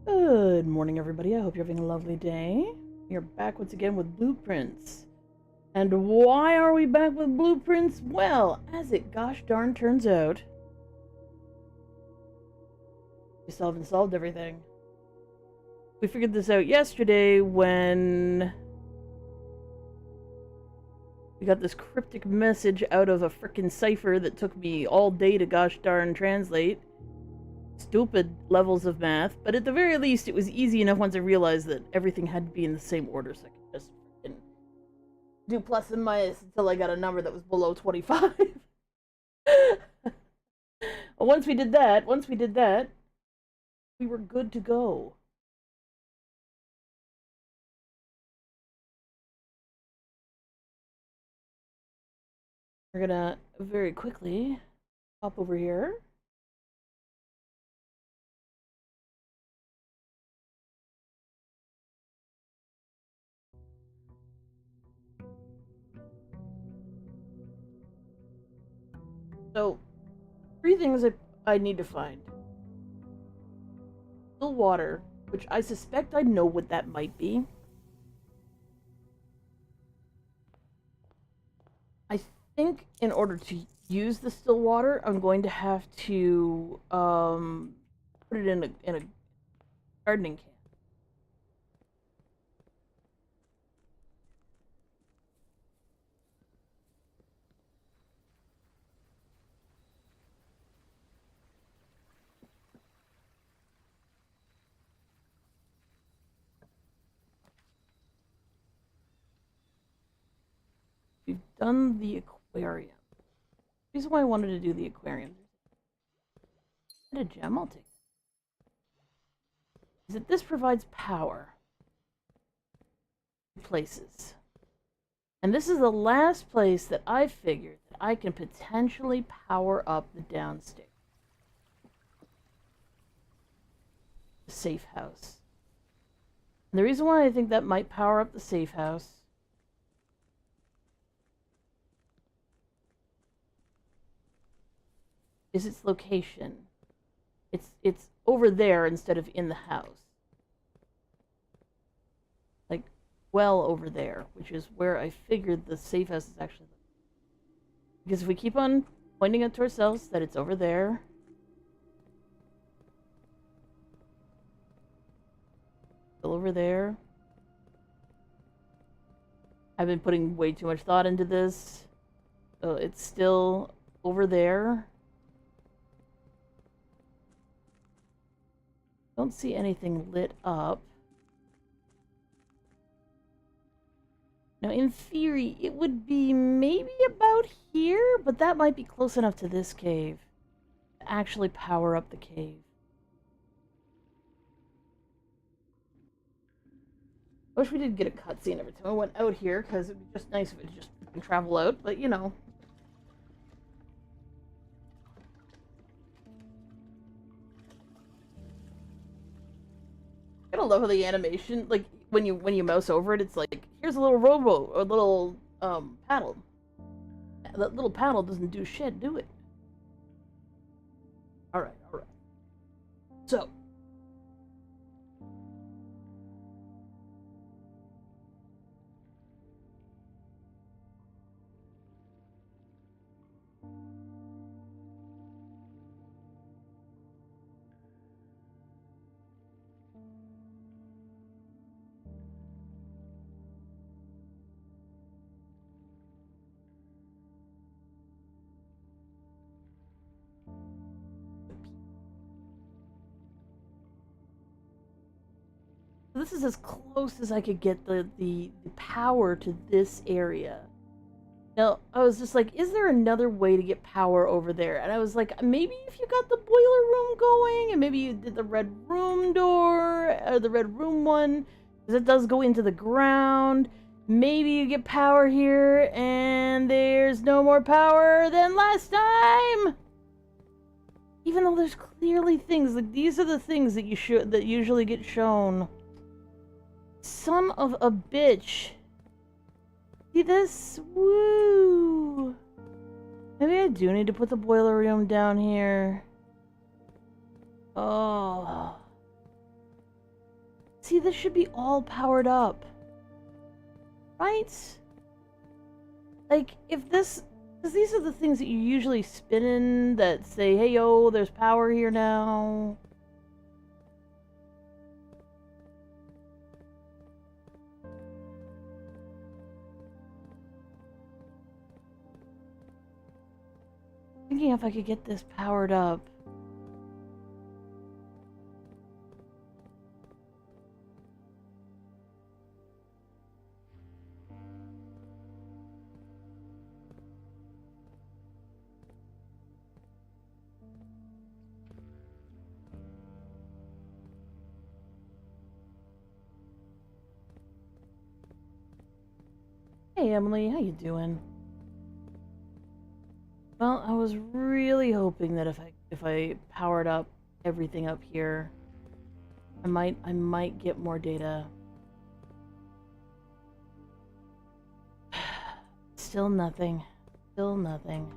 Good morning, everybody. I hope you're having a lovely day. We're back once again with blueprints. And why are we back with blueprints? Well, as it gosh darn turns out, we still haven't solved everything. We figured this out yesterday when we got this cryptic message out of a frickin' cipher that took me all day to gosh darn translate. Stupid levels of math, but at the very least it was easy enough once I realized that everything had to be in the same order, so I could just do plus and minus until I got a number that was below 25. once we did that, we were good to go. We're gonna very quickly hop over here. So, three things I need to find. Still water, which I suspect I know what that might be. I think in order to use the still water, I'm going to have to put it in a gardening can. We've done the aquarium. The reason why I wanted to do the aquarium. Get a gem, I'll take it. Is that this provides power to places. And this is the last place that I figured that I can potentially power up the downstairs. The safe house. And the reason why I think that might power up the safe house is its location. It's over there instead of in the house. Like, well over there, which is where I figured the safe house is actually. Because if we keep on pointing it to ourselves that it's over there. Still over there. I've been putting way too much thought into this. So it's still over there. Don't see anything lit up. Now, in theory, it would be maybe about here, but that might be close enough to this cave to actually power up the cave. I wish we did get a cutscene every time I went out here, because it'd be just nice if it just travel out, but you know. I don't love how the animation, like, when you mouse over it, it's like, here's a little rowboat, or a little, paddle. That little paddle doesn't do shit, do it? Alright, alright. So. This is as close as I could get the power to this area. Now, I was just like, is there another way to get power over there? And I was like, maybe if you got the boiler room going, and maybe you did the red room door, or the red room one, because it does go into the ground. Maybe you get power here, and there's no more power than last time! Even though there's clearly things, like, these are the things that that usually get shown. Son of a bitch. See this? Woo! Maybe I do need to put the boiler room down here. Oh. See, this should be all powered up. Right? Like, if this... Because these are the things that you usually spin in that say, hey, yo, there's power here now. Thinking if I could get this powered up. Hey Emily, how you doing? Well, I was really hoping that if I powered up everything up here, I might get more data. Still nothing. Still nothing.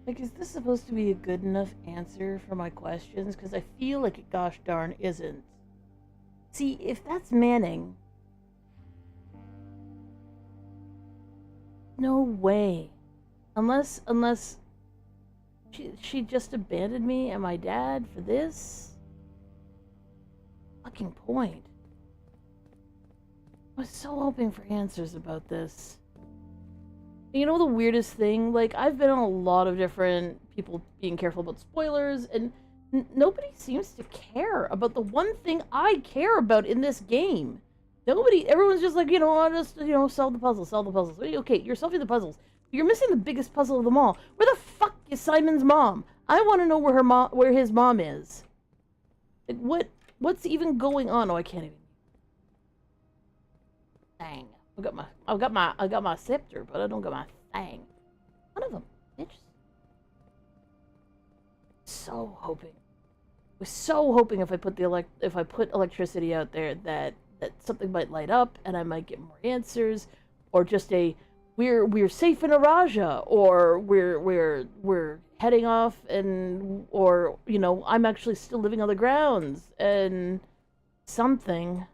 Like, is this supposed to be a good enough answer for my questions? Because I feel like it gosh darn isn't. See, if that's Manning... No way. Unless she just abandoned me and my dad for this? Fucking point. I was so hoping for answers about this. You know the weirdest thing? Like, I've been on a lot of different people being careful about spoilers, and nobody seems to care about the one thing I care about in this game. Everyone's just like, I'll just, solve the puzzles, solve the puzzles. Okay, you're solving the puzzles. You're missing the biggest puzzle of them all. Where the fuck is Simon's mom? I want to know where his mom is. Like, what's even going on? Oh, I can't even. Dang. I got my scepter, but I don't got my thing. One of them, bitch. So hoping. Was so hoping if I put electricity out there that something might light up and I might get more answers, or just we're safe in Araja, or we're heading off, or I'm actually still living on the grounds and something.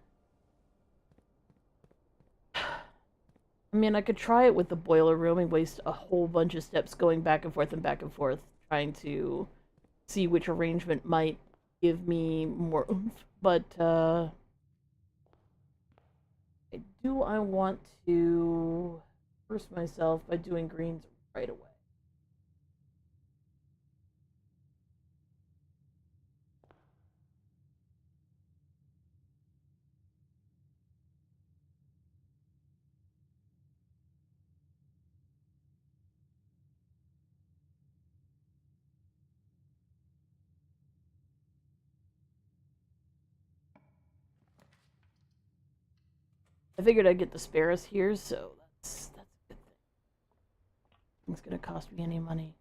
I mean, I could try it with the boiler room and waste a whole bunch of steps going back and forth, trying to see which arrangement might give me more oomph, but, I want to first myself by doing greens right away. I figured I'd get the spares here, so that's a good thing. It's gonna cost me any money.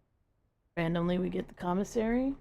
Randomly, we get the commissary.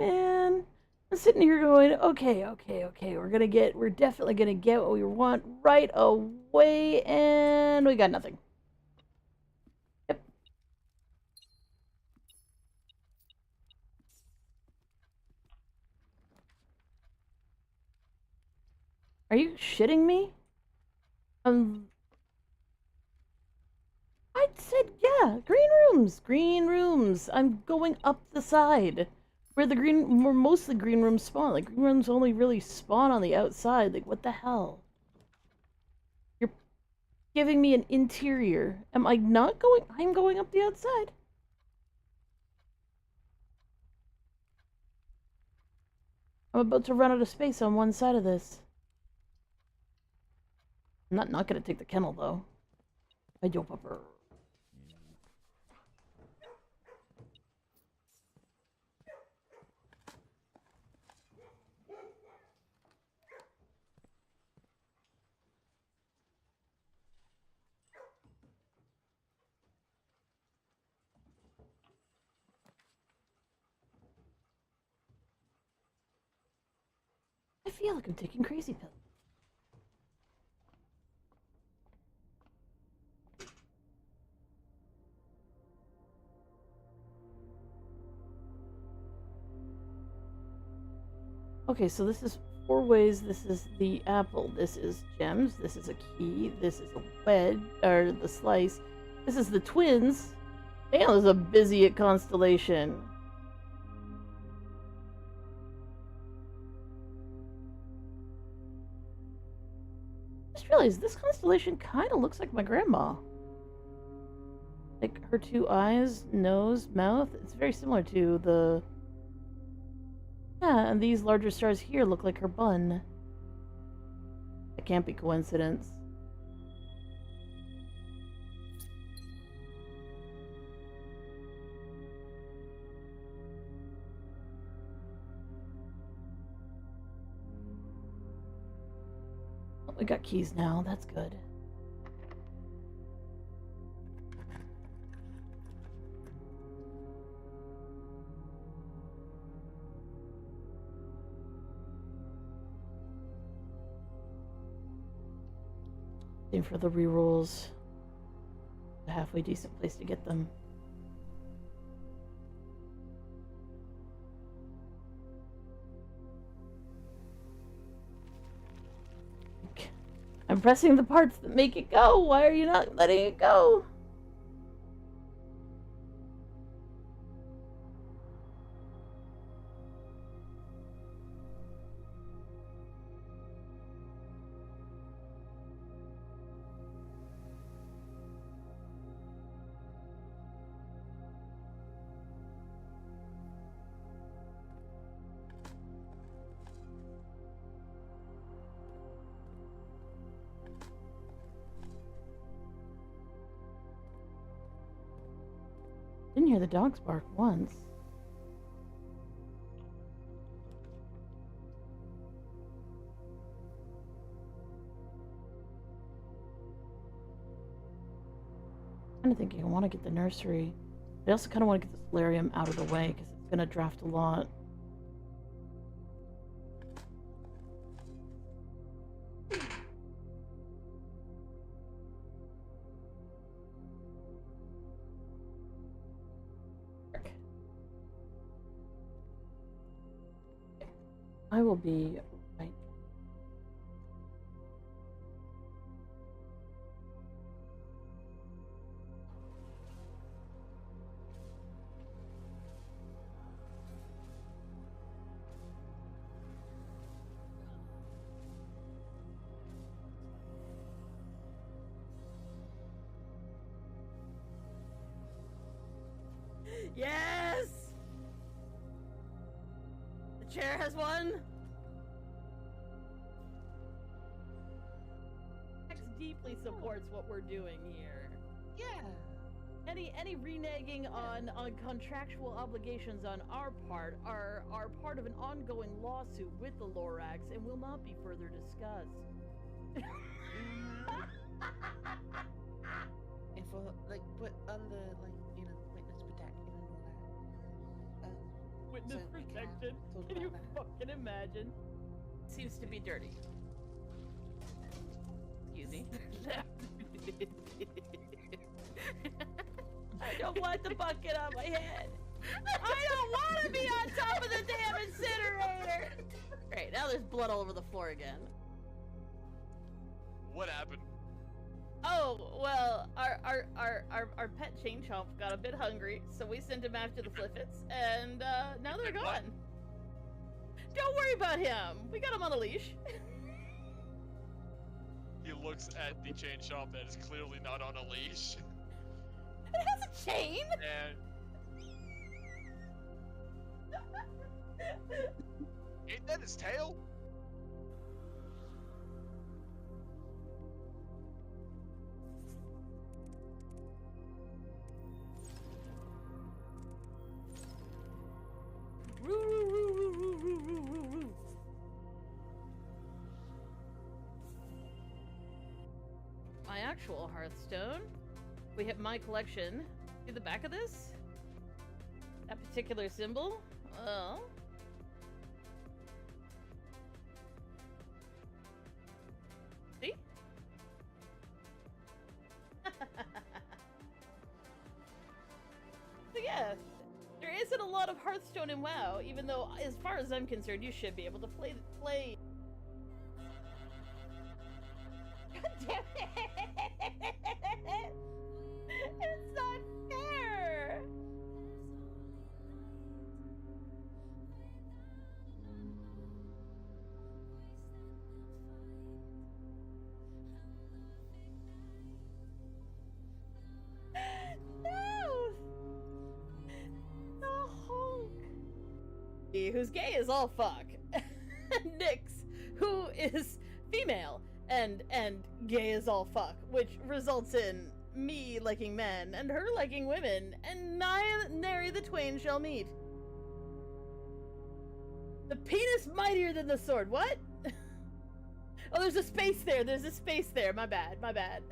man. I'm sitting here going, okay, we're definitely gonna get what we want right away, and we got nothing. Yep. Are you shitting me? I said, yeah, green rooms. I'm going up the side. Where most of the green rooms spawn. Like, green rooms only really spawn on the outside. Like, what the hell? You're giving me an interior. Am I not going? I'm going up the outside. I'm about to run out of space on one side of this. I'm not gonna take the kennel, though. I do pupper. I feel like I'm taking crazy pills. Okay, so this is 4 ways. This is the apple. This is gems. This is a key. This is a wedge, or the slice. This is the twins. Damn, there's a busy at Constellation. I just realized this Constellation kind of looks like my grandma. Like her 2 eyes, nose, mouth. It's very similar to the... Yeah, and these larger stars here look like her bun. It can't be coincidence. Oh, we got keys now. That's good. Same for the rerolls. A halfway decent place to get them. I'm pressing the parts that make it go. Why are you not letting it go? Didn't hear the dogs bark once. I'm kind of thinking I want to get the nursery. I also kind of want to get the solarium out of the way because it's going to draft a lot. I will be right. Yes! The chair has won! X deeply supports what we're doing here. Yeah. Any reneging on contractual obligations on our part are part of an ongoing lawsuit with the Lorax and will not be further discussed. And for like, but on the like, witness protection and all that. Witness So we can protection. talk Can you about that. fucking imagine? Seems to be dirty. Excuse me. I don't want the bucket on my head. I don't want to be on top of the damn incinerator. Great, now there's blood all over the floor again. What happened? Oh, well, our pet Chain Chomp got a bit hungry, so we sent him after the Fliffits, and now they're What? gone. Don't worry about him. We got him on a leash. He looks at the chain shop that is clearly not on a leash. It has a chain. And ain't that his tail? My actual Hearthstone. We hit my collection. See the back of this? That particular symbol? Well. See? So yeah, there isn't a lot of Hearthstone in WoW, even though, as far as I'm concerned, you should be able to play. God damn it! It's not fair! No! The Hulk! Who's gay as all fuck. Nyx, who is female and gay as all fuck, which results in me liking men and her liking women, and nary the twain shall meet. The penis mightier than the sword. What? Oh, there's a space there. There's a space there. My bad. My bad.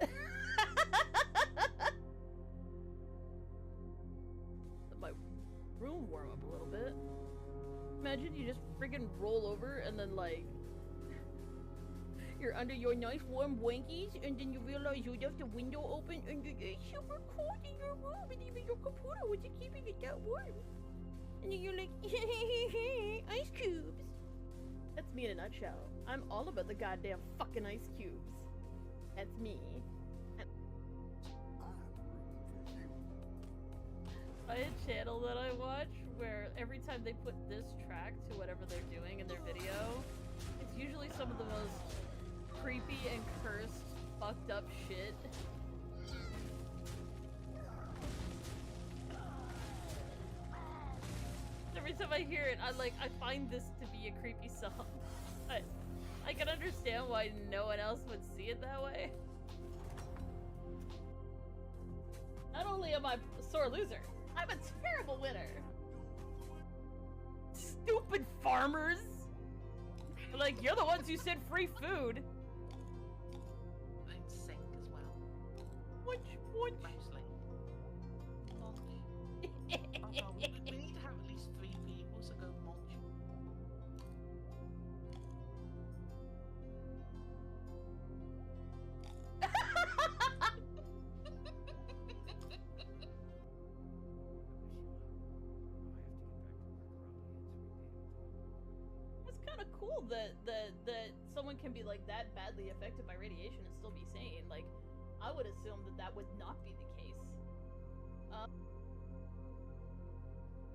Let my room warm up a little bit. Imagine you just friggin' roll over and then, like, you're under your nice warm blankies, and then you realize you left the window open and it's super cold in your room, and even your computer wasn't keeping it that warm. And then you're like, ice cubes. That's me in a nutshell. I'm all about the goddamn fucking ice cubes. That's me. I had a channel that I watch where every time they put this track to whatever they're doing in their video, it's usually some of the most creepy and cursed, fucked up shit. Every time I hear it, I find this to be a creepy song. I can understand why no one else would see it that way. Not only am I a sore loser, I'm a terrible winner. Stupid farmers! Like, you're the ones who said free food. In sync as well. Mostly. Mostly. Oh no, we need to have at least 3 people, so go munch. It's kind of cool that someone can be like that badly affected by radiation and still be sane. Like, I would assume that would not be the case.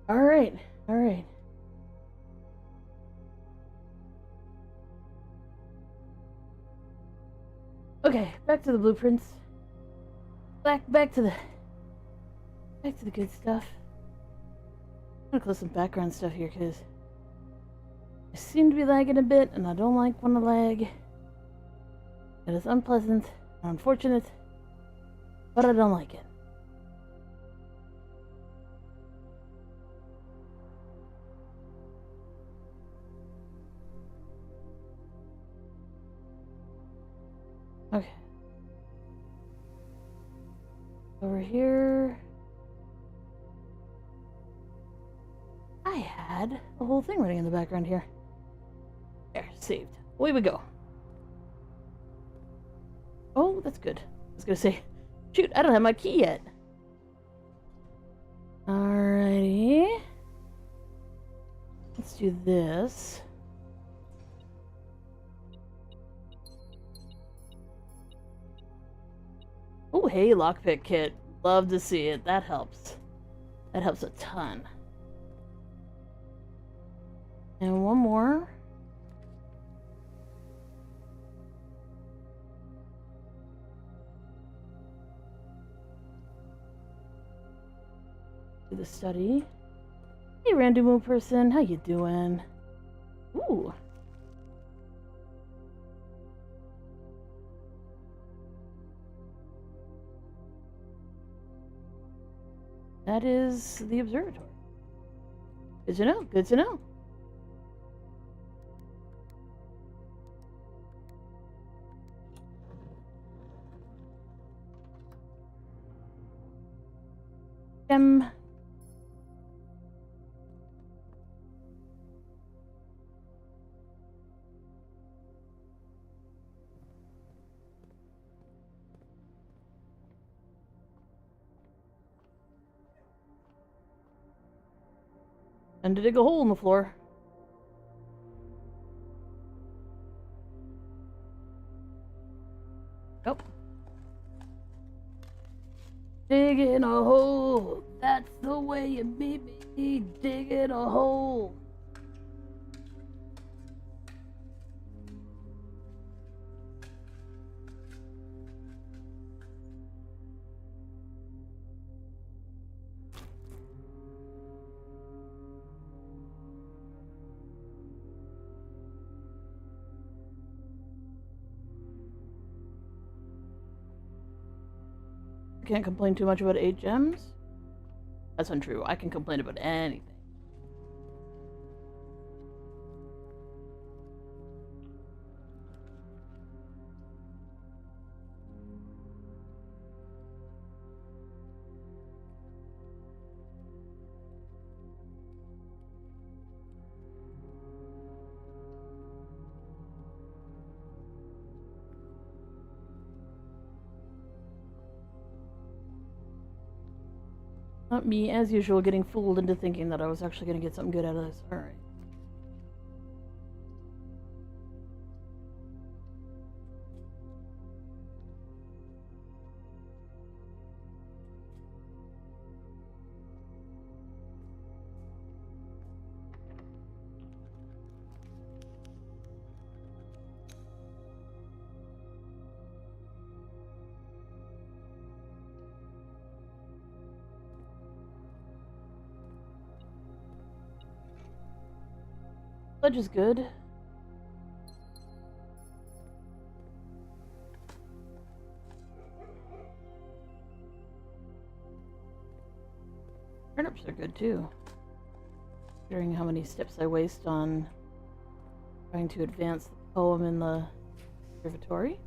All right. Okay, back to the blueprints. Back to the good stuff. I'm gonna close some background stuff here because I seem to be lagging a bit, and I don't like when I lag. It is unpleasant and unfortunate, but I don't like it. Okay. Over here, I had had a whole thing running in the background here. There, saved. Away we go. Oh, that's good. I was gonna say, shoot, I don't have my key yet. Alrighty. Let's do this. Oh, hey, lockpick kit. Love to see it. That helps. That helps a ton. And one more. To the study. Hey, random person, how you doing? Ooh. That is the observatory. Good to know, good to know. And to dig a hole in the floor. Nope. Digging a hole. That's the way you meet me. Digging a hole. Can't complain too much about 8 gems. That's untrue. I can complain about anything. Not me, as usual, getting fooled into thinking that I was actually going to get something good out of this. Alright. Sludge is good. Turnips are good too. Considering how many steps I waste on trying to advance the poem in the observatory.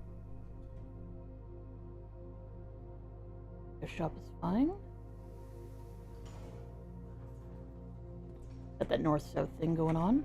The shop is fine. Got that north-south thing going on.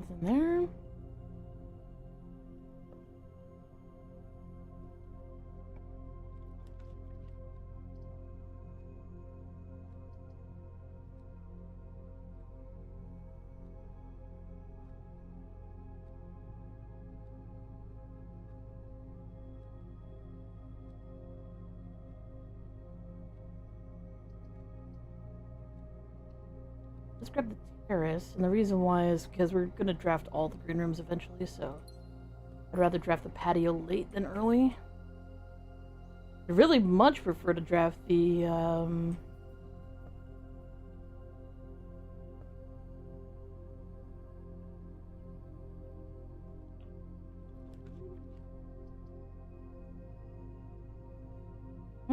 Nothing there. Let's grab the terrace, and the reason why is because we're gonna draft all the green rooms eventually, so I'd rather draft the patio late than early. I really much prefer to draft the you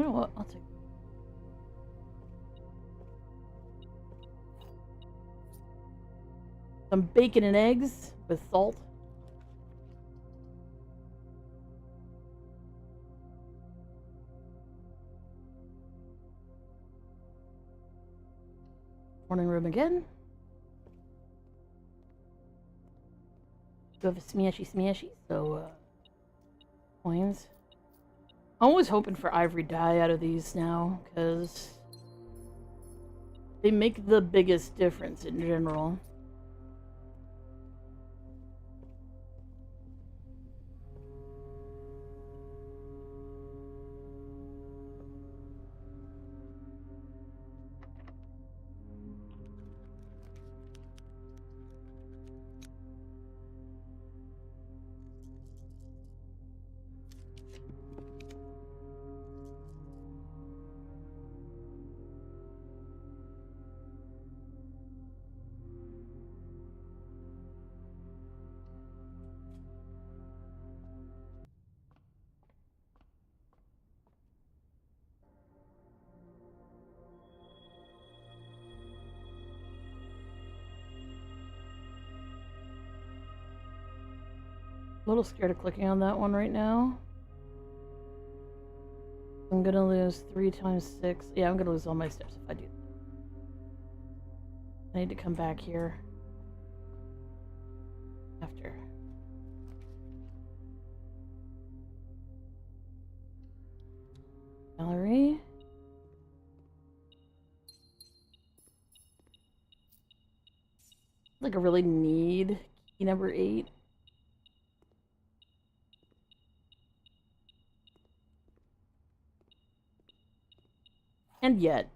know what? I'll take some bacon and eggs with salt. Morning room again. Do have a smashy, so coins. I'm always hoping for ivory dye out of these now, because they make the biggest difference in general. A little scared of clicking on that one right now. I'm gonna lose 3 times 6. Yeah, I'm gonna lose all my steps if I do. I need to come back here after. Gallery. Like I really need key number 8. And yet,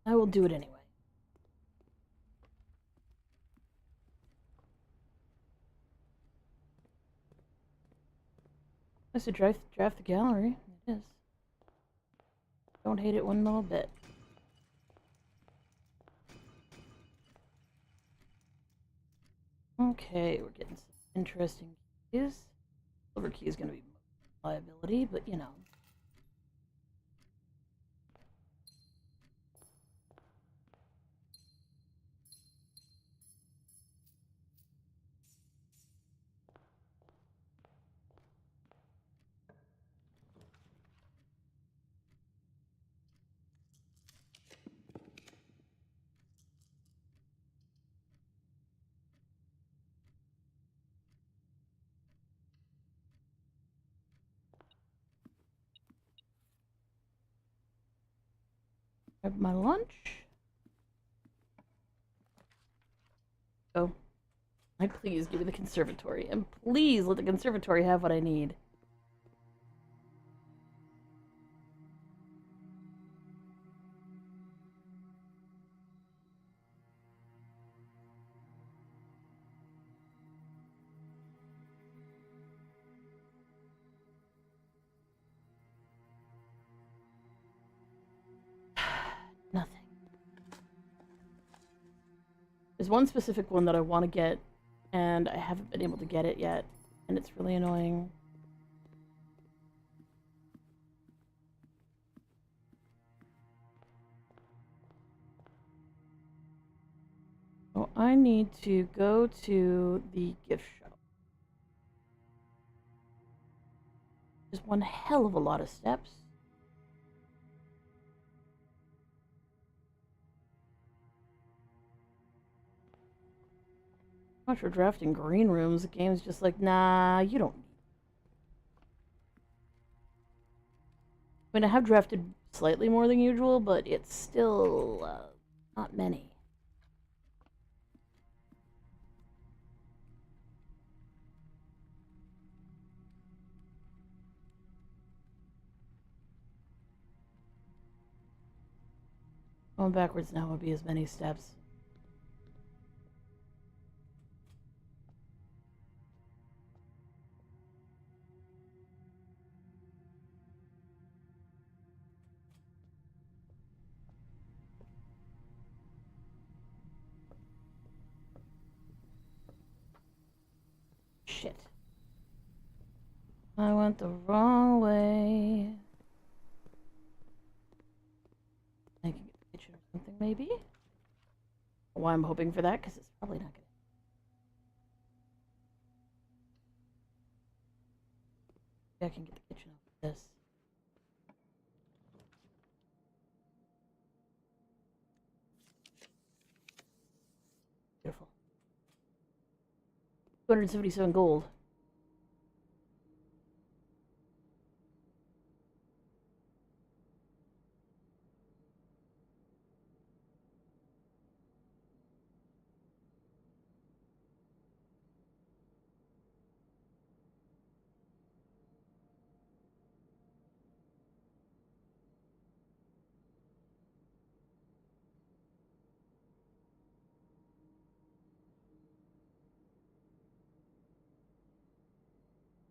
I will do it anyway. I should draft the gallery. It is. Don't hate it one little bit. Okay, we're getting some interesting keys. Silver key is going to be liability, but you know. Grab my lunch. Oh. Please give me the conservatory. And please let the conservatory have what I need. Nothing. There's one specific one that I want to get, and I haven't been able to get it yet, and it's really annoying. So I need to go to the gift shop. There's one hell of a lot of steps. Much for drafting green rooms. The game's just like, nah, you don't need. I mean, I have drafted slightly more than usual, but it's still not many. Going backwards now would be as many steps. Shit. I went the wrong way. I can get the kitchen or something, maybe? Why I'm hoping for that, because it's probably not gonna. I can get the kitchen off of this. Beautiful. 277 gold.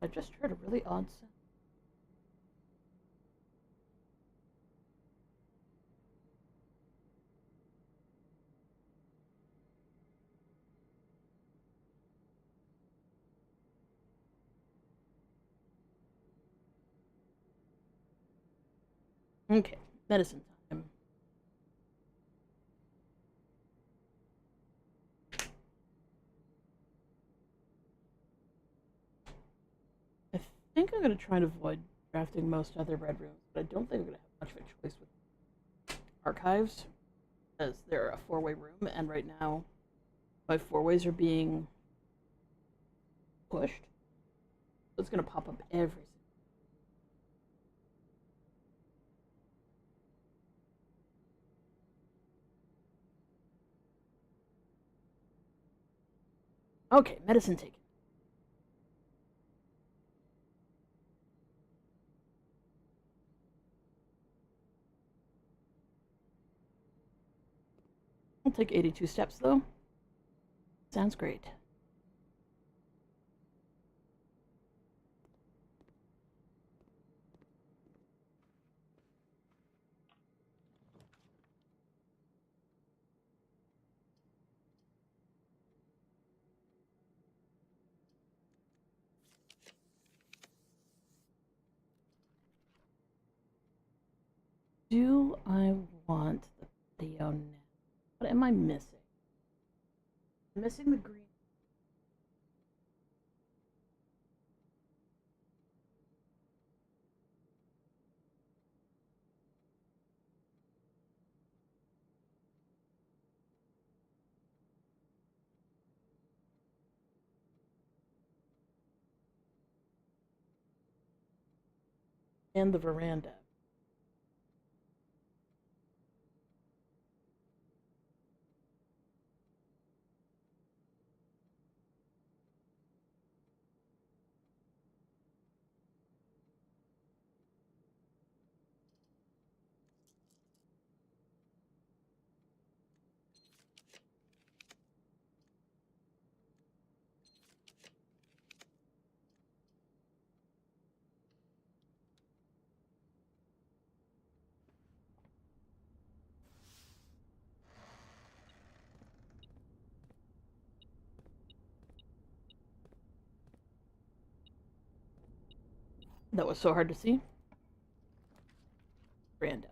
I just heard a really odd sound. Okay, medicine time. I think I'm going to try and avoid drafting most other red rooms, but I don't think I'm going to have much of a choice with archives, as they're a four-way room, and right now my four-ways are being pushed. So it's going to pop up every. Okay, medicine taken. I'll take 82 steps, though. Sounds great. Do I want the video now? What am I missing? I'm missing the green. And the veranda. That was so hard to see. Veranda.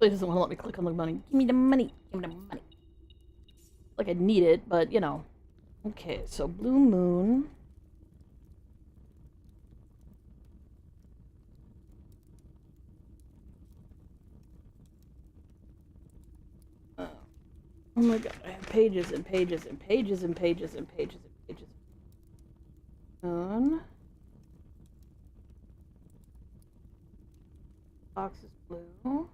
It doesn't want to let me click on the money. Give me the money. Give me the money. Like I need it, but you know. Okay, so Blue Moon. Oh my god, I have pages and pages and pages and pages and pages and pages. On. Box is blue.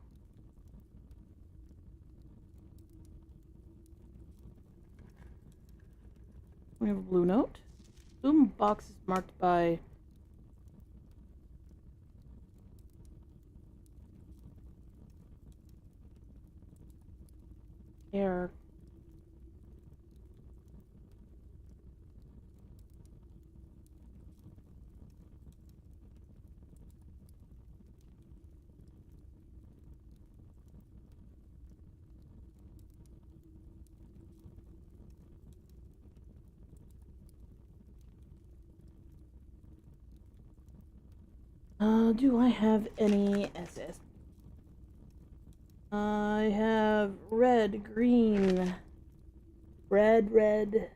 We have a blue note. Blue box is marked by air. Do I have any SS? I have red, green, red.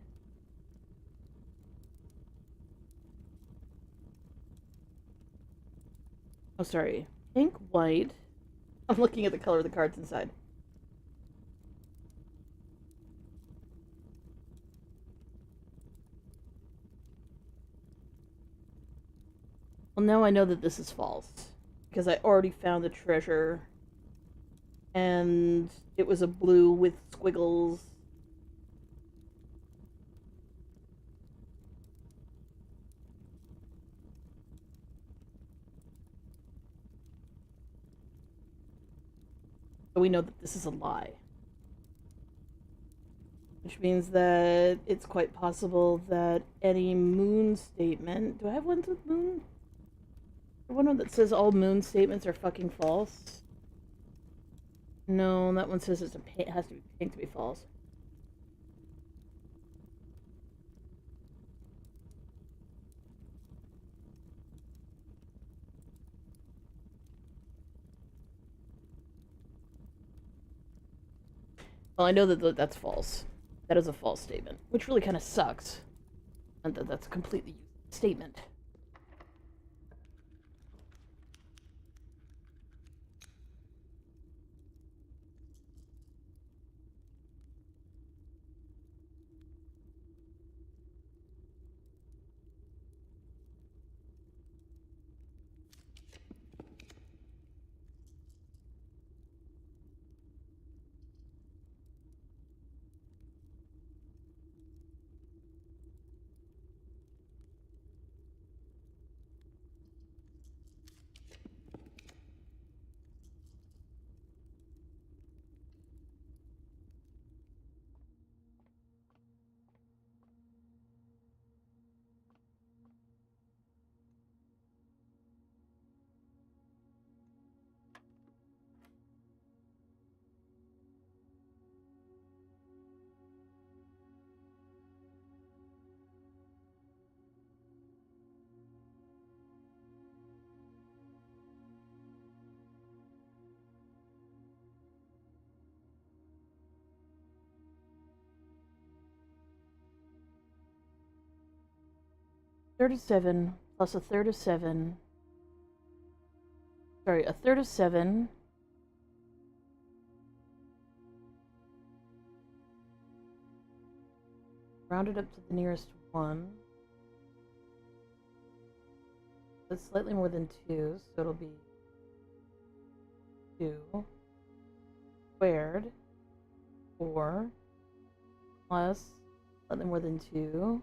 Oh, sorry. Pink, white. I'm looking at the color of the cards inside. Well, now I know that this is false. Because I already found the treasure. And it was a blue with squiggles. So we know that this is a lie. Which means that it's quite possible that any moon statement... Do I have one with moon? One that says all moon statements are fucking false. No, that one says it has to be pink to be false. Well, I know that that's false. That is a false statement, which really kind of sucks. And that's a completely useless statement. Third of 7 plus a third of 7. Sorry, a third of 7. Rounded up to the nearest 1. That's slightly more than 2, so it'll be 2 squared 4 plus slightly more than 2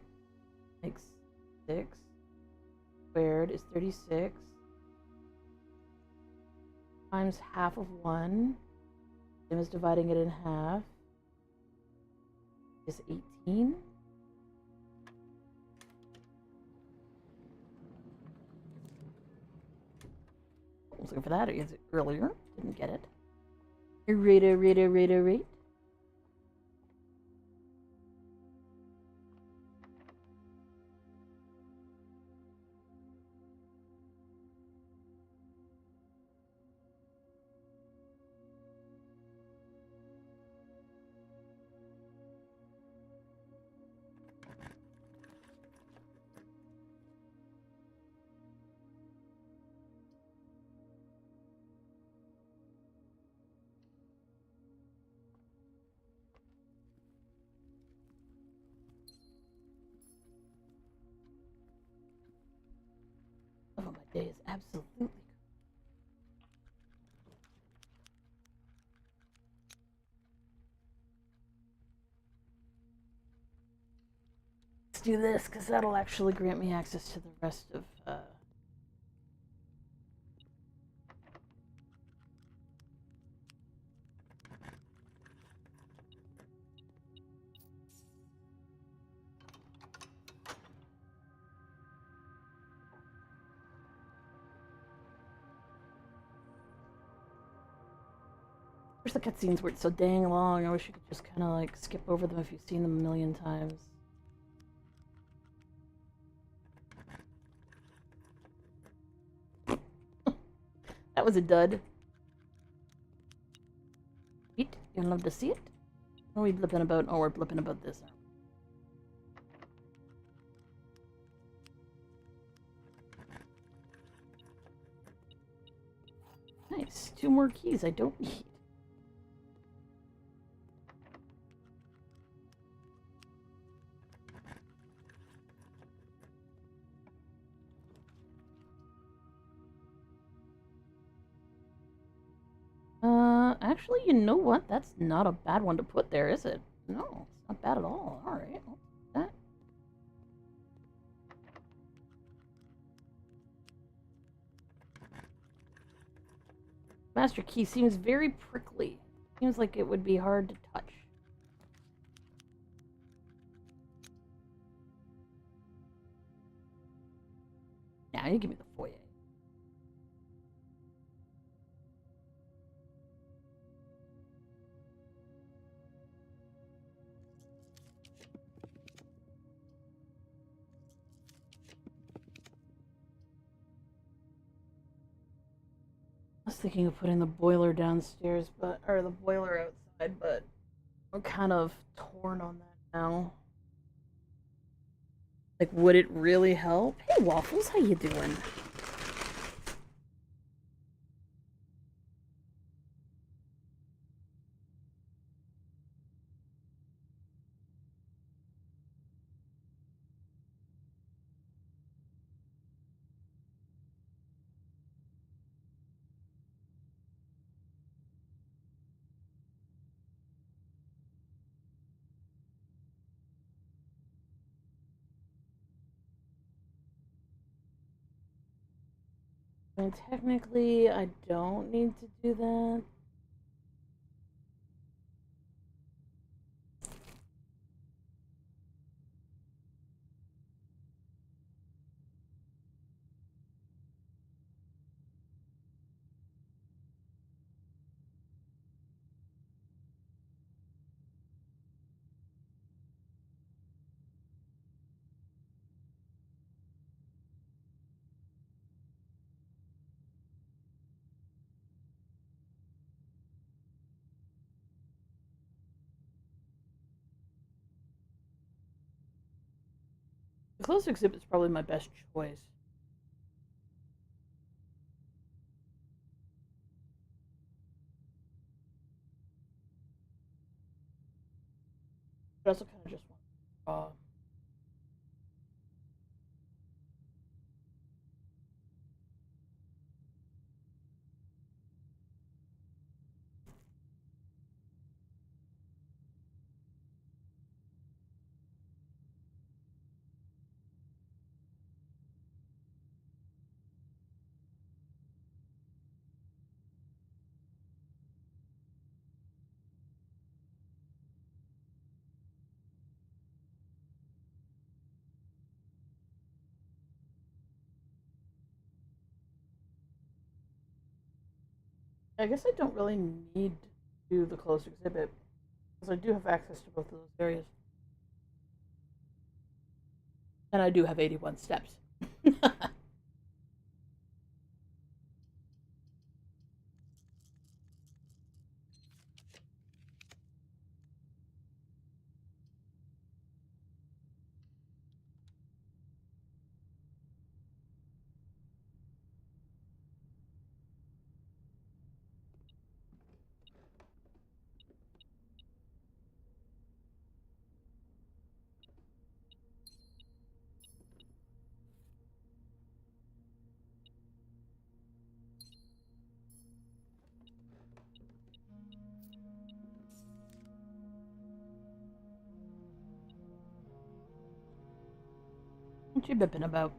makes 6 squared is 36 times half of 1, same as dividing it in half, is 18. I was looking for that earlier. Didn't get it. Rate. Day is absolutely. Let's do this, because that'll actually grant me access to the rest of, There's the cutscenes where it's so dang long. I wish you could just kind of like skip over them if you've seen them a million times. That was a dud. Sweet. You'd love to see it? What are we blipping about? Oh, we're blipping about this. Nice. 2 more keys I don't need. Actually, you know what? That's not a bad one to put there, is it? No, it's not bad at all. Alright, I'll take that. Master key seems very prickly. Seems like it would be hard to touch. Now you give me the foyer. I was thinking of putting the boiler downstairs, or the boiler outside, but I'm kind of torn on that now. Like, would it really help? Hey, Waffles, how you doing? I mean, technically, I don't need to do that. The closed exhibit is probably my best choice. But I also kind of just want to draw. I guess I don't really need to do the closed exhibit because I do have access to both of those areas. And I do have 81 steps. What you bipping about?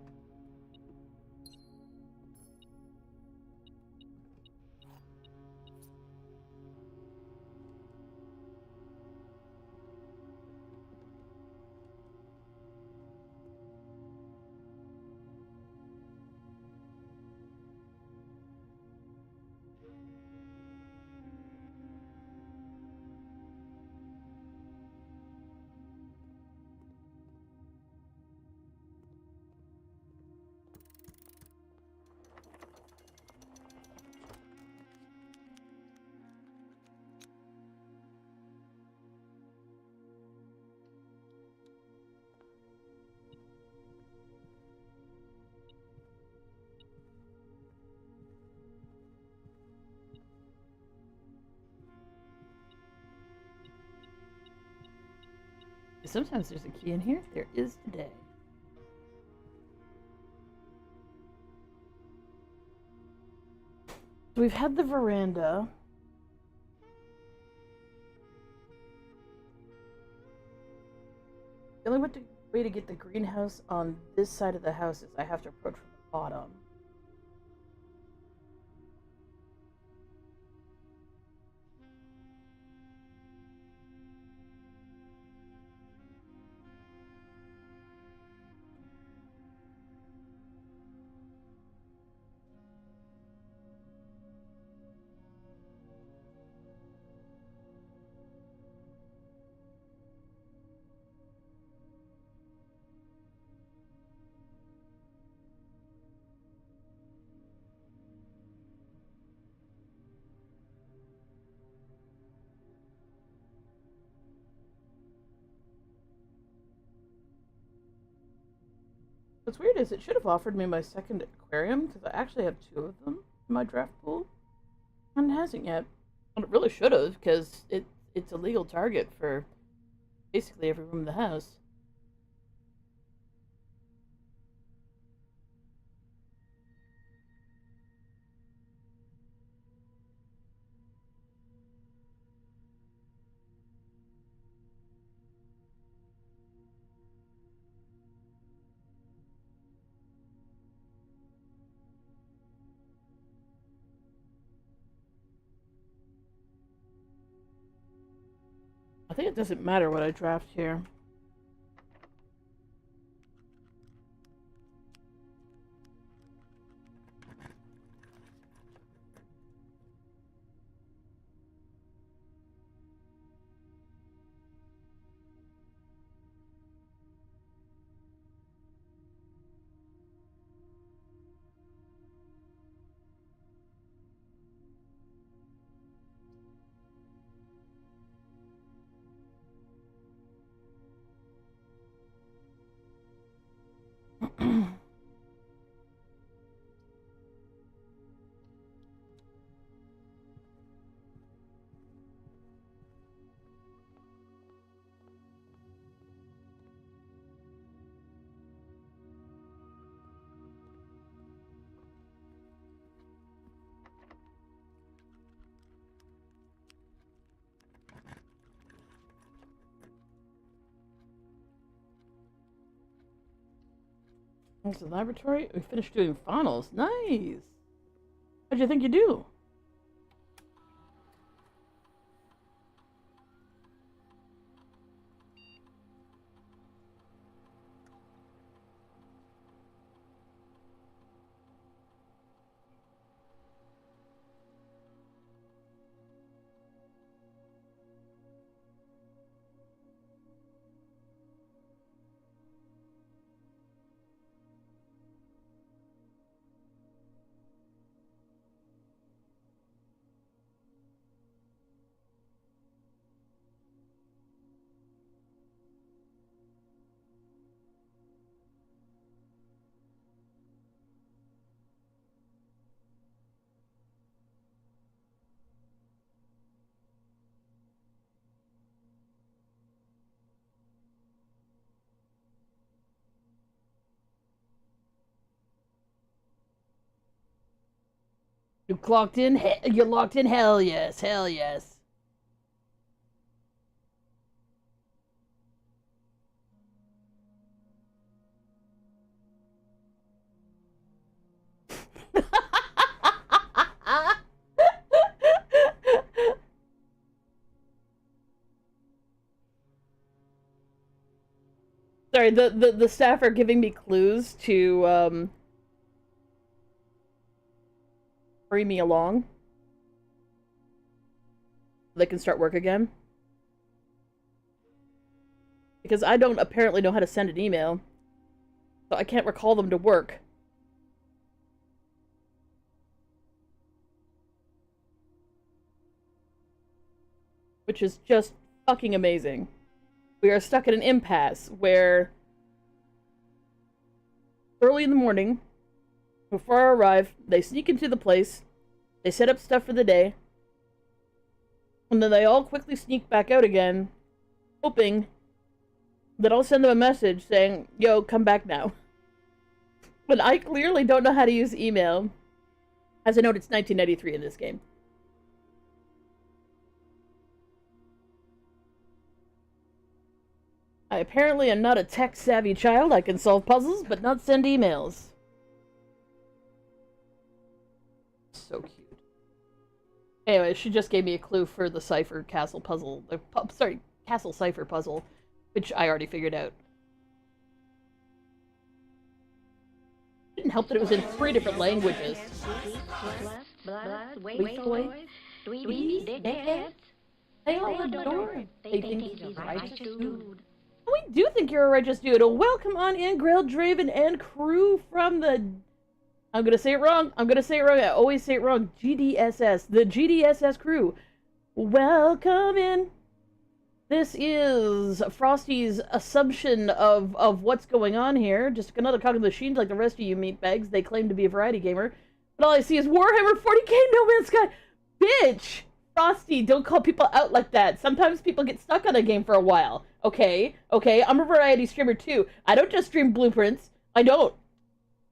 Sometimes there's a key in here. There is today. So we've had the veranda. The only way to get the greenhouse on this side of the house is I have to approach from the bottom. What's weird is it should have offered me my second aquarium because I actually have 2 of them in my draft pool, and it hasn't yet. Well, it really should have because it's a legal target for basically every room in the house. I think it doesn't matter what I draft here. That's the laboratory. We finished doing funnels. Nice. How'd you think you do? You clocked in? You locked in? Hell yes. Hell yes. Sorry, the staff are giving me clues to hurry me along. They can start work again. Because I don't apparently know how to send an email. So I can't recall them to work. Which is just fucking amazing. We are stuck at an impasse where early in the morning, before I arrive, they sneak into the place, they set up stuff for the day, and then they all quickly sneak back out again, hoping that I'll send them a message saying, yo, come back now. But I clearly don't know how to use email. As I note, it's 1993 in this game. I apparently am not a tech-savvy child. I can solve puzzles, but not send emails. So cute. Anyway, she just gave me a clue for the Cipher Castle puzzle. Sorry, Castle Cipher puzzle, which I already figured out. Didn't help that it was in 3 different languages. They all adore him. They think he's a righteous dude. We do think you're a righteous dude. Welcome on in, Grail Draven and crew from the... I'm gonna say it wrong. I always say it wrong. GDSS. The GDSS crew. Welcome in. This is Frosty's assumption of what's going on here. Just another cog in the machine like the rest of you meatbags. They claim to be a variety gamer. But all I see is Warhammer 40k No Man's Sky. Bitch! Frosty, don't call people out like that. Sometimes people get stuck on a game for a while. Okay? Okay? I'm a variety streamer too. I don't just stream blueprints. I don't.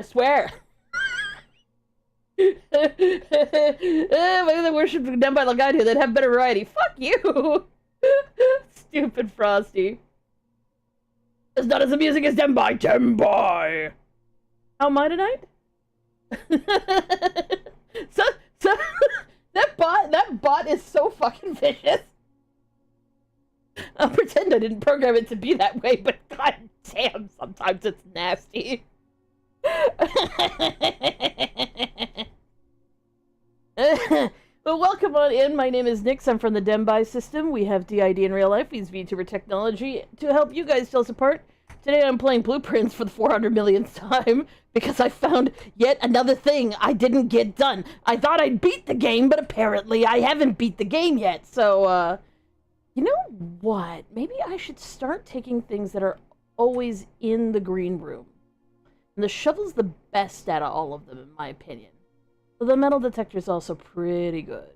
I swear. Maybe they worship them by the guide here. They'd have better variety. Fuck you! Stupid Frosty. It's not as amusing as Dembai. Dembai! How am I tonight? so that bot is so fucking vicious. I'll pretend I didn't program it to be that way, but god damn, sometimes it's nasty. Well, welcome on in. My name is Nyx. I'm from the Dembai system. We have DID in real life. We use VTuber technology to help you guys tell us apart. Today I'm playing Blueprints for the 400 millionth time because I found yet another thing I didn't get done. I thought I'd beat the game, but apparently I haven't beat the game yet. So, you know what? Maybe I should start taking things that are always in the green room. And the shovel's the best out of all of them, in my opinion. So the metal detector is also pretty good.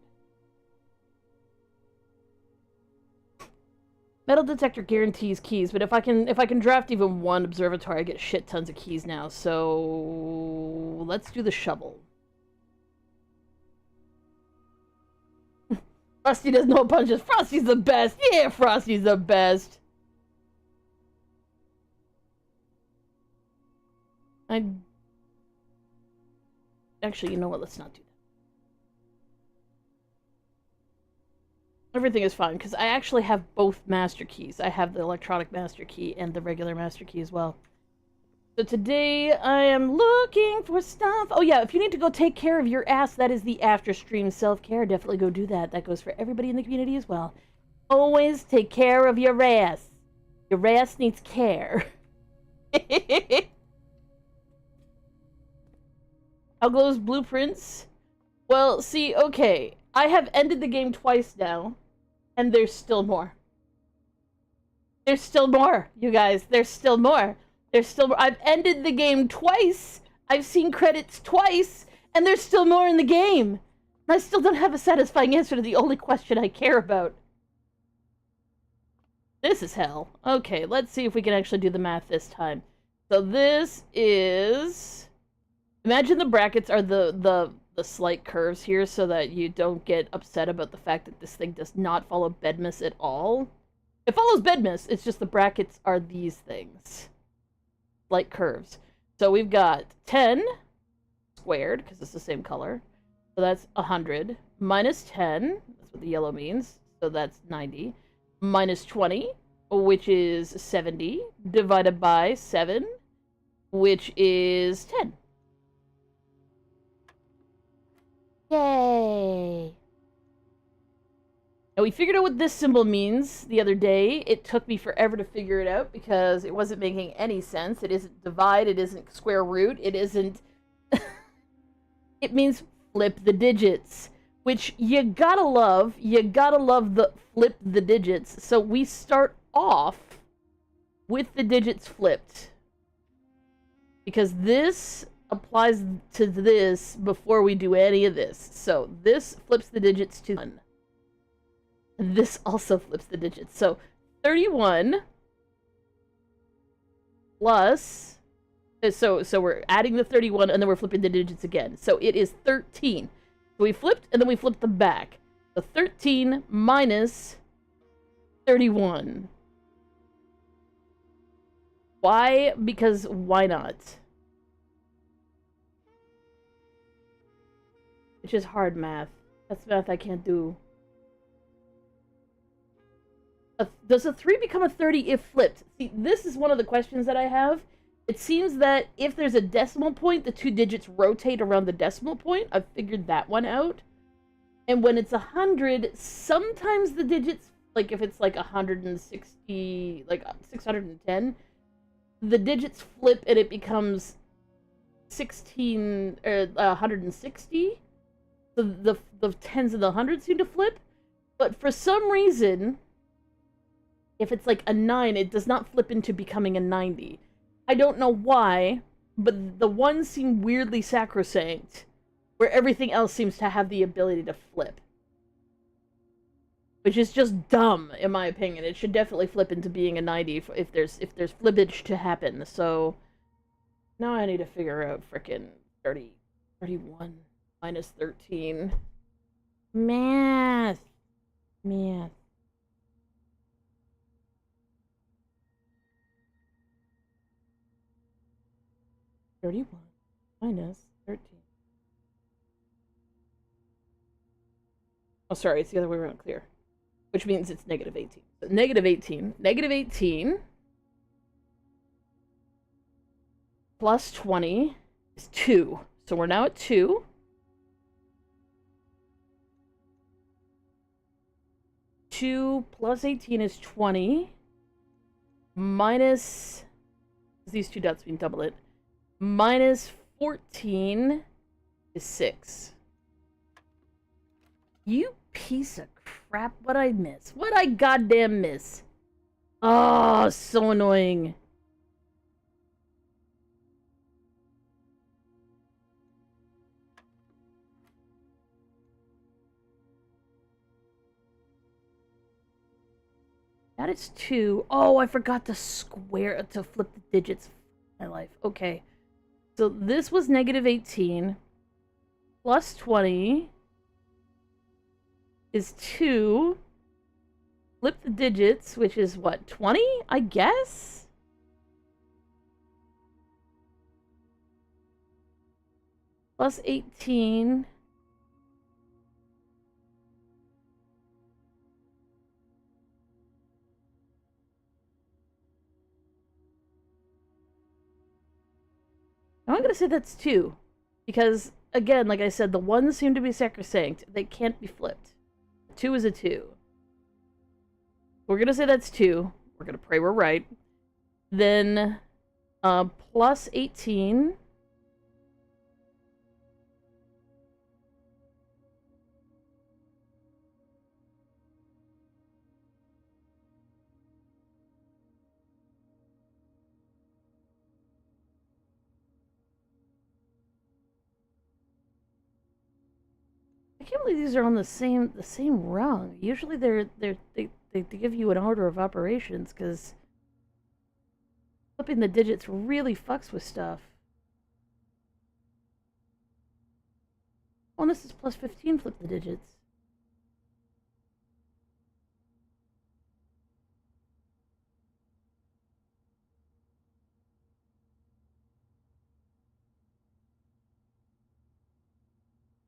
Metal detector guarantees keys, but if I can draft even one observatory, I get shit tons of keys now. So let's do the shovel. Frosty does no punches. Frosty's the best. Yeah, Frosty's the best. Actually, you know what? Let's not do that. Everything is fine, because I actually have both master keys. I have the electronic master key and the regular master key as well. So today, I am looking for stuff. Oh yeah, if you need to go take care of your ass, that is the after-stream self-care. Definitely go do that. That goes for everybody in the community as well. Always take care of your ass. Your ass needs care. How goes Blueprints? Well, see, okay. I have ended the game twice now. And there's still more. There's still more, you guys. There's still more. There's still more. I've ended the game twice. I've seen credits twice. And there's still more in the game. I still don't have a satisfying answer to the only question I care about. This is hell. Okay, let's see if we can actually do the math this time. So this is... Imagine the brackets are the slight curves here so that you don't get upset about the fact that this thing does not follow Bedmas at all. It follows Bedmas, it's just the brackets are these things. Slight curves. So we've got 10 squared, because it's the same color. So that's 100. Minus 10, that's what the yellow means. So that's 90. Minus 20, which is 70. Divided by 7, which is 10. Yay! Now, we figured out what this symbol means the other day. It took me forever to figure it out because it wasn't making any sense. It isn't divide, it isn't square root, it isn't... It means flip the digits, which you gotta love. You gotta love the flip the digits. So we start off with the digits flipped, because this applies to this before we do any of this. So this flips the digits to 1. This also flips the digits. So 31 plus... So we're adding the 31, and then we're flipping the digits again. So it is 13. So we flipped, and then we flipped them back. So 13 minus 31. Why? Because why not? It's just hard math. That's math I can't do. Does a 3 become a 30 if flipped? See, this is one of the questions that I have. It seems that if there's a decimal point, the 2 digits rotate around the decimal point. I've figured that one out. And when it's 100, sometimes the digits, like if it's like 160, like 610, the digits flip and it becomes 16 or 160. So the tens and the hundreds seem to flip. But for some reason, if it's like a 9, it does not flip into becoming a 90. I don't know why, but the ones seem weirdly sacrosanct, where everything else seems to have the ability to flip. Which is just dumb, in my opinion. It should definitely flip into being a 90 if there's flippage to happen. So now I need to figure out frickin' 31 minus 13. Math. 31 minus 13. Oh, sorry, it's the other way around, clear. Which means it's negative 18. So negative 18. Negative 18 plus 20 is 2. So we're now at 2. 2 plus 18 is 20. Minus... These two dots mean double it. Minus 14 is 6. You piece of crap. What'd I miss? What'd I goddamn miss? Oh, so annoying. That is 2. Oh, I forgot to flip the digits. My life. Okay. So this was negative 18 plus 20 is 2. Flip the digits, which is what, 20, I guess? Plus 18. I'm going to say that's 2. Because, again, like I said, the ones seem to be sacrosanct. They can't be flipped. 2 is a 2. We're going to say that's 2. We're going to pray we're right. Then, plus 18. I can't believe these are on the same rung. Usually they give you an order of operations, because flipping the digits really fucks with stuff. Oh, and this is plus 15, flip the digits.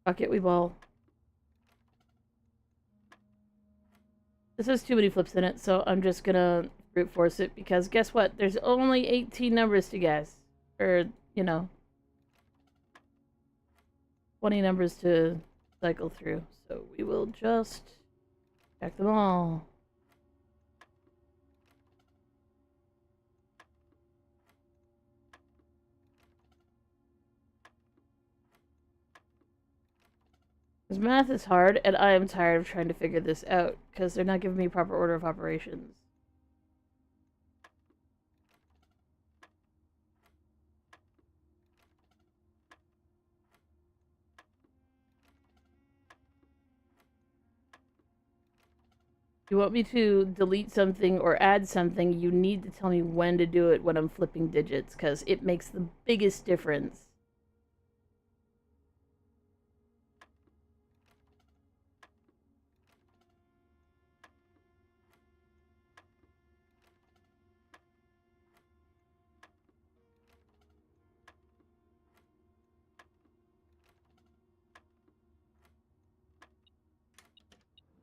Fuck it, we ball. This has too many flips in it, so I'm just gonna brute force it because guess what? There's only 18 numbers to guess. Or, you know, 20 numbers to cycle through. So we will just check them all. Because math is hard, and I am tired of trying to figure this out, because they're not giving me proper order of operations. If you want me to delete something or add something, you need to tell me when to do it when I'm flipping digits, because it makes the biggest difference.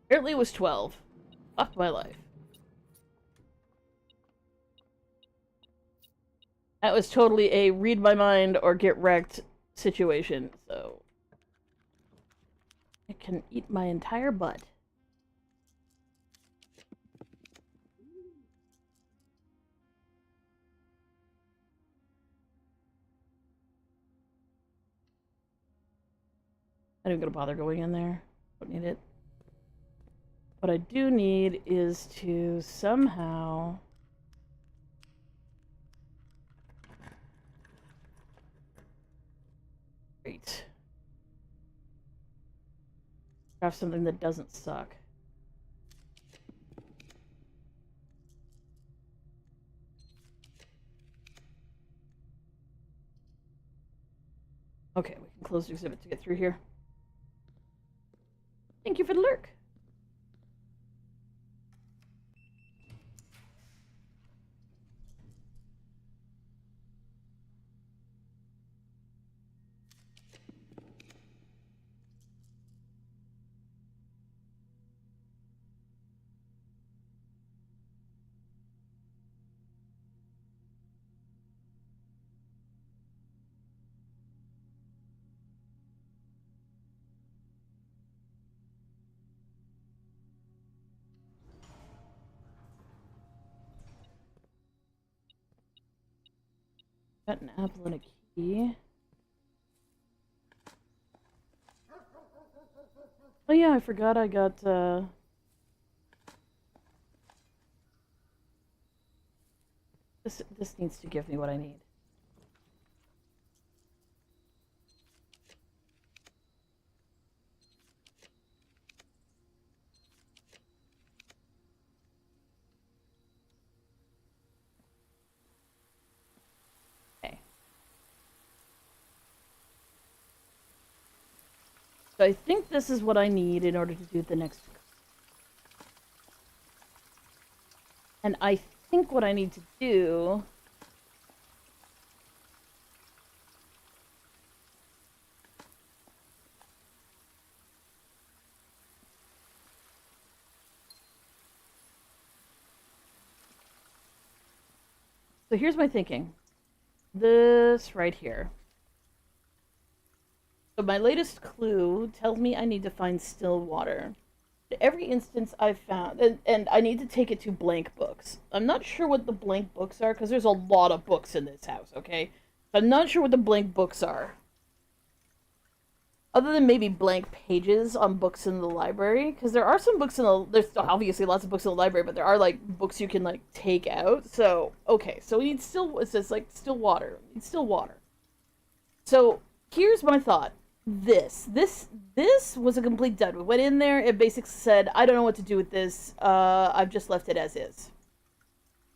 Apparently it was 12. Fuck my life. That was totally a read my mind or get wrecked situation, so I can eat my entire butt. I'm not even gonna bother going in there. Don't need it. What I do need is to somehow... Great. Craft something that doesn't suck. Okay, we can close the exhibit to get through here. Thank you for the lurk. Got an apple and a key. Oh yeah, I forgot I got, This needs to give me what I need. So I think this is what I need in order to do the next. And I think what I need to do... So here's my thinking. This right here. So my latest clue tells me I need to find still water. Every instance I've found, and I need to take it to blank books. I'm not sure what the blank books are, because there's a lot of books in this house, okay? I'm not sure what the blank books are. Other than maybe blank pages on books in the library, because there are some books in the... There's obviously lots of books in the library, but there are, like, books you can, like, take out. So, okay, so we need still... It says, like, still water. We need still water. So, here's my thought. This was a complete dud. We went in there, it basically said, I don't know what to do with this, I've just left it as is.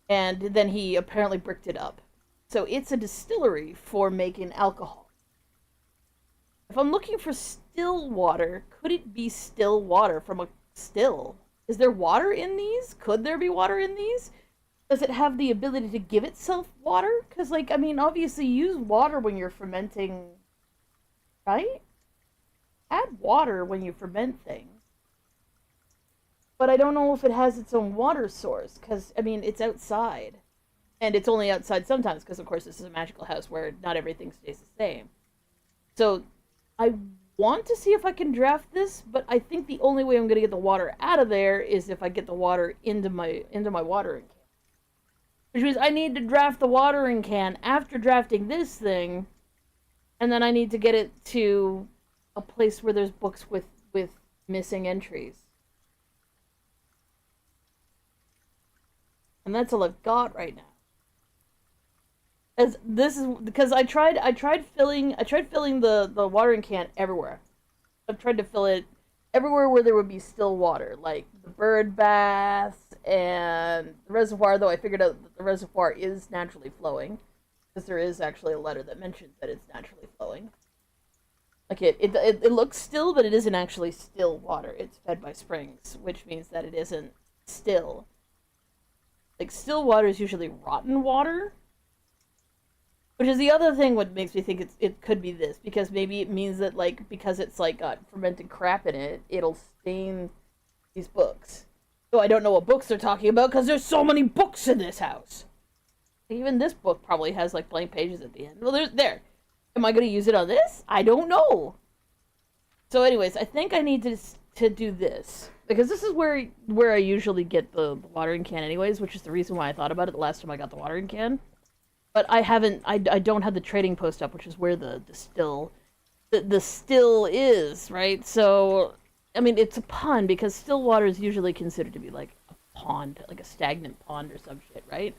And then he apparently bricked it up. So it's a distillery for making alcohol. If I'm looking for still water, could it be still water from a still? Is there water in these? Could there be water in these? Does it have the ability to give itself water? Because, like, I mean, obviously you use water when you're fermenting... Right? add water when you ferment things. But I don't know if it has its own water source, because, I mean, it's outside. And it's only outside sometimes, because, of course, this is a magical house where not everything stays the same. So, I want to see if I can draft this, but I think the only way I'm going to get the water out of there is if I get the water into my watering can. Which means I need to draft the watering can after drafting this thing, and then I need to get it to a place where there's books with missing entries. And that's all I've got right now. As this is because I tried filling the watering can everywhere. I've tried to fill it everywhere where there would be still water, like the bird baths and the reservoir, though I figured out that the reservoir is naturally flowing, because there is actually a letter that mentions that it's naturally flowing. Like it looks still, but it isn't actually still water. It's fed by springs, which means that it isn't still. Like, still water is usually rotten water. Which is the other thing what makes me think it could be this. Because maybe it means that, like, because it's, like, got fermented crap in it, it'll stain these books. So I don't know what books they're talking about, because there's so many books in this house. Even this book probably has, like, blank pages at the end. Well, there. Am I going to use it on this? I don't know. So anyways, I think I need to do this. Because this is where I usually get the watering can anyways, which is the reason why I thought about it the last time I got the watering can. But I don't have the trading post up, which is where the still is, right? So, I mean, it's a pond, because still water is usually considered to be like a pond, like a stagnant pond or some shit, right?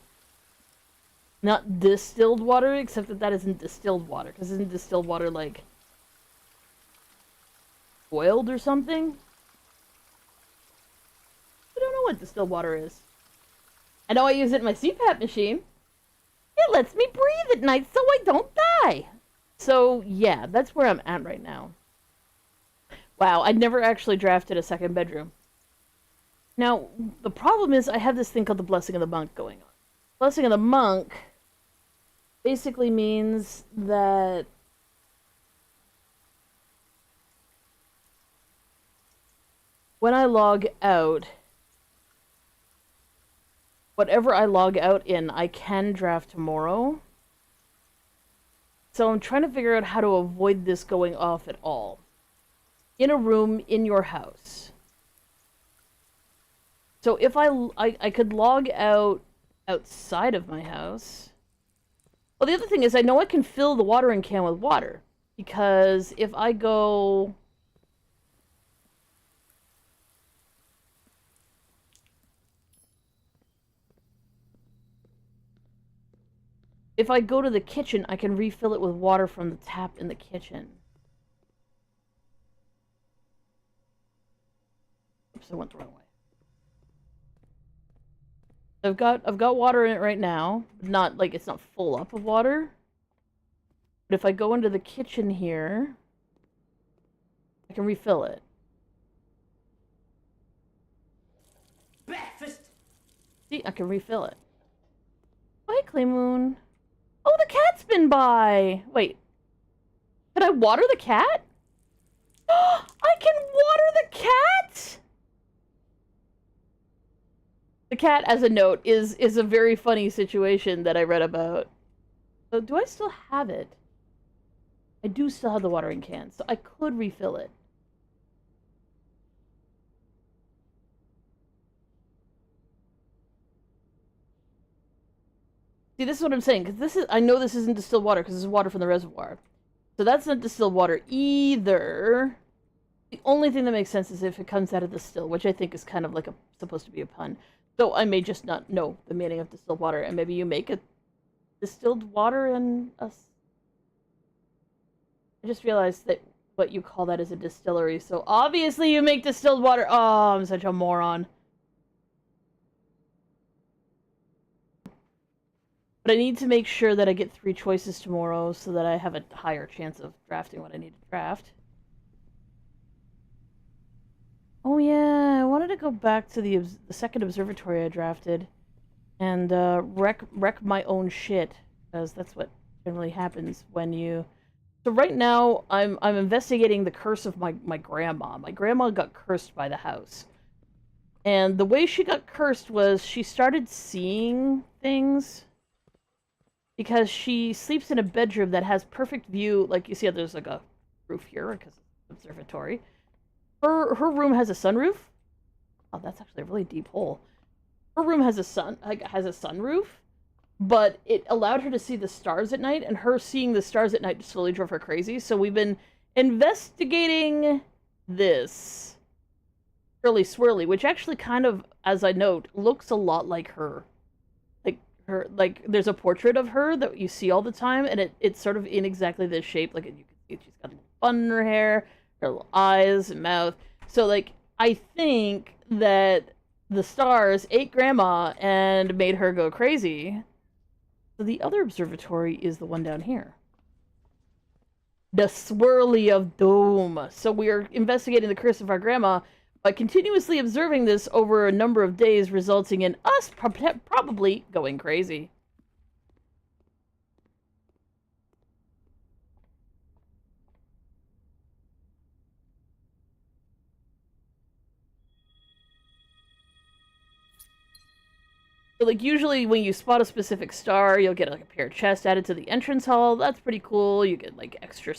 Not distilled water, except that isn't distilled water, because isn't distilled water, like, boiled or something? I don't know what distilled water is. I know I use it in my CPAP machine. It lets me breathe at night so I don't die. So, yeah, that's where I'm at right now. Wow, I'd never actually drafted a second bedroom. Now, the problem is I have this thing called the Blessing of the Monk going on. Blessing of the Monk basically means that when I log out, whatever I log out in, I can draft tomorrow. So I'm trying to figure out how to avoid this going off at all. In a room in your house. So if I could log out outside of my house. Well, the other thing is I know I can fill the watering can with water. Because if I go... If I go to the kitchen, I can refill it with water from the tap in the kitchen. Oops, I went the wrong way. I've got water in it right now. Not like it's not full up of water. But if I go into the kitchen here, I can refill it. Breakfast. See, I can refill it. Hi, Claymoon. Oh, the cat's been by! Wait. Can I water the cat? I can water the cat?! The cat, as a note, is a very funny situation that I read about. So, do I still have it? I do still have the watering can, so I could refill it. See, this is what I'm saying, because I know this isn't distilled water, because this is water from the reservoir. So that's not distilled water either. The only thing that makes sense is if it comes out of the still, which I think is kind of like supposed to be a pun. So I may just not know the meaning of distilled water, and maybe you make a distilled water in a... I just realized that what you call that is a distillery, so obviously you make distilled water. Oh, I'm such a moron. But I need to make sure that I get 3 choices tomorrow so that I have a higher chance of drafting what I need to draft. Oh yeah, I wanted to go back to the second observatory I drafted and wreck my own shit, because that's what generally happens when you So right now, I'm investigating the curse of my grandma. My grandma got cursed by the house. And the way she got cursed was she started seeing things because she sleeps in a bedroom that has perfect view. Like, you see how there's like a roof here because it's an observatory. Her room has a sunroof. Oh, that's actually a really deep hole. Her room has a sunroof, but it allowed her to see the stars at night, and her seeing the stars at night slowly drove her crazy. So we've been investigating this Curly Swirly, which actually kind of, as I note, looks a lot like her. Like there's a portrait of her that you see all the time, and it's sort of in exactly this shape. Like, you can see she's got a little bun in her hair, her little eyes and mouth. So, like, I think that the stars ate Grandma and made her go crazy. So the other observatory is the one down here. The Swirly of Doom. So we are investigating the curse of our grandma by continuously observing this over a number of days, resulting in us probably going crazy. So, like, usually when you spot a specific star, you'll get like a pair of chests added to the entrance hall. That's pretty cool. You get like extra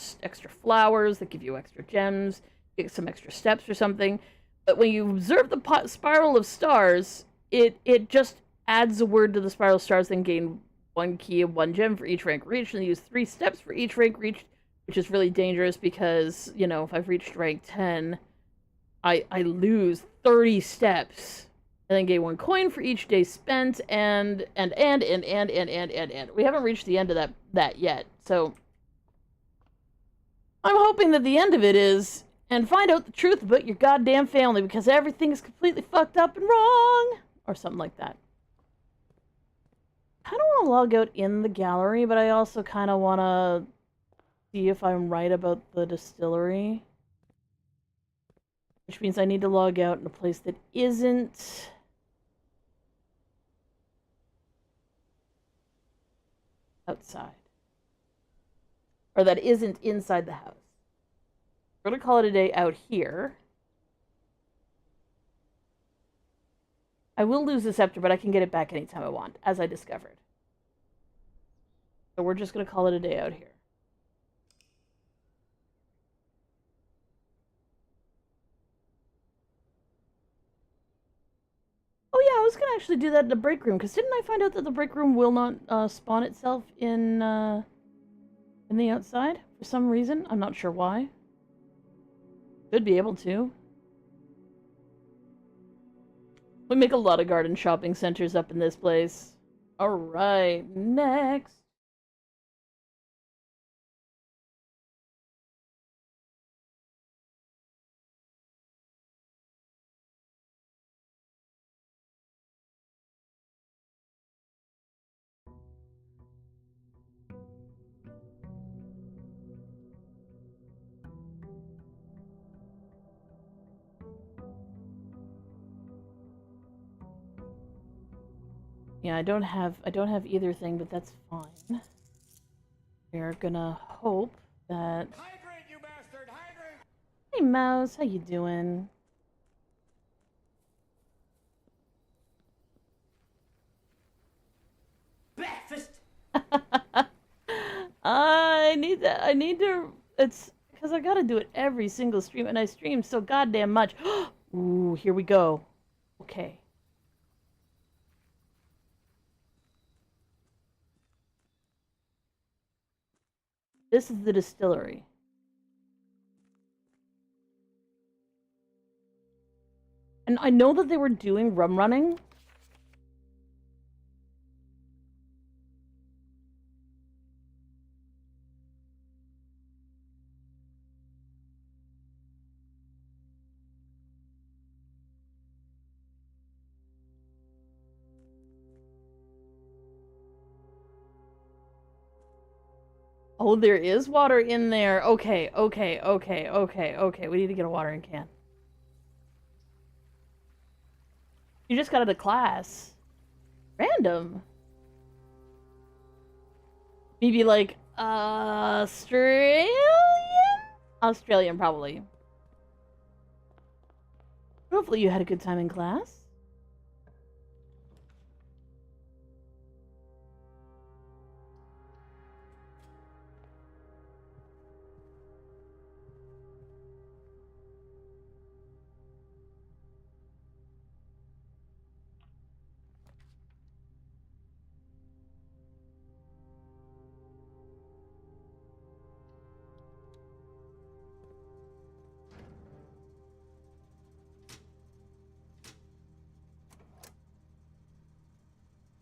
flowers that give you extra gems. You get some extra steps or something. But when you observe the spiral of stars, it just adds a word to the spiral of stars, then gain 1 key and 1 gem for each rank reached, and use 3 steps for each rank reached, which is really dangerous because, you know, if I've reached rank 10, I lose 30 steps. And then gain 1 coin for each day spent, and. We haven't reached the end of that yet, so I'm hoping that the end of it is, and find out the truth about your goddamn family because everything is completely fucked up and wrong, or something like that. I don't want to log out in the gallery, but I also kind of want to see if I'm right about the distillery, which means I need to log out in a place that isn't outside, or that isn't inside the house. We're gonna call it a day out here. I will lose the scepter, but I can get it back anytime I want, as I discovered. So we're just gonna call it a day out here. Oh yeah, I was gonna actually do that in the break room, because didn't I find out that the break room will not spawn itself in the outside for some reason? I'm not sure why. Should be able to. We make a lot of garden shopping centers up in this place. Alright, next. Yeah, I don't have either thing, but that's fine. We're gonna hope that. Hydrate, you bastard! Hydrate! Hey Mouse, how you doing? Breakfast! I need to. It's because I gotta do it every single stream, and I stream so goddamn much. Ooh, here we go. Okay. This is the distillery. And I know that they were doing rum running. Oh, there is water in there. Okay. We need to get a watering can. You just got out of class. Random. Maybe like Australian? Australian, probably. Hopefully you had a good time in class.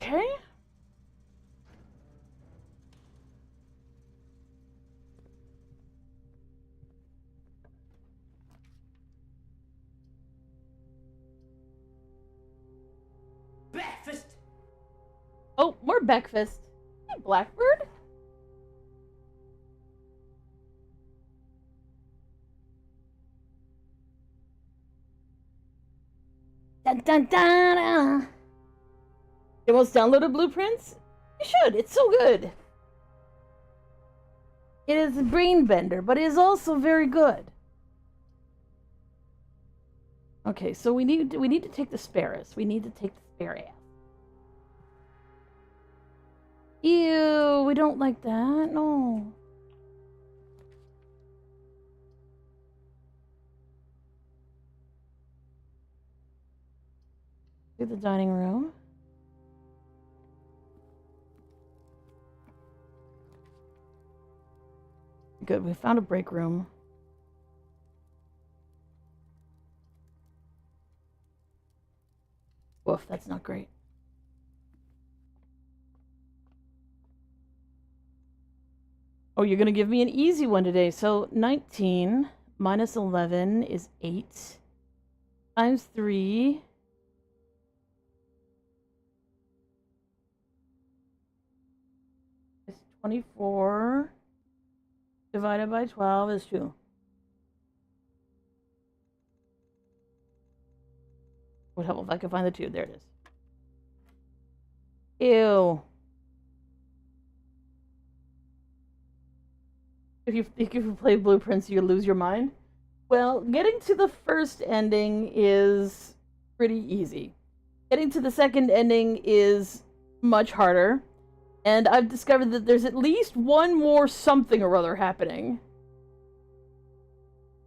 Okay. Breakfast. Oh, more breakfast. Hey, Blackbird. Dun dun dun. You almost downloaded Blueprints? You should. It's so good. It is a brain bender, but it is also very good. Okay, so we need to take the Sparrows. We need to take the Sparrow. Ew, we don't like that. No. To the dining room. Good, we found a break room. Woof, that's not great. Oh, you're gonna give me an easy one today. So 19 minus 11 is 8 times 3 is 24 divided by 12 is 2. Would help if I could find the 2. There it is. Ew. If you play Blueprints, you lose your mind. Well, getting to the first ending is pretty easy. Getting to the second ending is much harder. And I've discovered that there's at least one more something or other happening.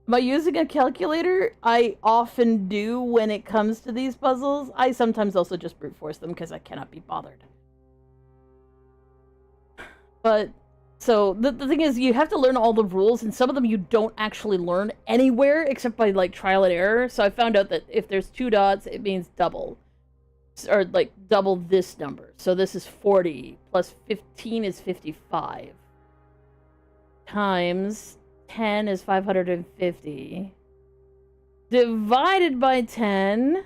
Am I using a calculator? I often do when it comes to these puzzles. I sometimes also just brute force them because I cannot be bothered. But, so, the thing is, you have to learn all the rules, and some of them you don't actually learn anywhere except by, like, trial and error. So I found out that if there's 2 dots, it means double. Or, like, double this number. So this is 40, plus 15 is 55. Times 10 is 550. Divided by 10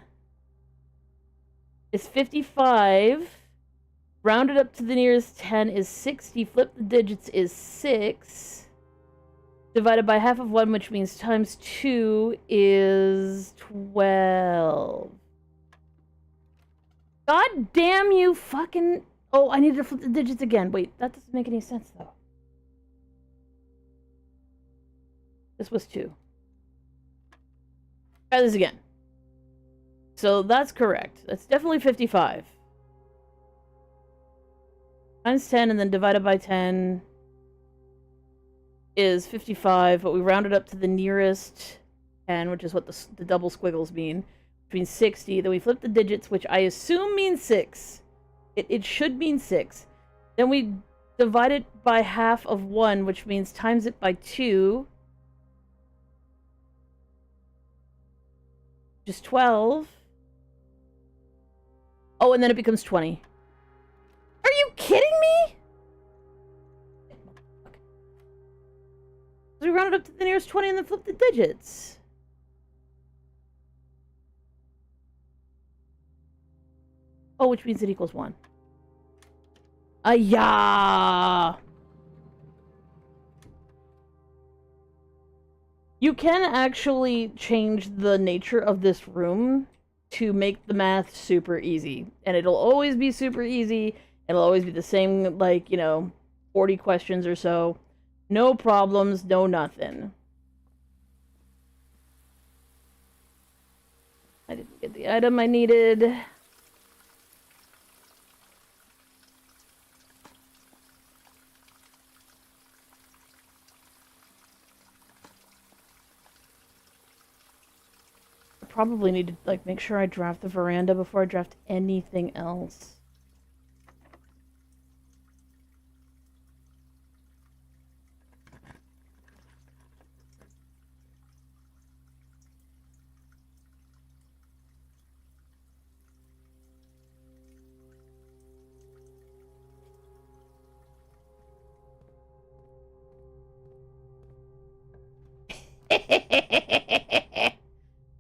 is 55. Rounded up to the nearest 10 is 60. Flip the digits is 6. Divided by half of 1, which means times 2 is 12. God damn you fucking... Oh, I need to flip the digits again. Wait, that doesn't make any sense, though. This was 2. Try this again. So that's correct. That's definitely 55. Times 10 and then divided by 10 is 55, but we rounded up to the nearest 10, which is what the double squiggles mean. Which means 60. Then we flip the digits, which I assume means 6. It should mean 6. Then we divide it by half of 1, which means times it by 2. Which is 12. Oh, and then it becomes 20. Are you kidding me? So we rounded up to the nearest 20 and then flip the digits. Oh, which means it equals 1. Ayah! You can actually change the nature of this room to make the math super easy. And it'll always be super easy. It'll always be the same, like, you know, 40 questions or so. No problems, no nothing. I didn't get the item I needed. I probably need to, like, make sure I draft the veranda before I draft anything else.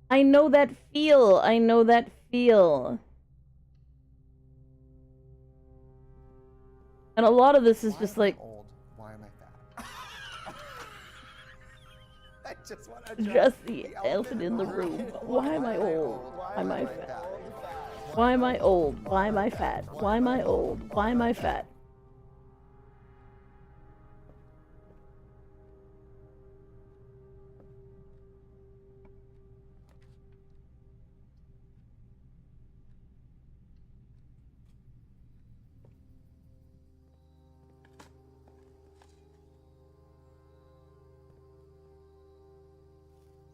I know that feel. I know that feel. And a lot of this is just like old. Why am I fat? I just want to just the elephant in the room. Why am I old? Why am I fat? Why am I old? Why am I fat? Why am I old? Why am I fat?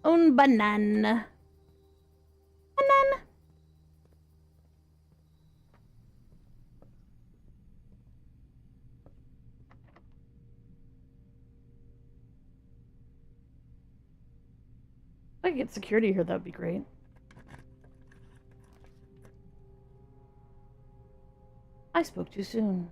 Un banana. Banana. If I could get security here, that would be great. I spoke too soon.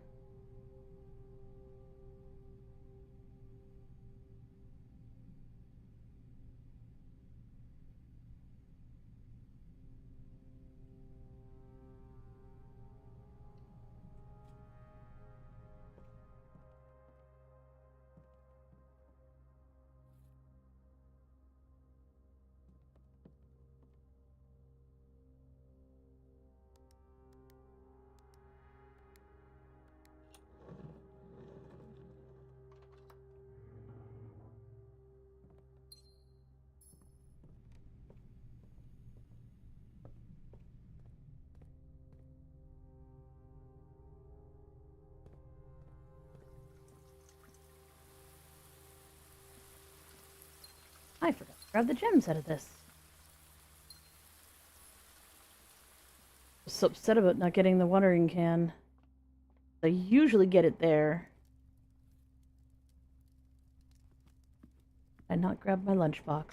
I forgot to grab the gems out of this. I was so upset about not getting the watering can. I usually get it there. I not grab my lunchbox.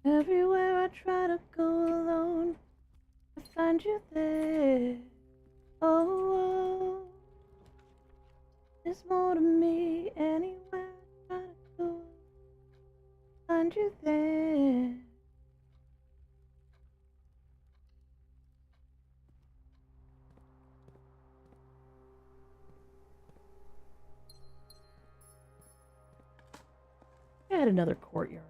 Everywhere I try to go alone, I find you there. Oh, there's more to me anywhere I try to go. Find you there. I had another courtyard.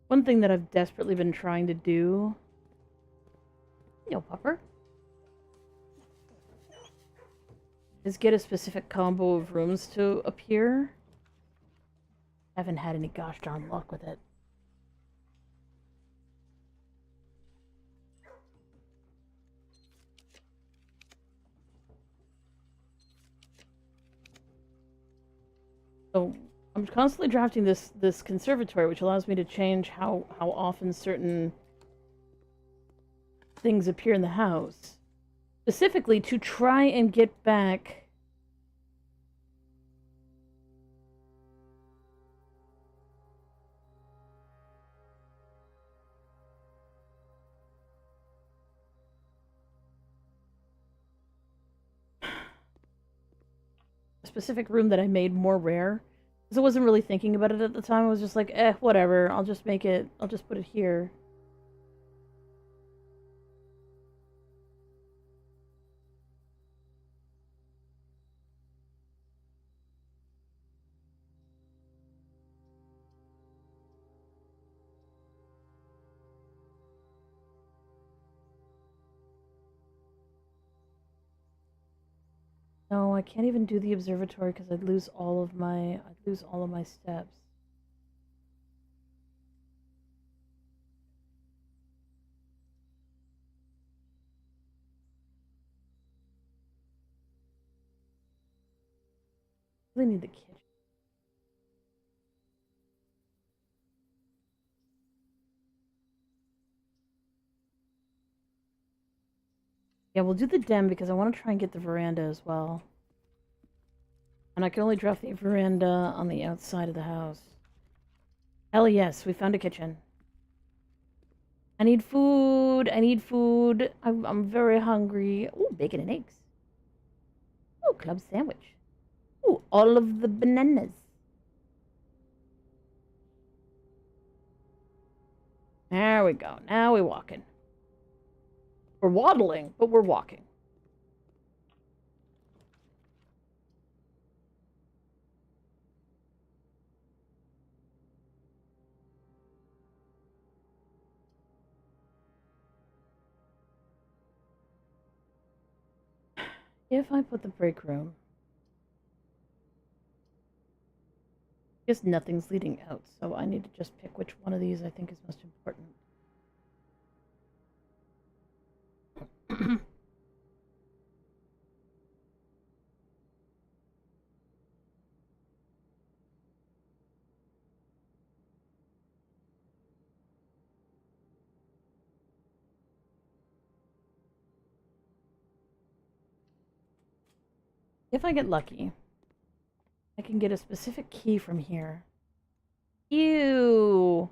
One thing that I've desperately been trying to do, yo, pupper, is get a specific combo of rooms to appear. Haven't had any gosh darn luck with it. So I'm constantly drafting this conservatory, which allows me to change how often certain things appear in the house. Specifically to try and get back... a specific room that I made more rare. Because I wasn't really thinking about it at the time. I was just like, whatever. I'll just make it... I'll just put it here. No, I can't even do the observatory because I'd lose all of my steps. I really need the kitchen. Yeah, we'll do the den because I want to try and get the veranda as well. And I can only drop the veranda on the outside of the house. Hell yes, we found a kitchen. I need food. I need food. I'm very hungry. Ooh, bacon and eggs. Ooh, club sandwich. Ooh, all of the bananas. There we go. Now we're walking. We're waddling, but we're walking. If I put the break room... I guess nothing's leading out, so I need to just pick which one of these I think is most important. If I get lucky, I can get a specific key from here. Ew!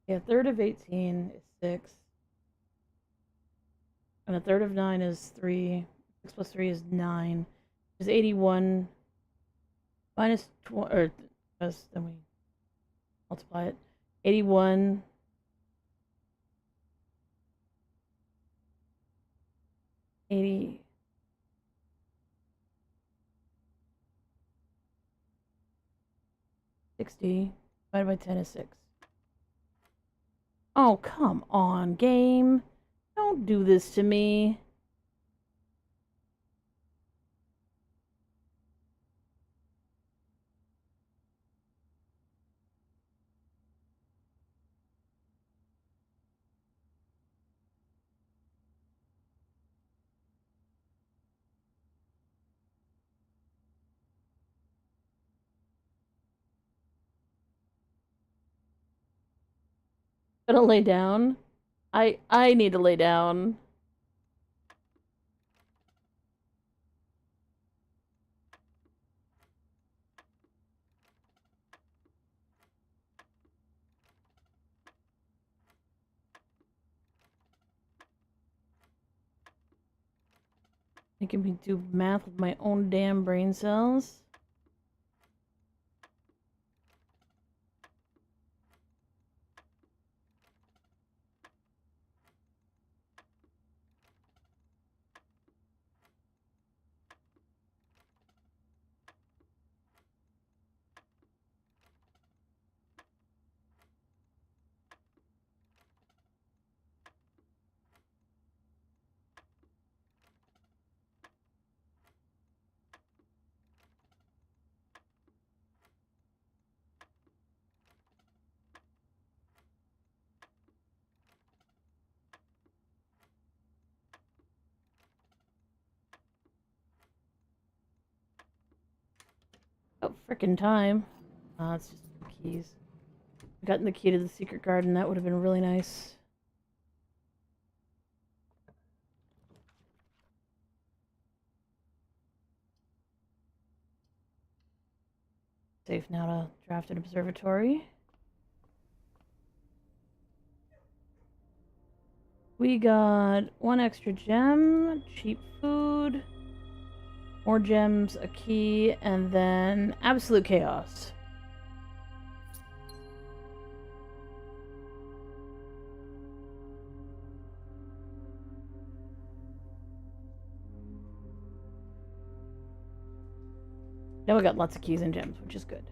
Yeah, a third of 18 is 6. And a third of 9 is 3. 6 plus 3 is 9. Is 81 minus 20, or because then we multiply it. 81 80 60 divided by 10 is 6. Oh, come on, game. Don't do this to me. Gonna lay down. I need to lay down. Making me do math with my own damn brain cells. frickin' time. It's just keys. Gotten the key to the secret garden, that would have been really nice. Safe now to draft an observatory. We got 1 extra gem, cheap food, more gems, a key, and then absolute chaos. Now we got lots of keys and gems, which is good.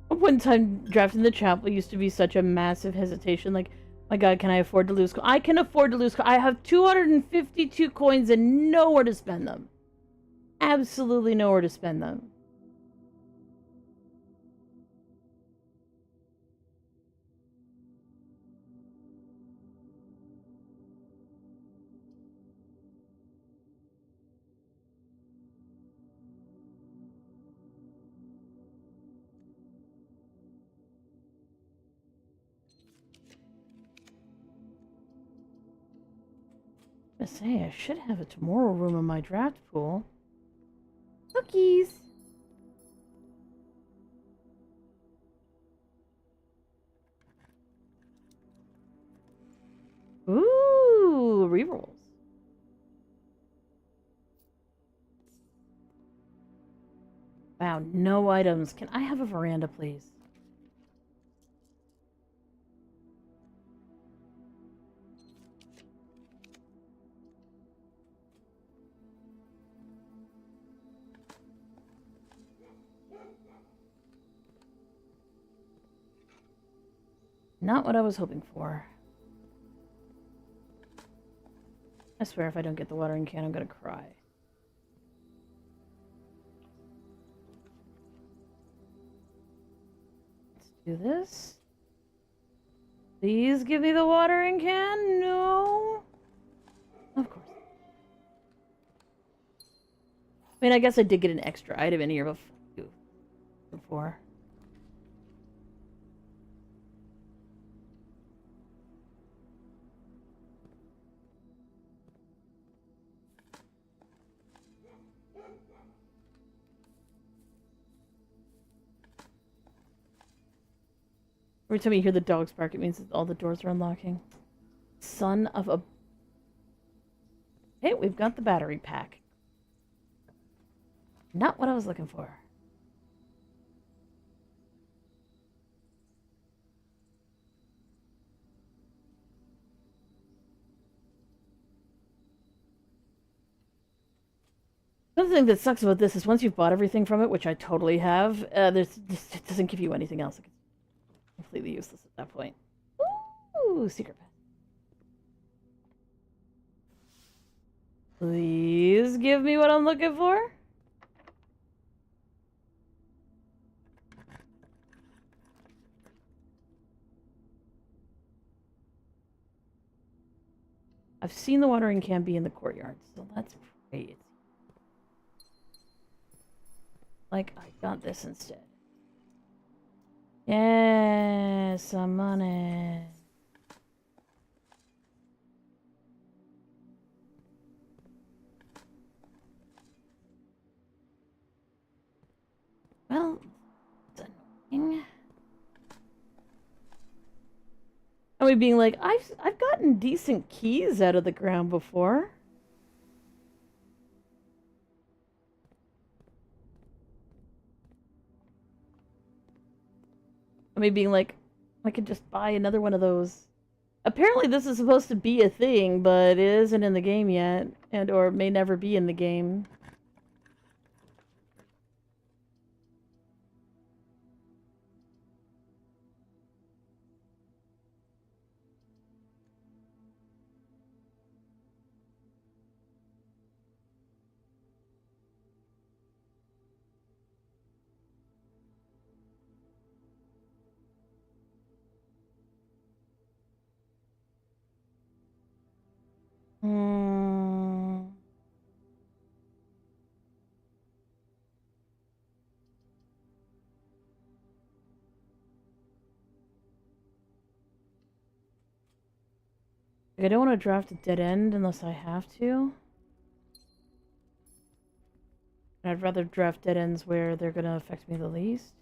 One time drafting the chapel used to be such a massive hesitation, like, my god, can I afford to lose I can afford to lose I have 252 coins and nowhere to spend them. Absolutely nowhere to spend them. I say, I should have a tomorrow room in my draft pool. Cookies! Ooh, rerolls. Wow, no items. Can I have a veranda, please? Not what I was hoping for. I swear if I don't get the watering can, I'm gonna cry. Let's do this. Please give me the watering can. No. Of course. I mean, I guess I did get an extra item in here before. Every time you hear the dogs bark, it means that all the doors are unlocking. Son of a... Hey, we've got the battery pack. Not what I was looking for. Another thing that sucks about this is once you've bought everything from it, which I totally have, it doesn't give you anything else. Completely useless at that point. Ooh, secret path. Please give me what I'm looking for. I've seen the watering can be in the courtyard, so let's pray it's... Like, I got this instead. Yes, some money. Well, it's annoying. I mean, being like, I've gotten decent keys out of the ground before. I mean, being like, I could just buy another one of those. Apparently this is supposed to be a thing, but it isn't in the game yet, and or may never be in the game. Hmm. Like, I don't want to draft a dead end unless I have to. I'd rather draft dead ends where they're gonna affect me the least.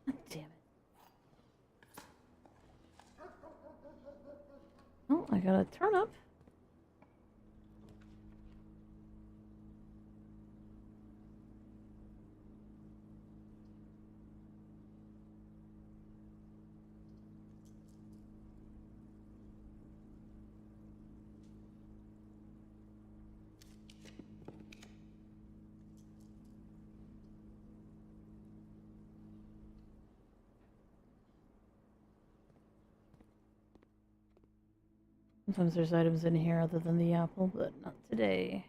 God damn it. Oh, I got a turnip. Sometimes there's items in here other than the apple, but not today.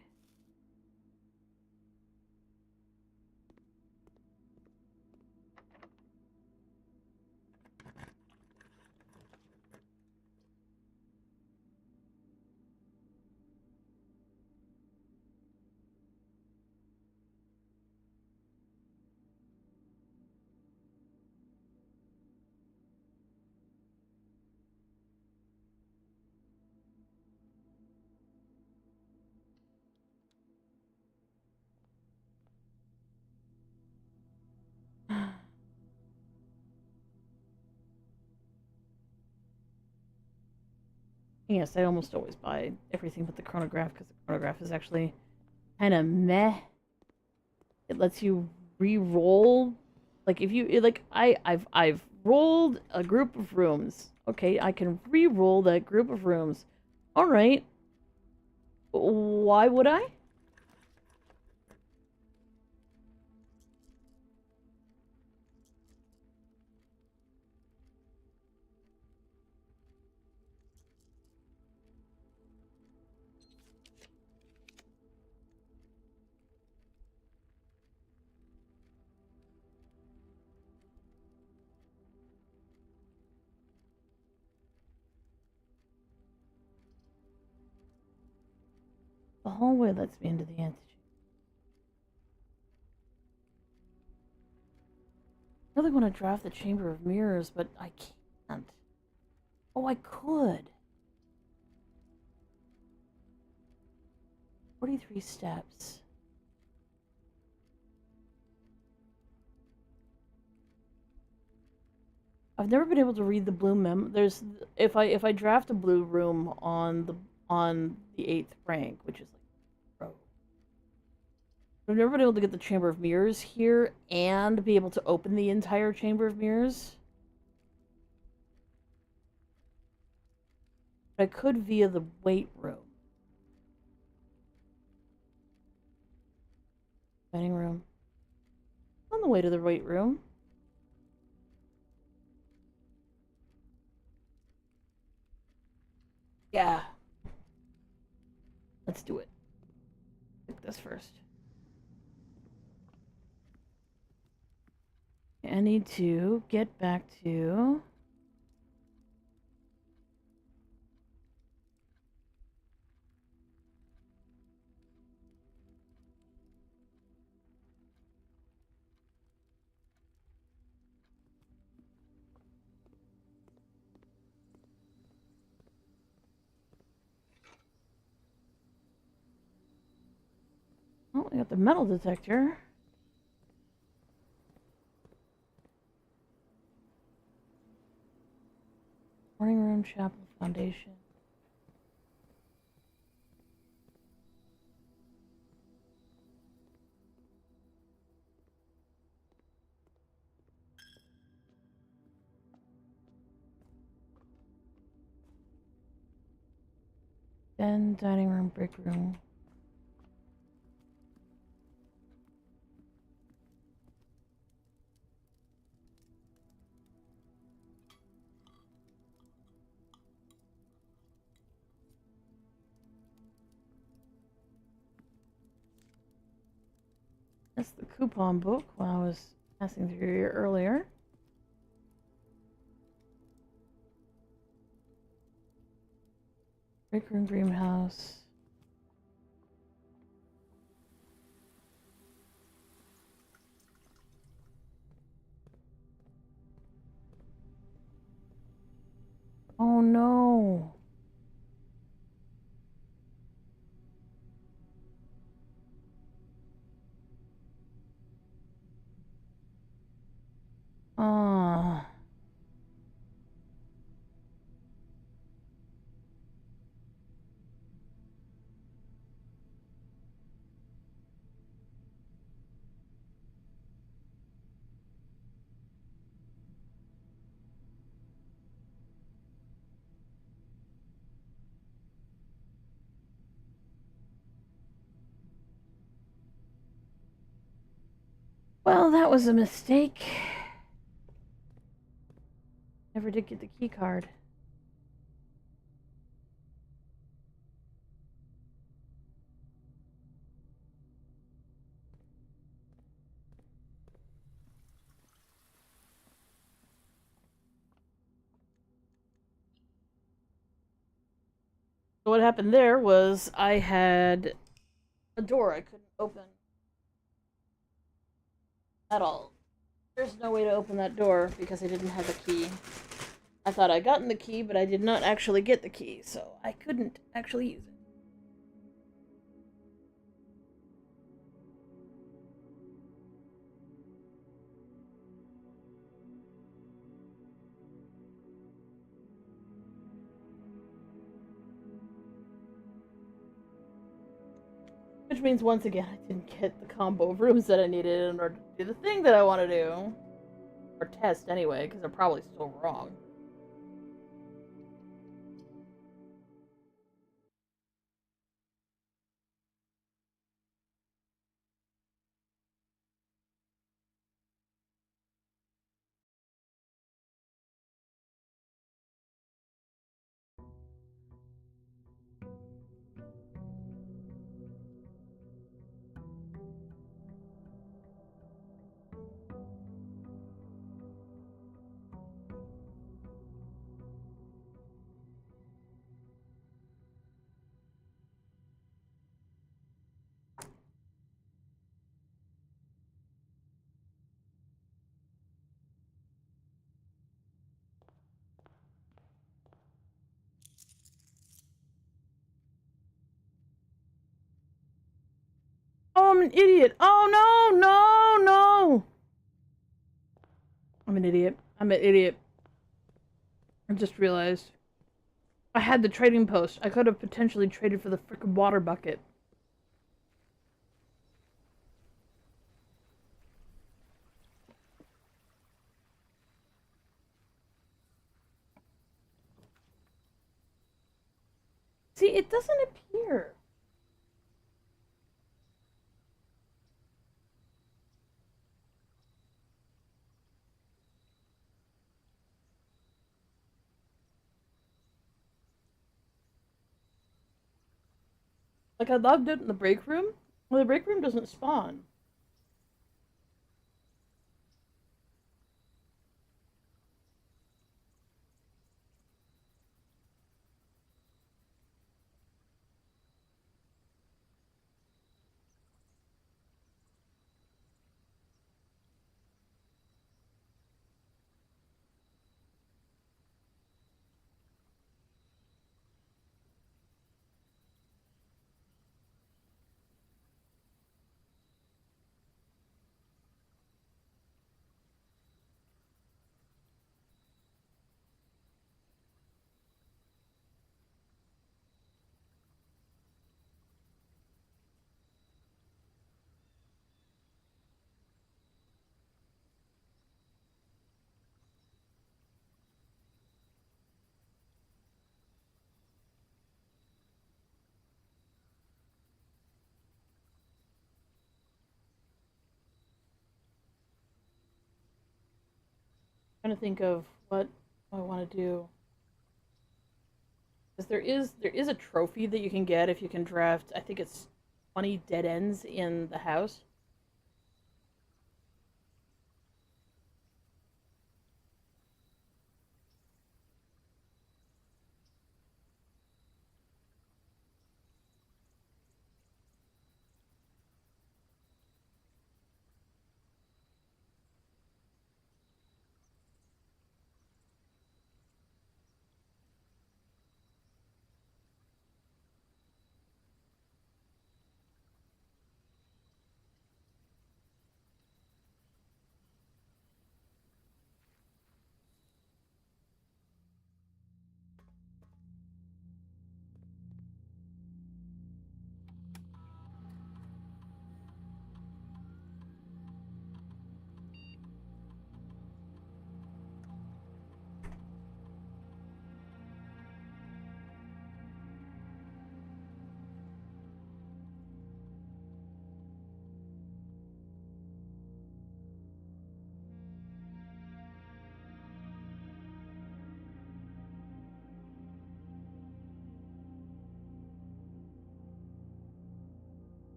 Yes, I almost always buy everything but the chronograph because the chronograph is actually kind of meh. It lets you re-roll. Like if you like, I've rolled a group of rooms. Okay, I can re-roll that group of rooms. All right. Why would I? The hallway lets me into the antechamber. I really want to draft the Chamber of Mirrors, but I can't. Oh, I could. 43 steps. I've never been able to read the blue there's if I draft a blue room on the 8th rank, which is like pro. I've never been able to get the Chamber of Mirrors here and be able to open the entire Chamber of Mirrors. But I could via the weight room. Dining room. On the way to the weight room. Yeah. Let's do it. Pick this first. I need to get back to... Oh, we got the metal detector. Morning room, chapel, foundation. Then dining room, brick room. That's the coupon book while I was passing through here earlier. Break room greenhouse. Oh no. Ah. Well, that was a mistake. Never did get the key card. So what happened there was I had a door I couldn't open at all. There's no way to open that door because I didn't have a key. I thought I gotten the key, but I did not actually get the key, so I couldn't actually use it. Which means, once again, I didn't get the combo of rooms that I needed in order to do the thing that I want to do. Or test, anyway, because they're probably still wrong. Oh, I'm an idiot. Oh, no, no, no. I'm an idiot. I'm an idiot. I just realized. I had the trading post. I could have potentially traded for the frickin' water bucket. See, it doesn't appear. Like, I logged it in the break room. Well, the break room doesn't spawn. I'm trying to think of what I want to do. Because there is a trophy that you can get if you can draft, I think it's 20 dead ends in the house.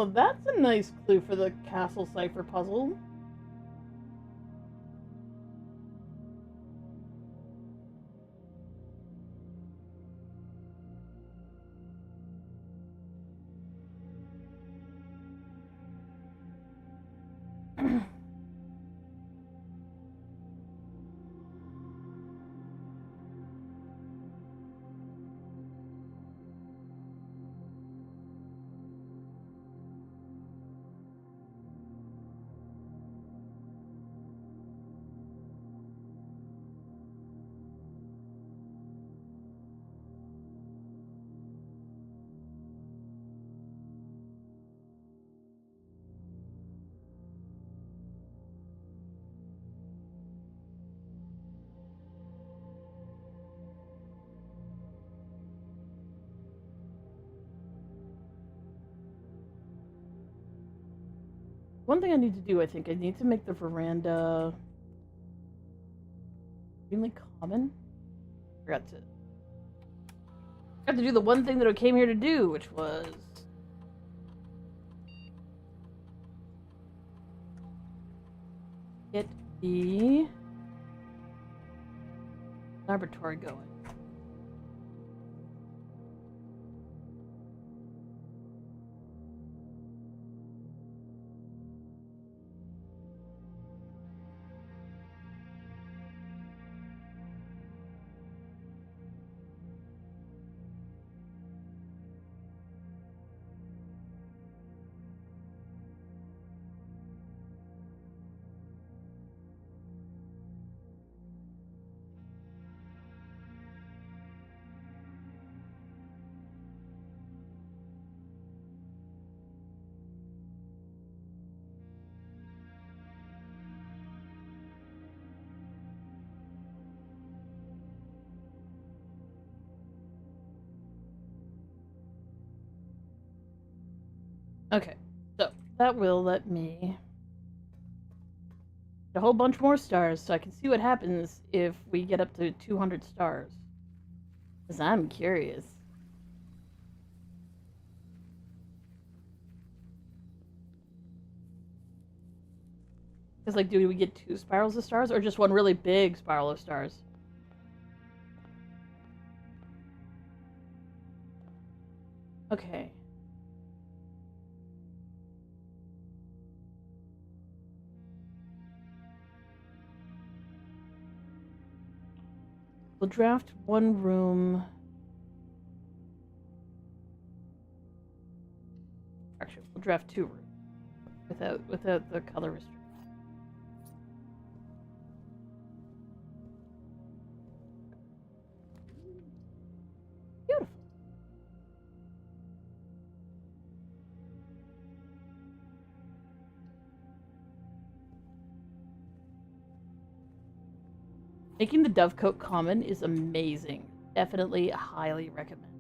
Oh, that's a nice clue for the castle cipher puzzle. One thing I need to do, I think, I need to make the veranda extremely common. Forgot to do the one thing that I came here to do, which was get the laboratory going. Okay, so that will let me get a whole bunch more stars so I can see what happens if we get up to 200 stars. Because I'm curious. Because, like, do we get 2 spirals of stars or just one really big spiral of stars? Okay. We'll draft one room. Actually, we'll draft 2 rooms without the color restriction. Beautiful. Making the Dovecote common is amazing. Definitely highly recommend.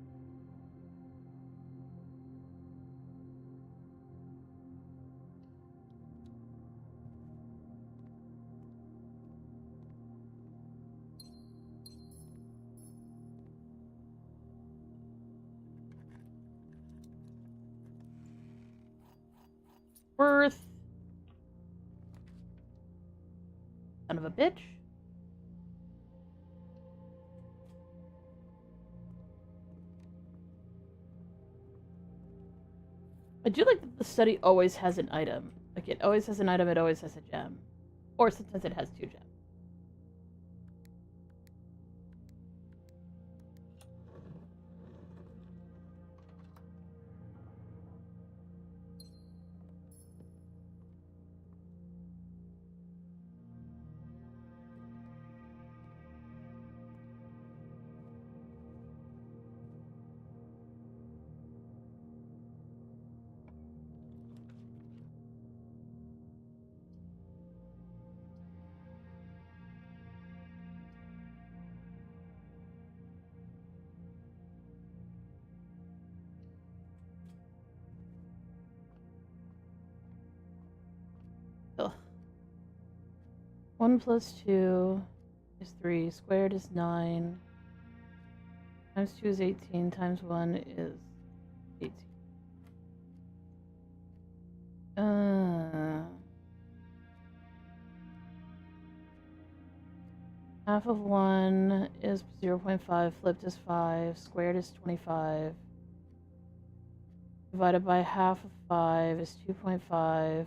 Worth. Son of a bitch. I do like that the study always has an item. Like, it always has an item, it always has a gem. Or sometimes it has 2 gems. Ugh. 1 plus 2 is 3. Squared is 9. Times 2 is 18. Times 1 is 18. Half of 1 is 0.5, flipped is 5, squared is 25. Divided by half of 5 is 2.5.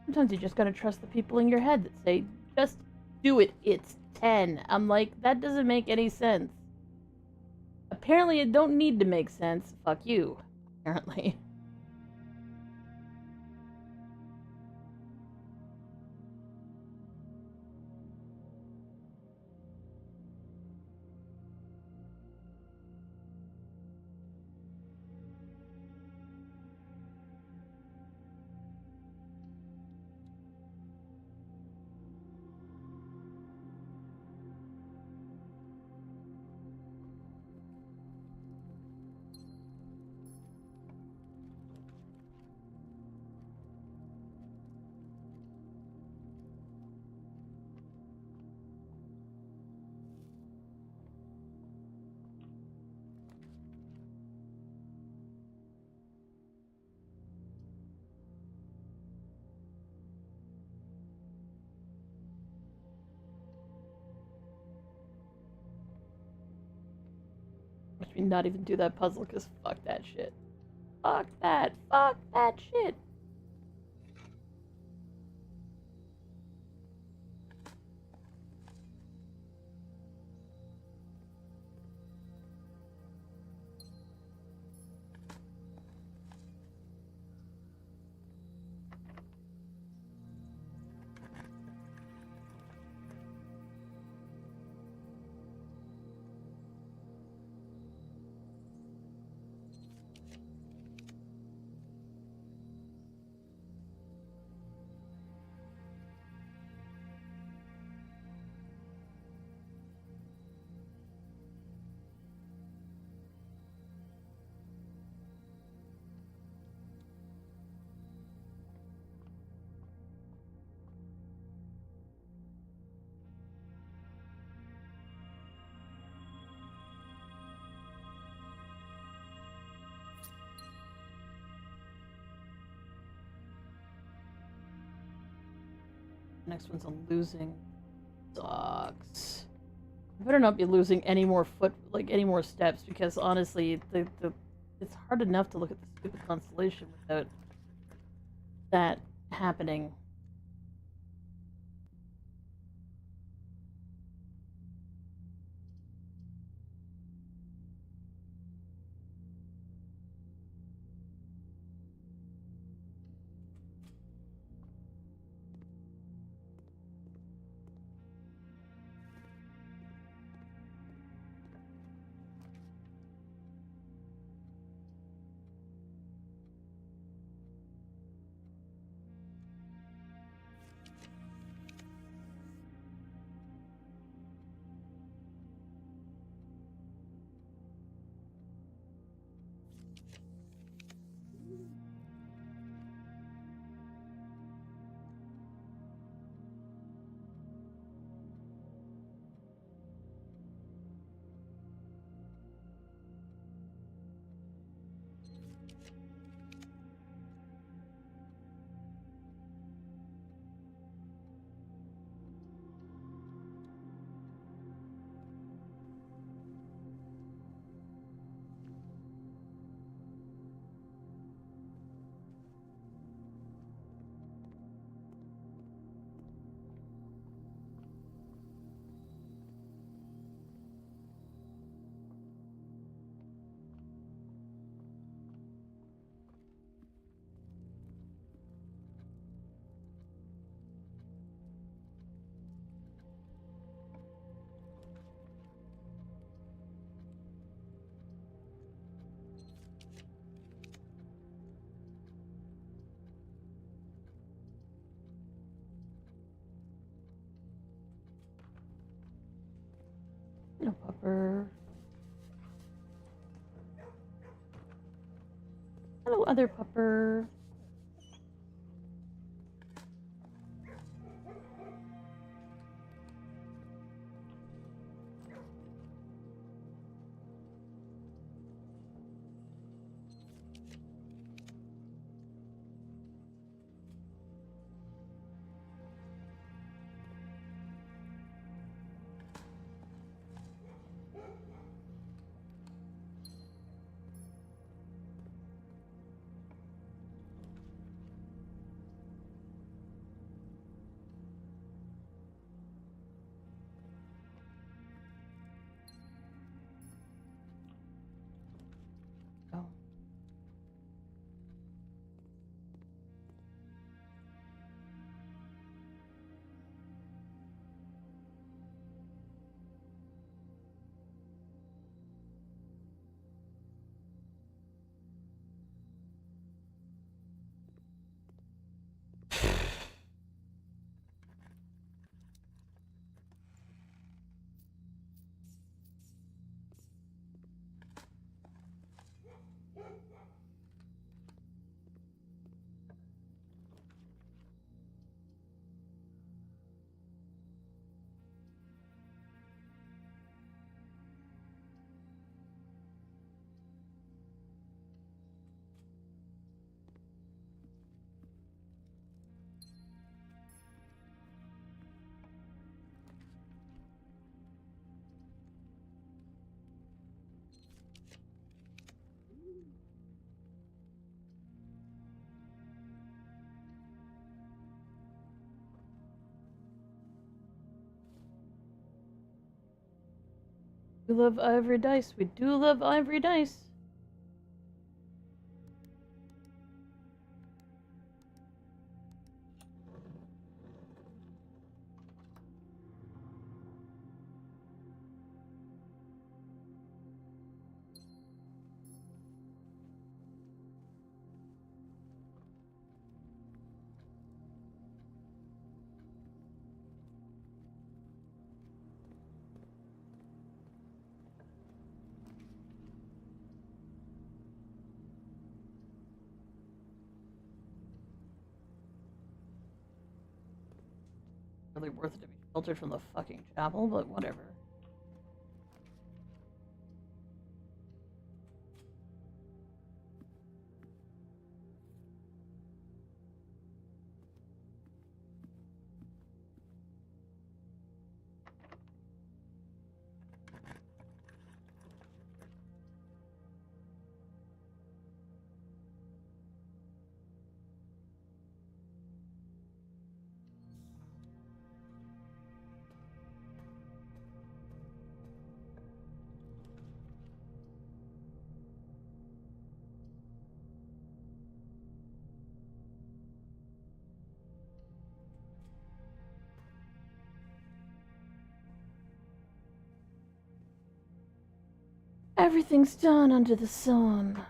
Sometimes you just gotta trust the people in your head that say, just do it, it's 10. I'm like, that doesn't make any sense. Apparently it don't need to make sense. Fuck you. Apparently. Watch me not even do that puzzle, because fuck that shit. Fuck that. Fuck that shit. Next one's a losing. Sucks. I better not be losing any more any more steps, because honestly, it's hard enough to look at the stupid constellation without that happening. Hello, pupper. Hello, other pupper. Oh. We love ivory dice. We do love ivory dice. Really worth it to be sheltered from the fucking chapel, but whatever. Everything's done under the sun.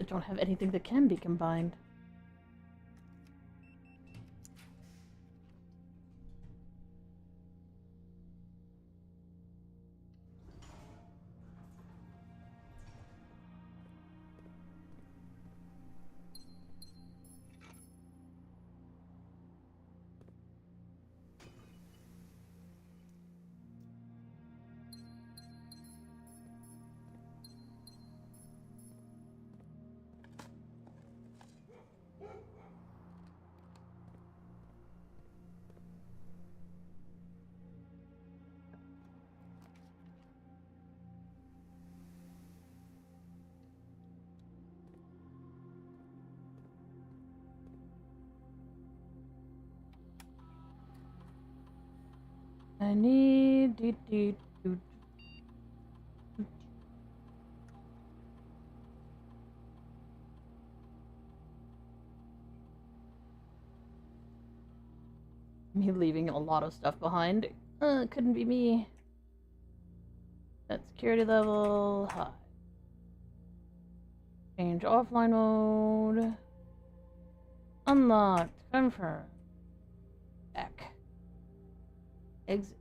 I don't have anything that can be combined. I need. Me leaving a lot of stuff behind. Couldn't be me. That security level high. Change offline mode. Unlocked. Confirm. Back. Exit.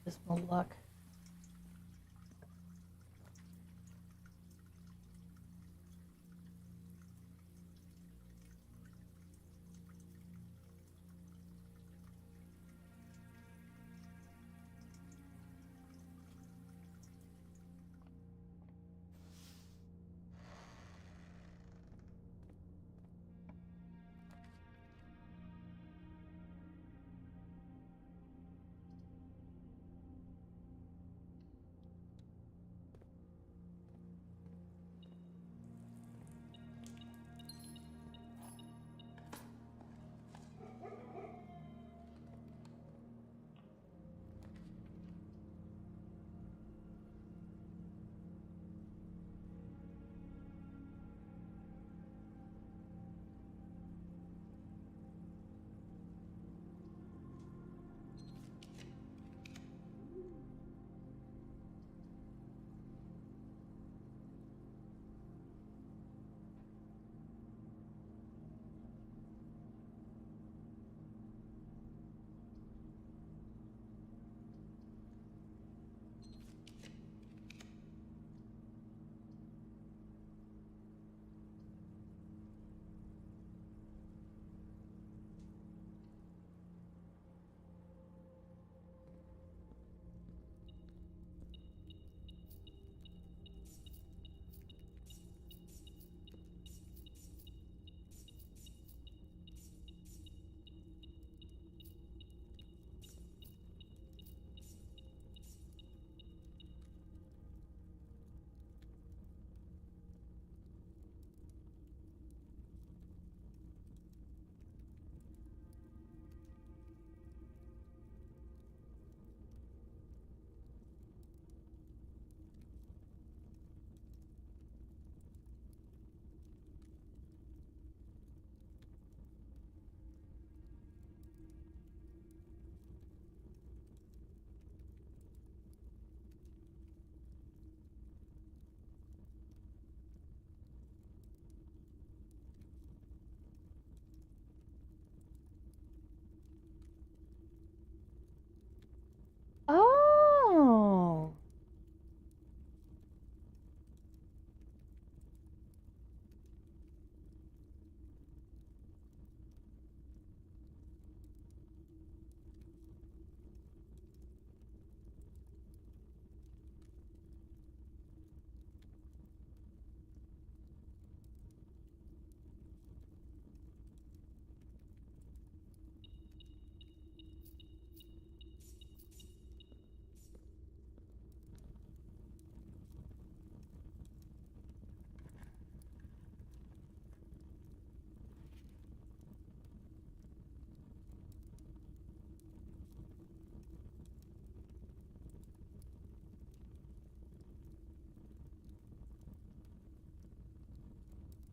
Dismal luck.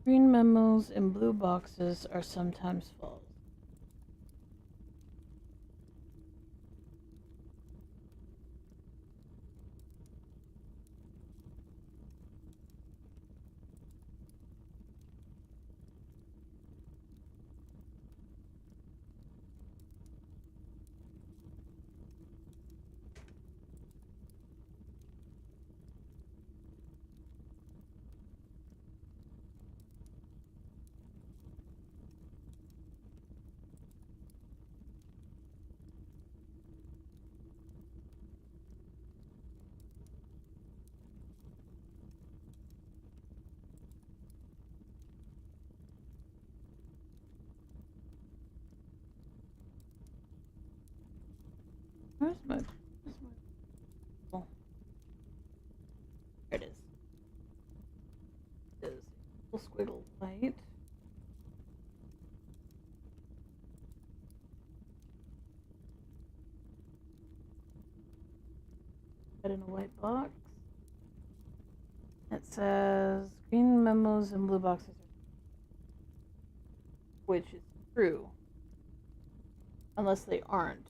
Green memos and blue boxes are sometimes false. Where's my oh. There it is. It is a little squiggle light. Put in a white box. It says green memos and blue boxes, which is true, unless they aren't.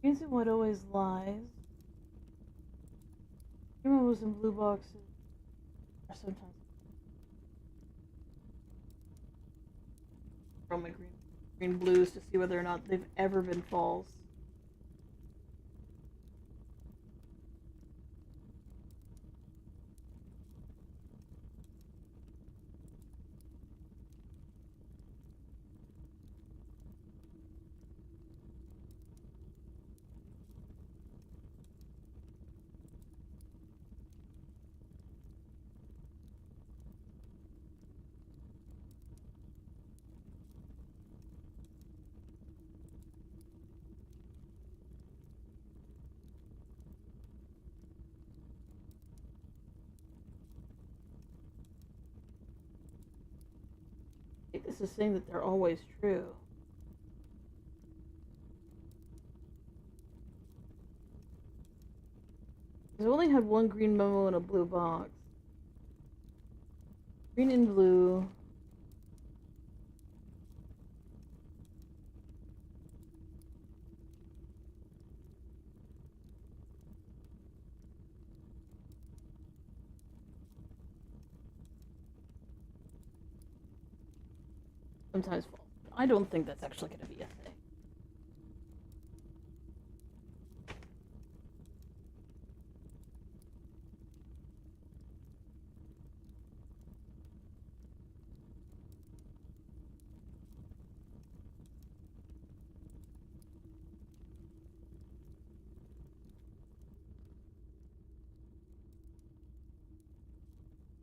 Green and white always lies. Green memos and blue boxes are sometimes. Roll my green blues to see whether or not they've ever been false. This is saying that they're always true. I've only had one green memo and a blue box. Green and blue. Sometimes false. I don't think that's actually going to be a thing.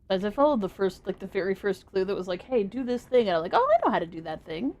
As I followed the first, like the very first clue that was like, hey, do this thing, and I'm like, oh, I know how to do that thing.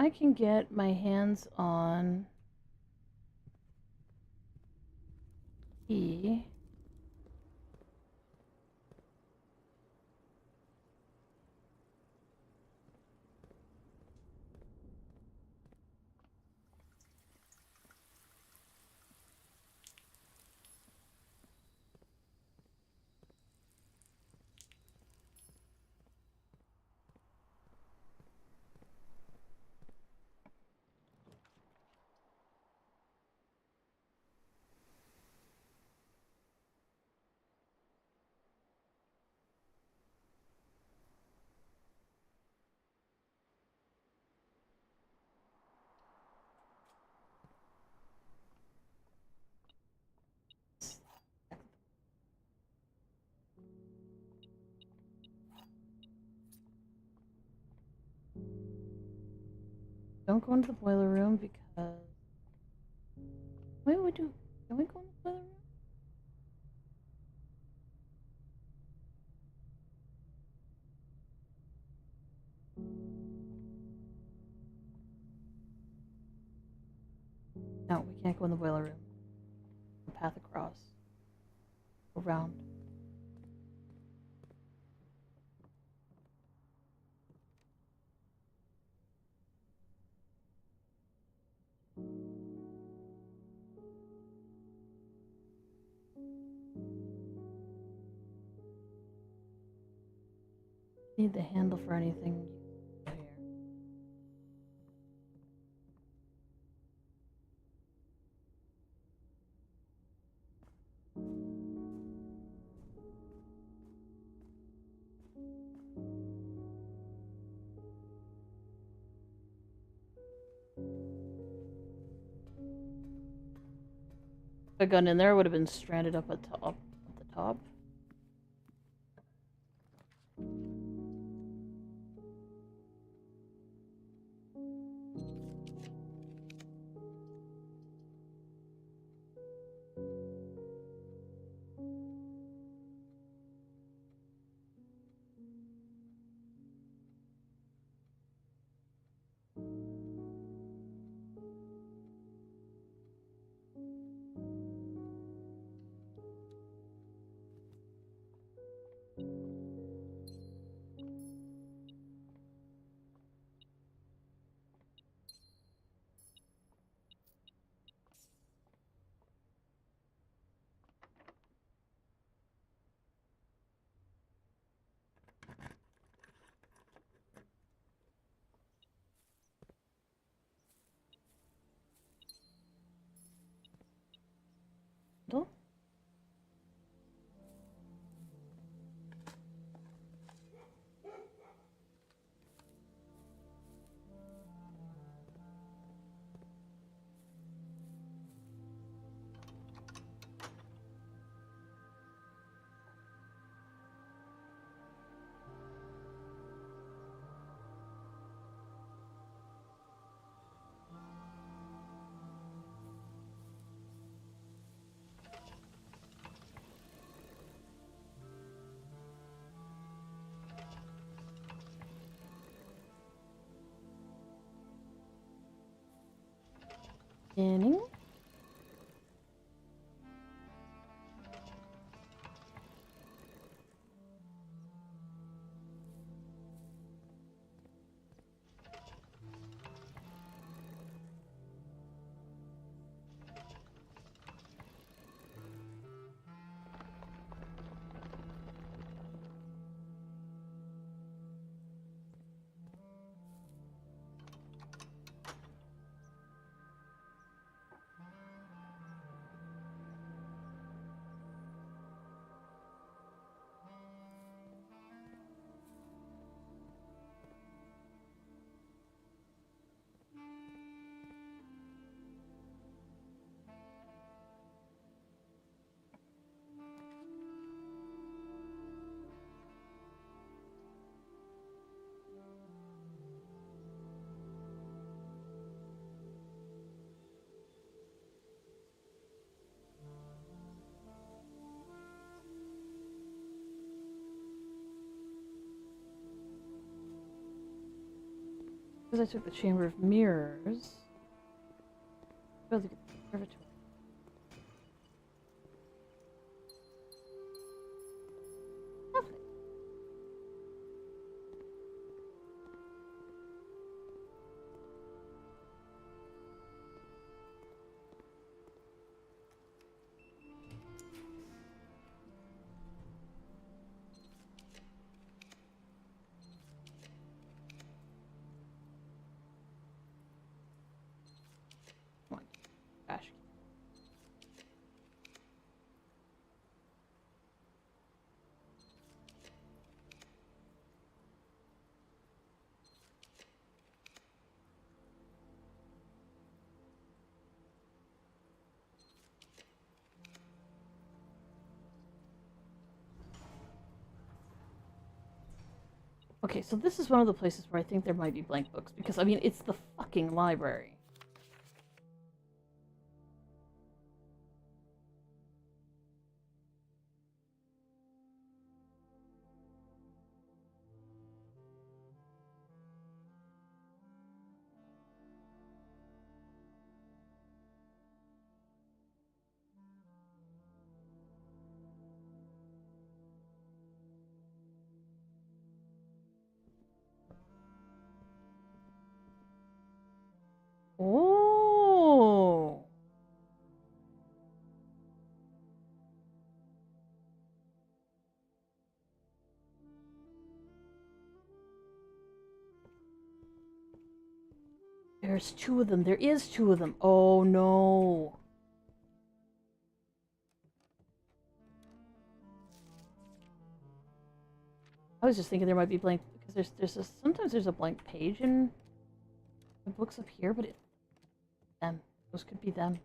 I can get my hands on key. Don't go into the boiler room because. Wait, we do. Can we go in the boiler room? No, we can't go in the boiler room. The path across. Around. Need the handle for anything here. If I gone in there, I would have been stranded up at the top. Handle? Scanning. Because I took the Chamber of Mirrors. I'll get the Observatory. Lovely. Come on. Gosh. Okay, so this is one of the places where I think there might be blank books, because, I mean, it's the fucking library. Oh. There's two of them. There is two of them. Oh no. I was just thinking there might be blank, because sometimes there's a blank page in the books up here, but those could be them.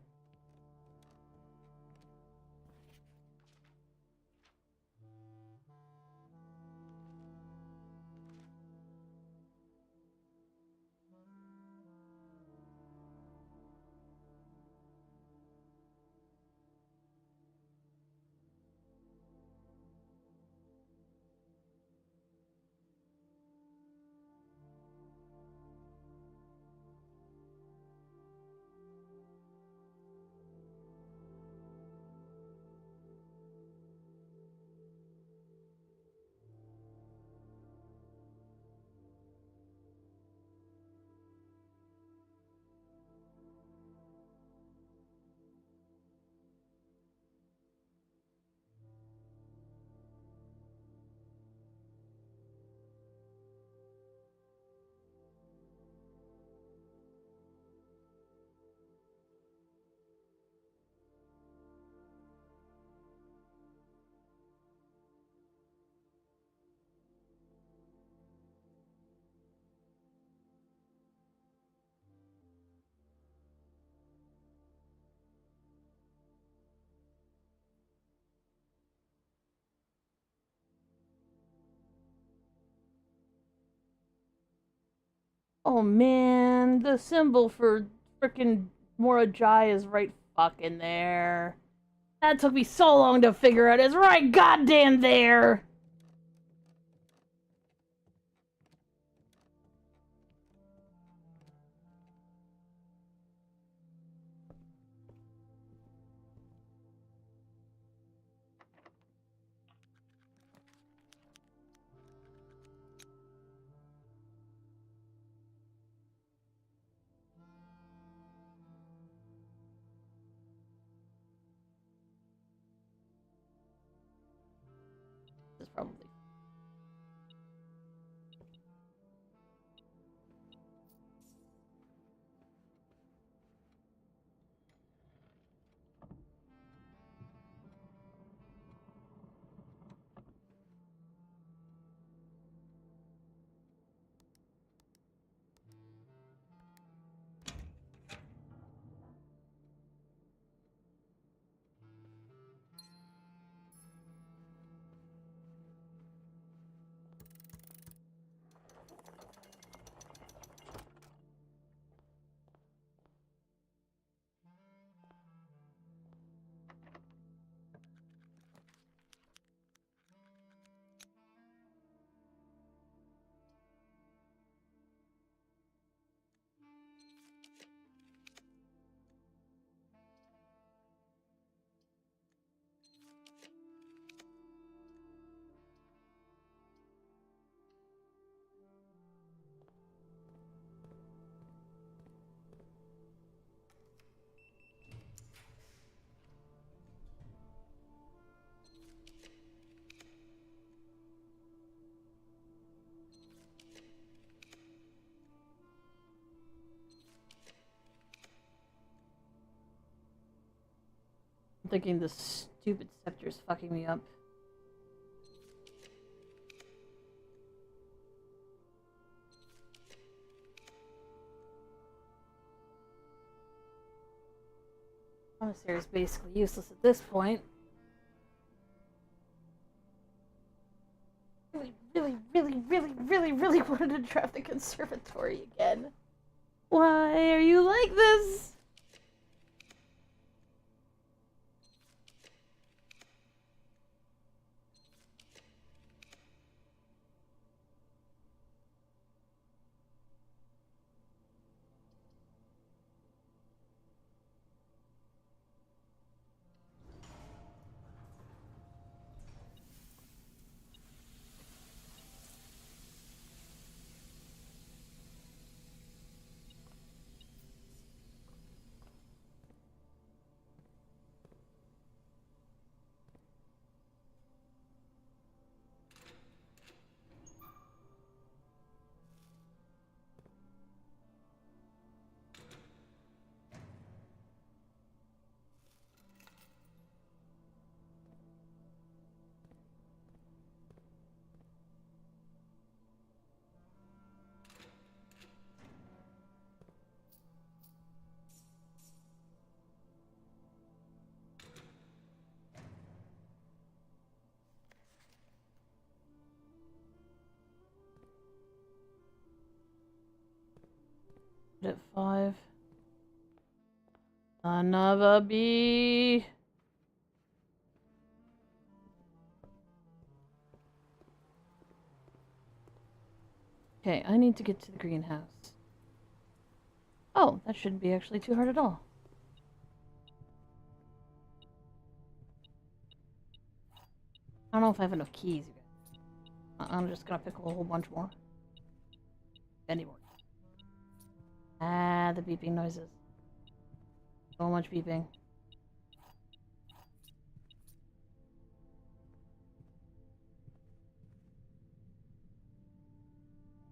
Oh man, the symbol for frickin' Morajai is right fucking there. That took me so long to figure out. It's right goddamn there! This is probably. I'm thinking the stupid scepter's fucking me up. Commissary is basically useless at this point. Really wanted to draft the conservatory again. Why are you like this? At 5. Another bee. Okay, I need to get to the greenhouse. Oh, that shouldn't be actually too hard at all. I don't know if I have enough keys. I'm just gonna pick a whole bunch more. Any more. Ah, the beeping noises. So much beeping.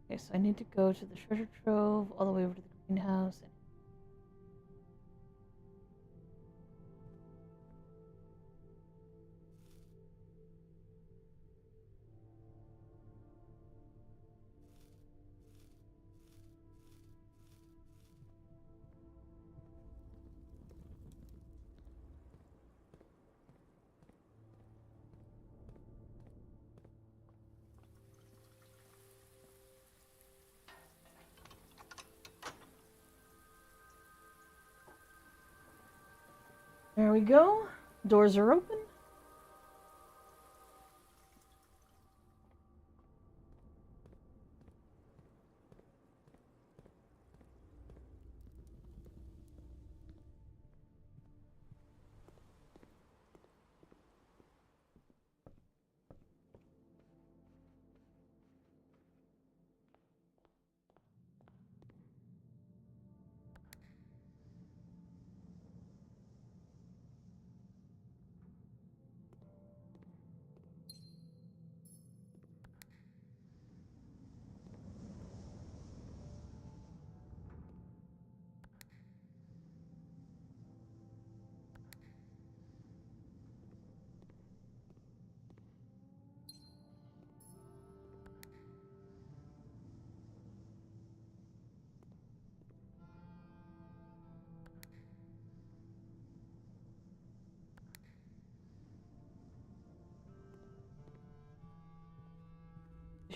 Okay, so I need to go to the treasure trove, all the way over to the greenhouse. There we go. Doors are open.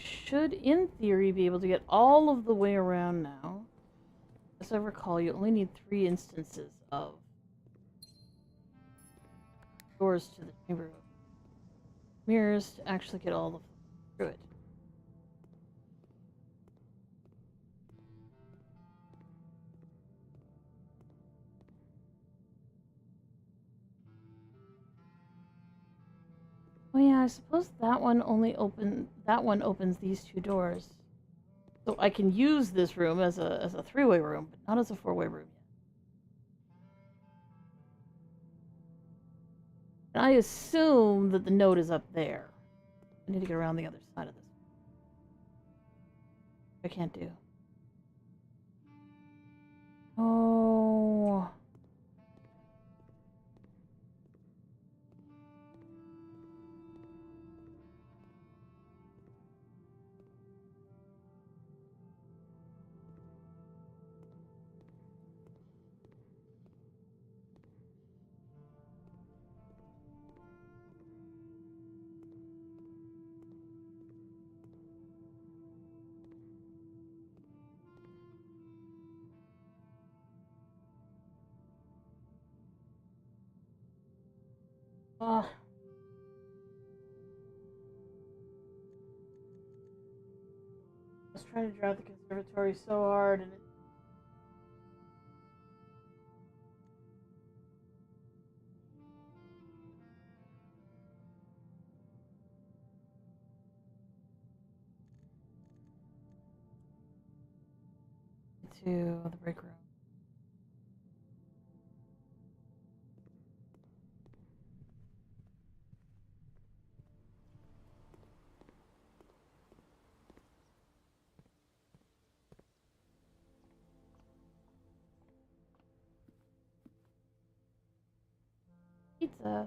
Should, in theory, be able to get all of the way around now. As I recall, you only need 3 instances of doors to the chamber of mirrors to actually get all of them through it. Oh yeah, I suppose that one opens these 2 doors. So I can use this room as a 3-way room, but not as a 4-way room yet. And I assume that the note is up there. I need to get around the other side of this. I can't do. Oh. I was trying to draw the conservatory so hard, and it. To the break room. Pizza.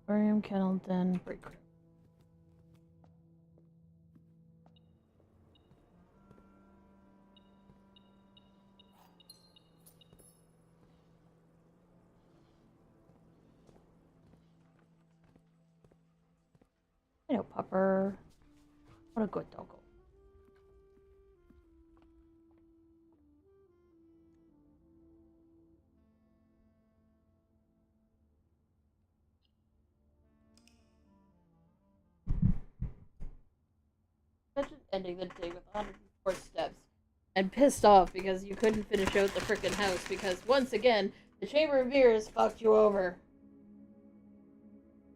Aquarium, kennel, den, break room. Hello, pupper. What a good doggo. Imagine ending the day with 104 steps and pissed off because you couldn't finish out the frickin' house because once again, the Chamber of Mirrors fucked you over.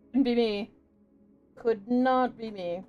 Couldn't be me. Could not be me.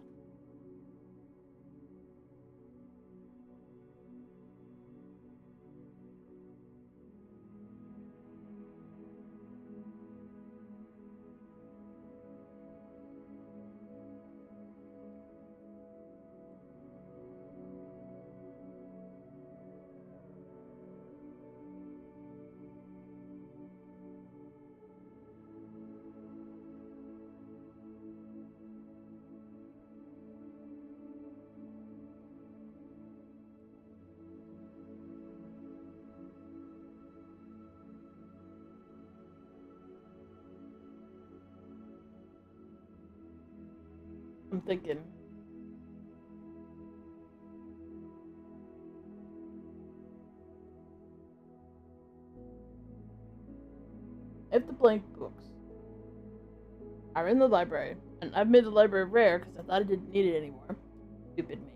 I'm thinking. If the blank books are in the library, and I've made the library rare because I thought I didn't need it anymore. Stupid me.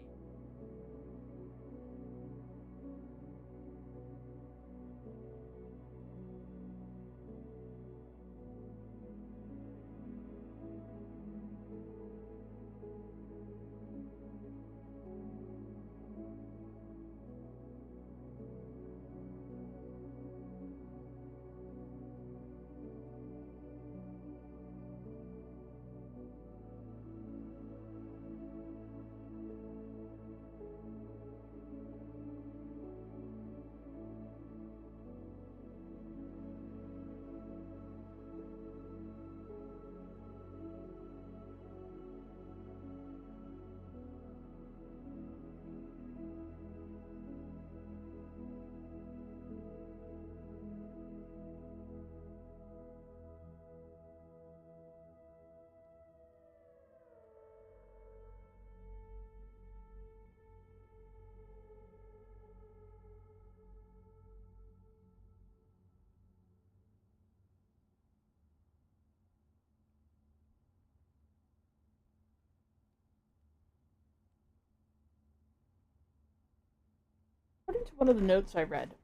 According to one of the notes I read,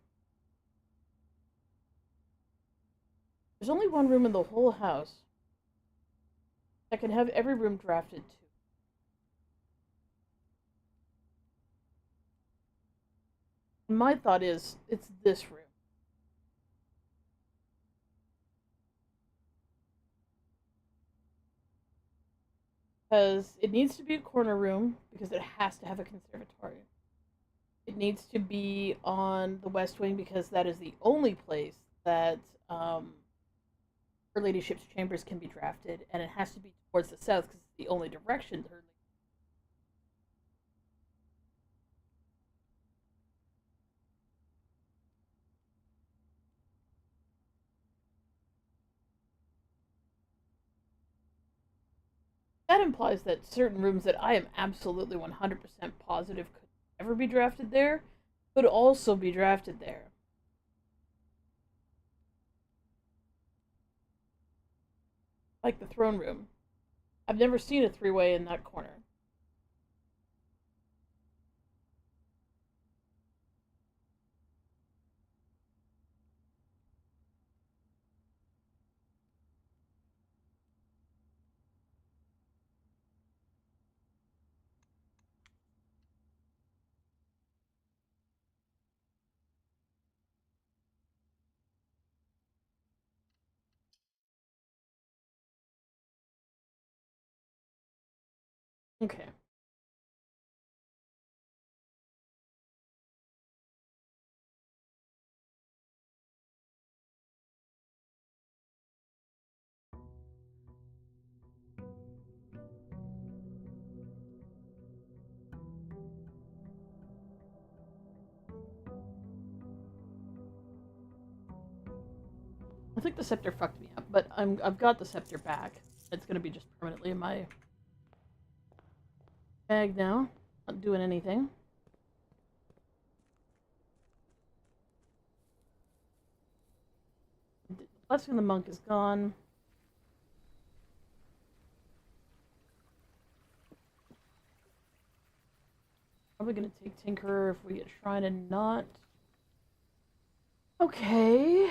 there's only one room in the whole house that can have every room drafted to. My thought is, it's this room. Because it needs to be a corner room, because it has to have a conservatory. It needs to be on the west wing, because that is the only place that her ladyship's chambers can be drafted, and it has to be towards the south because it's the only direction her. That implies that certain rooms that I am absolutely 100% positive could never be drafted there could also be drafted there. Like the throne room. I've never seen a three-way in that corner. Okay. I think the scepter fucked me up, but I've got the scepter back. It's gonna be just permanently in my bag now. Not doing anything. The blessing of the monk is gone. Probably gonna take Tinkerer if we get Shrine and not. Okay.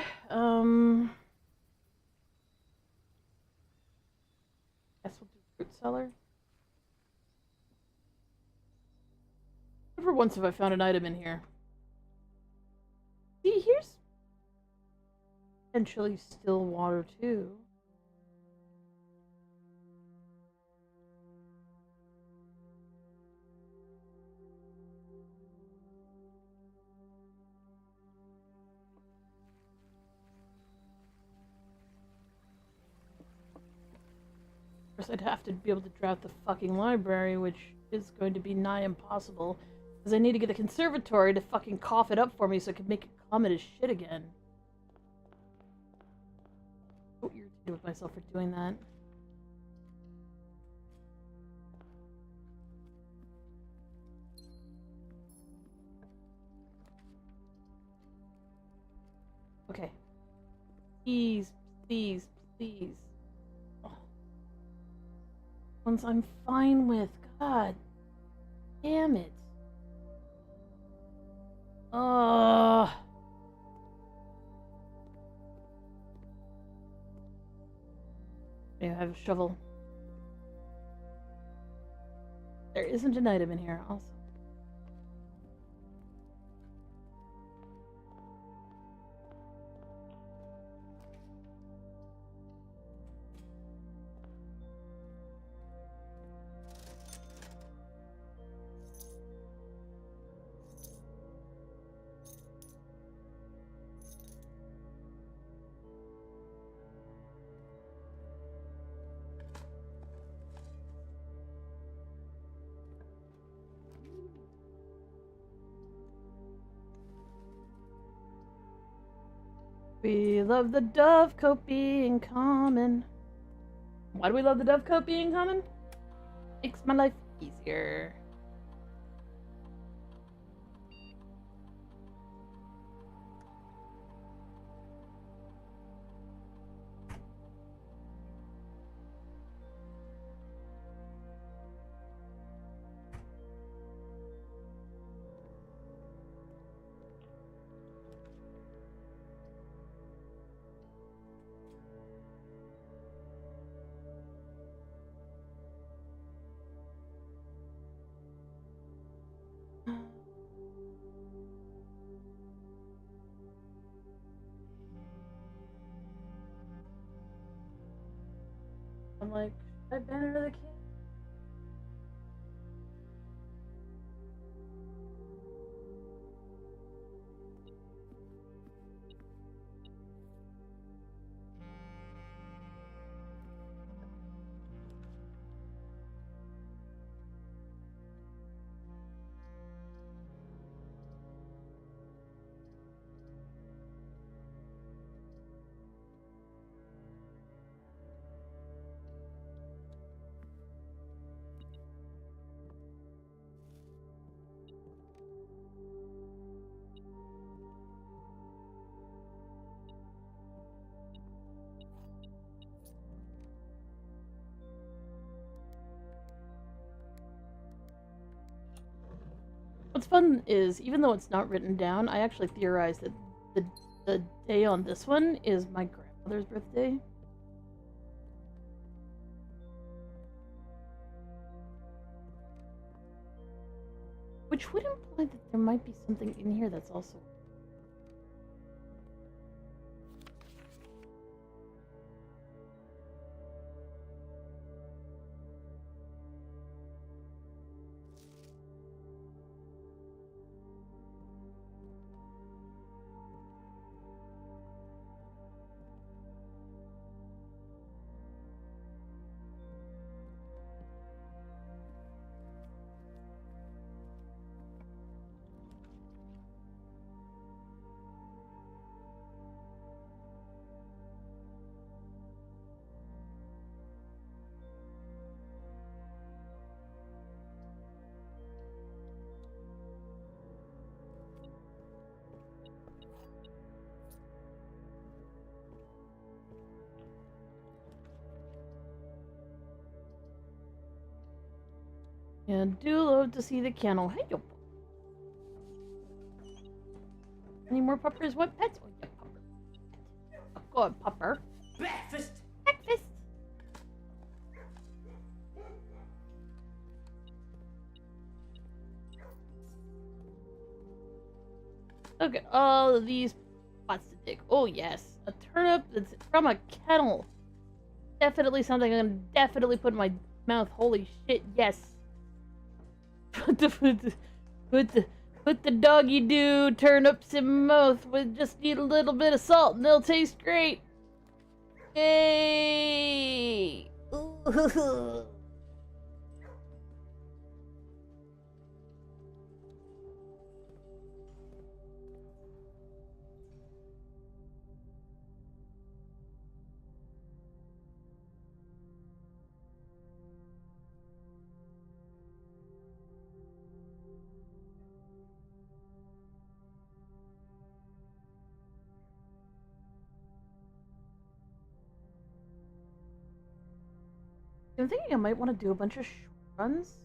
Guess we'll do Fruit Cellar. Never once have I found an item in here. See, here's potentially still water too. Of course, I'd have to be able to draft the fucking library, which is going to be nigh impossible. Because I need to get the conservatory to fucking cough it up for me so I can make it comment as shit again. So irritated with myself for doing that. Okay. Please, please, please. Oh. Ones I'm fine with. God damn it. Ugh. I have a shovel. There isn't an item in here, also. We love the Dovecote being common. Why do we love the Dovecote being common? Makes my life easier. I'm like, should I banner the king? What's fun is, even though it's not written down, I actually theorized that the day on this one is my grandmother's birthday. Which would imply that there might be something in here that's also... And do love to see the kennel. Hey, yo. Any more puppers? What pets? Oh, yeah, pupper. Go on, pupper. Breakfast. Breakfast. Look at all of these spots to dig. Oh, yes. A turnip that's from a kennel. Definitely something I'm gonna definitely put in my mouth. Holy shit, yes. Put the doggy do turnips in mouth. We just need a little bit of salt and they'll taste great. Yay! Ooh. I'm thinking I might want to do a bunch of short runs.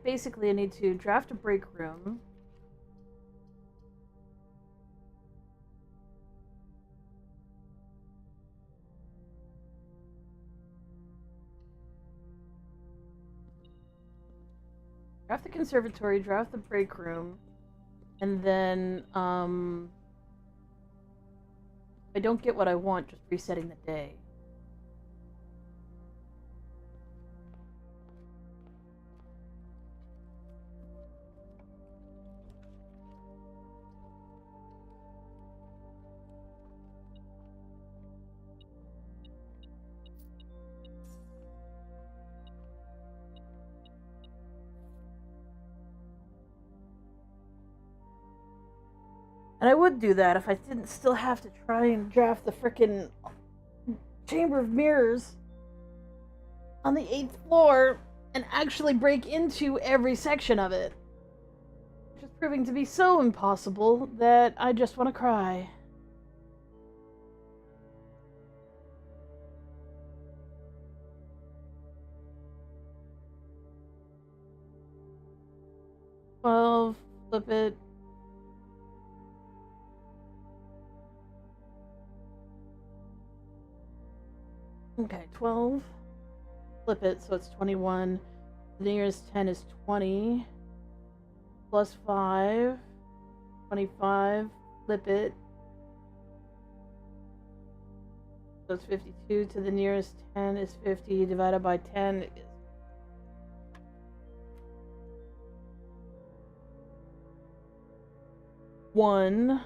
Basically, I need to draft a break room. Draft the conservatory, draft the break room, and then, if I don't get what I want, just resetting the day. And I would do that if I didn't still have to try and draft the frickin' Chamber of Mirrors on the 8th floor and actually break into every section of it. Which is proving to be so impossible that I just want to cry. Well, flip it. Okay, 12. Flip it, so it's 21. The nearest 10 is 20. Plus 5. 25. Flip it. So it's 52. To the nearest 10 is 50. Divided by 10 is 1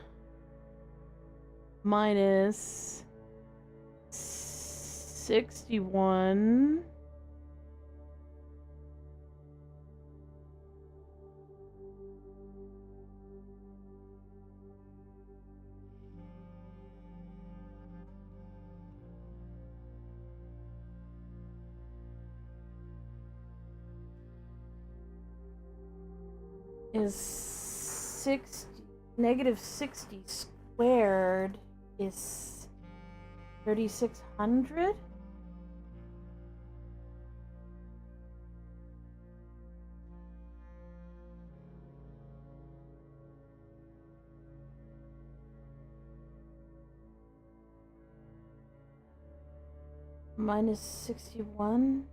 minus 61 is 60. Negative 60 squared is 3,600? minus 61.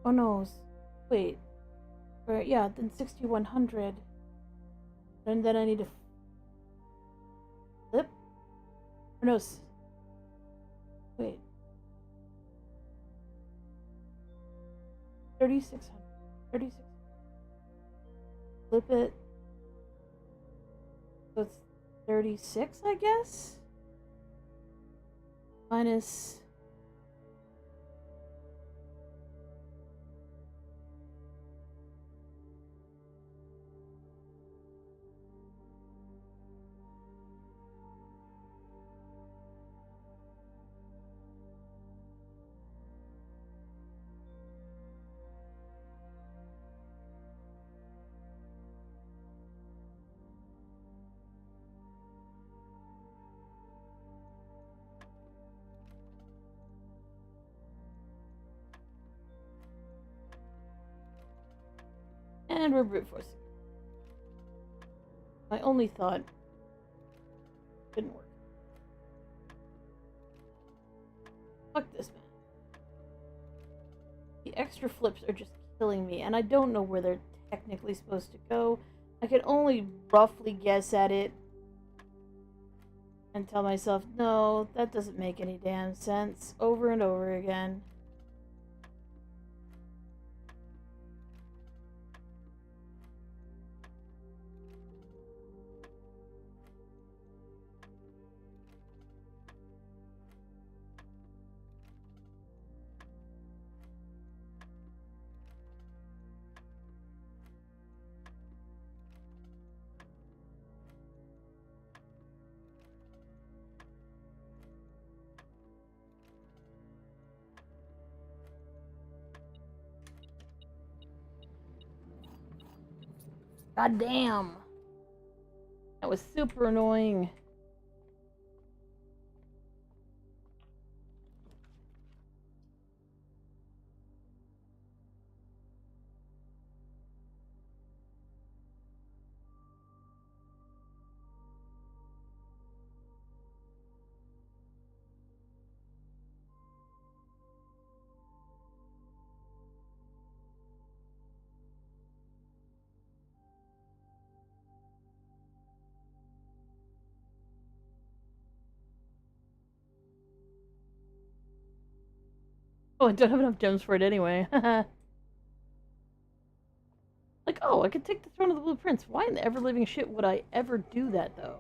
Oh no, wait. Right, yeah, then 6100. And then I need to flip? Or no, wait. 3600. 36. Flip it. So it's 36, I guess? Minus. And we're brute forcing. My only thought didn't work. Fuck this, man. The extra flips are just killing me, and I don't know where they're technically supposed to go. I can only roughly guess at it and tell myself, no, that doesn't make any damn sense, over and over again. God damn. That was super annoying. Oh, I don't have enough gems for it anyway. Like, oh, I could take the Throne of the Blue Prince. Why in the ever-living shit would I ever do that, though?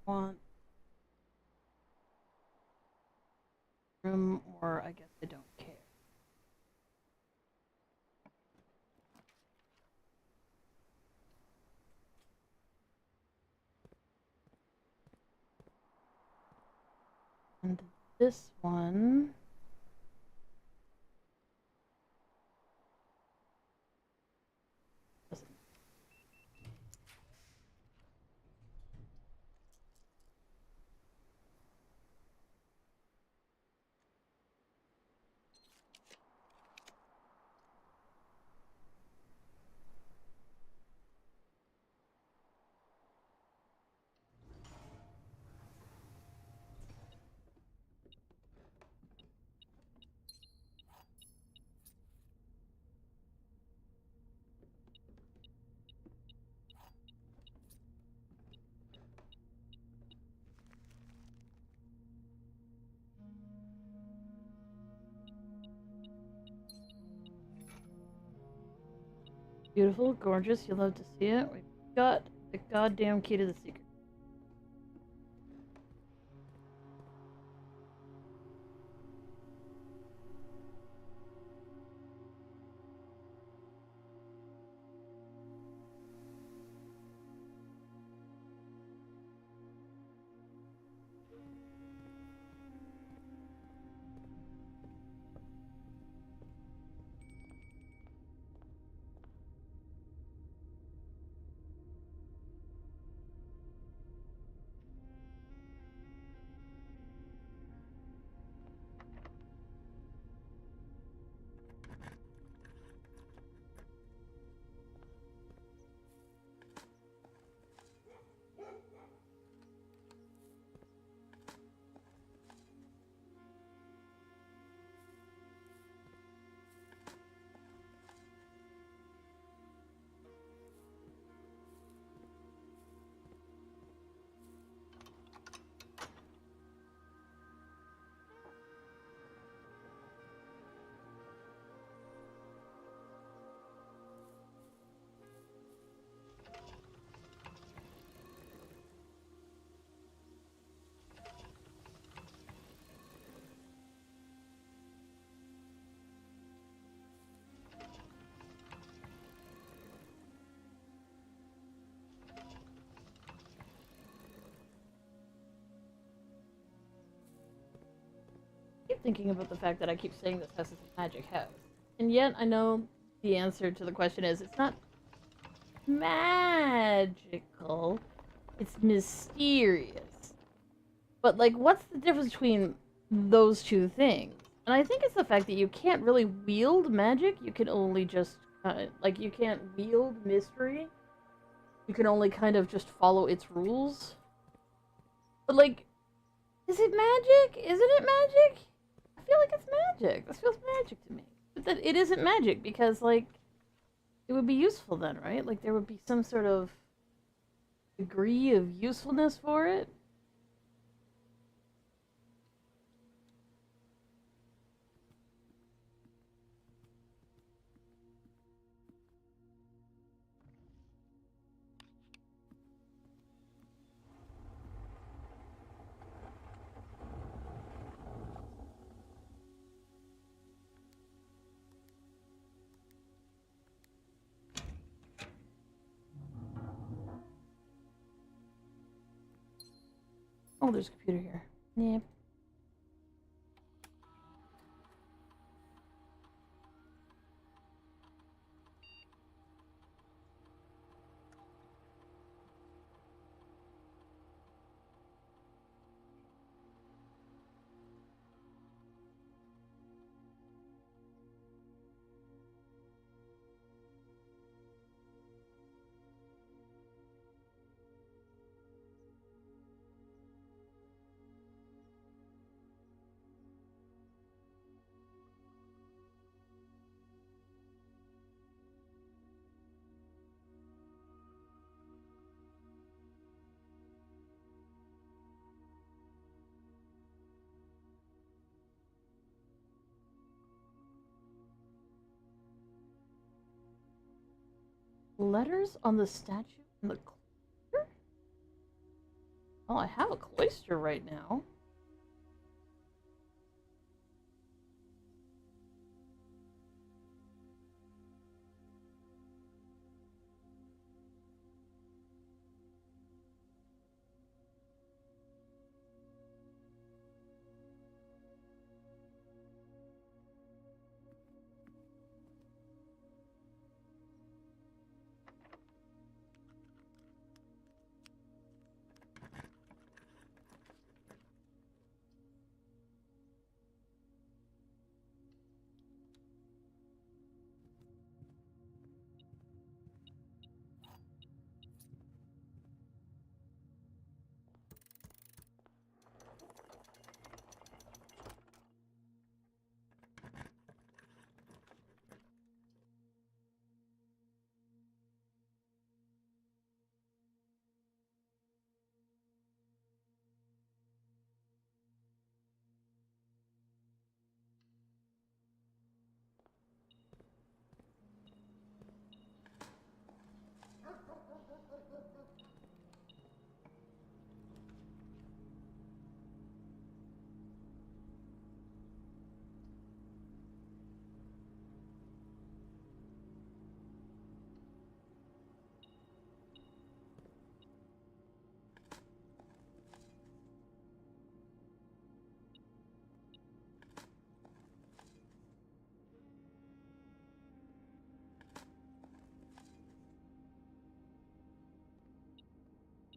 want room, or I guess I don't care. And this one. Doesn't. Beautiful, gorgeous, you'll love to see it. We've got the goddamn key to the secret. Keep thinking about the fact that I keep saying this house is a magic house. And yet I know the answer to the question is it's not magical. It's mysterious. But like what's the difference between those two things? And I think it's the fact that you can't really wield magic. You can only just like you can't wield mystery. You can only kind of just follow its rules. But like is it magic? Isn't it magic? I feel like it's magic. This feels magic to me. But that it isn't magic because, like, it would be useful then, right? Like, there would be some sort of degree of usefulness for it. Oh, there's a computer here. Yep. Letters on the statue in the clear? Well, I have a cloister right now.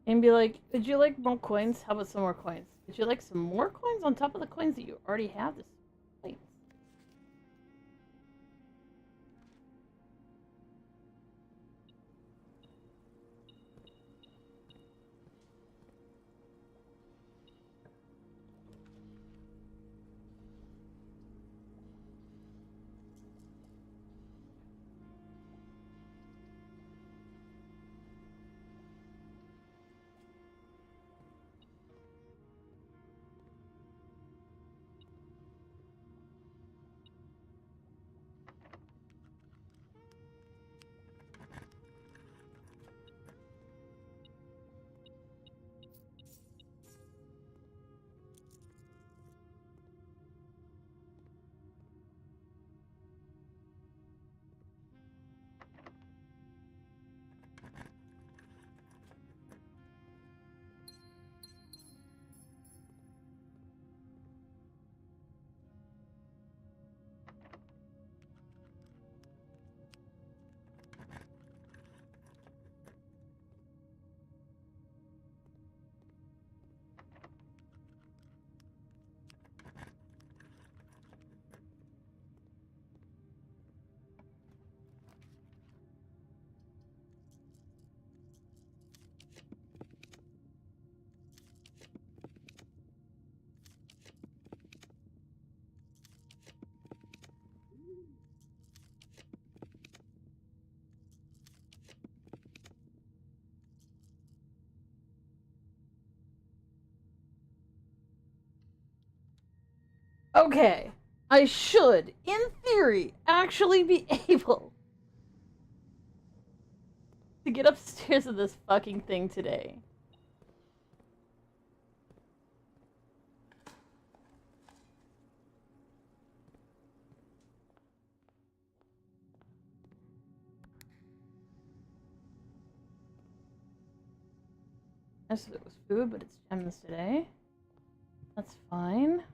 And be like, would you like more coins? How about some more coins? Would you like some more coins on top of the coins that you already have? This coins. Okay. I should, in theory, actually be able to get upstairs of this fucking thing today. I said it was food, but it's gems today. That's fine.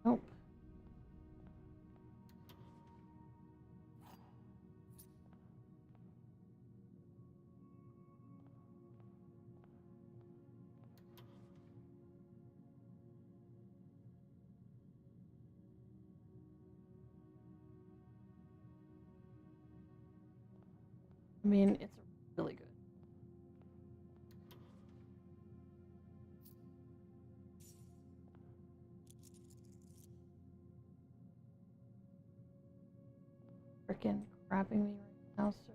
Nope. mean, it's really good. Freaking crapping me right now, sir.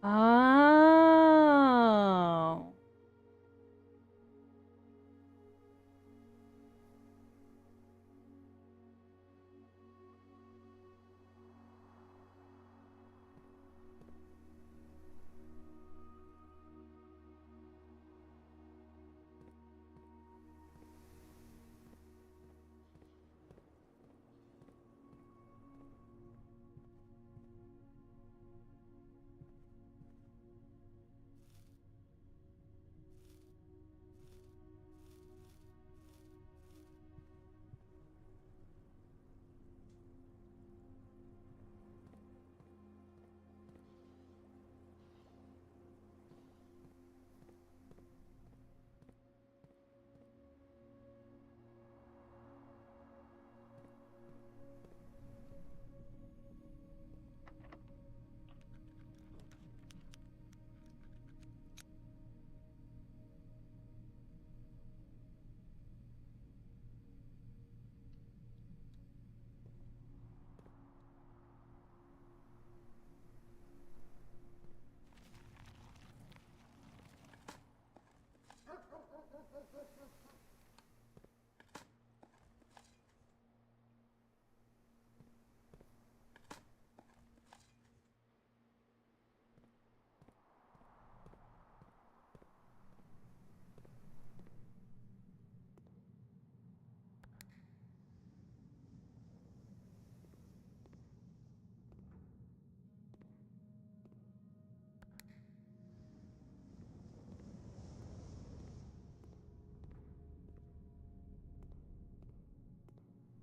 Oh.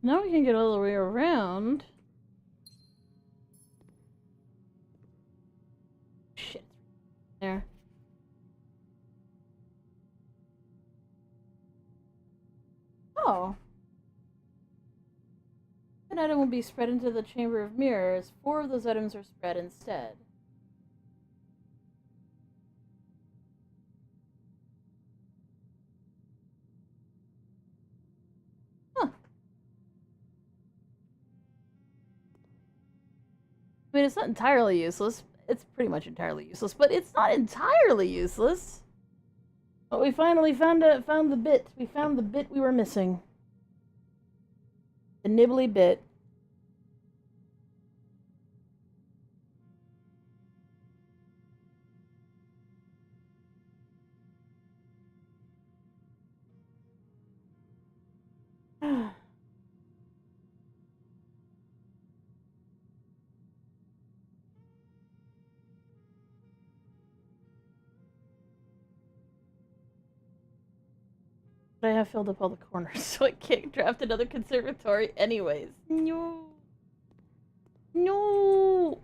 Now we can get all the way around. Shit. There. Oh. An item will be spread into the Chamber of Mirrors. 4 of those items are spread instead. Huh. I mean, it's not entirely useless. It's pretty much entirely useless, but it's not entirely useless. But we finally found the bit. We found the bit we were missing. The nibbly bit. But I have filled up all the corners, so I can't draft another conservatory anyways. No. No.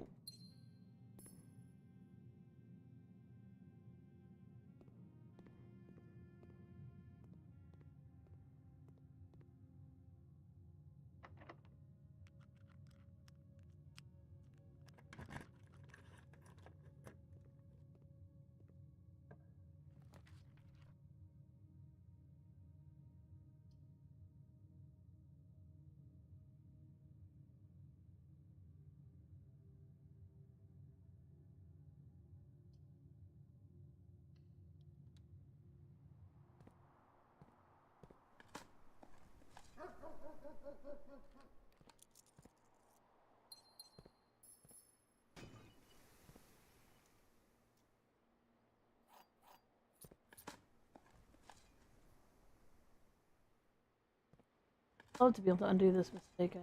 I'd love to be able to undo this mistake.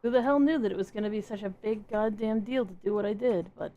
Who the hell knew that it was going to be such a big goddamn deal to do what I did, but...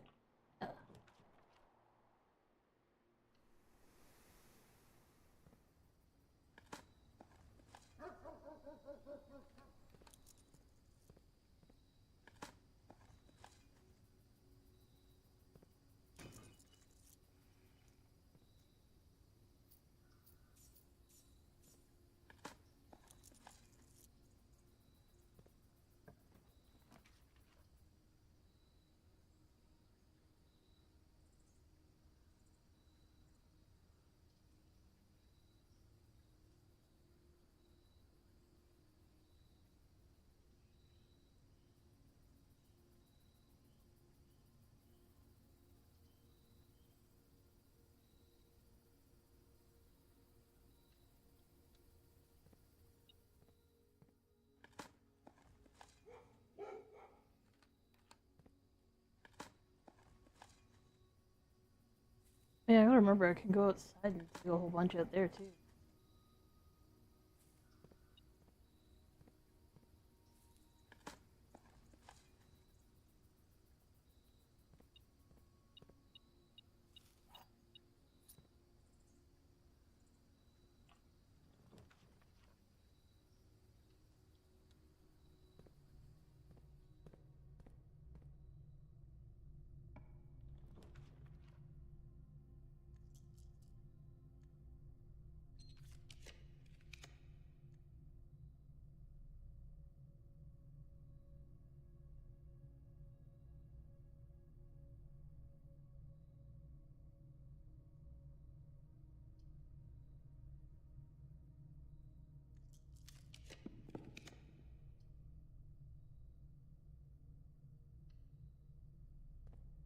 Yeah, I gotta remember I can go outside and do a whole bunch out there, too.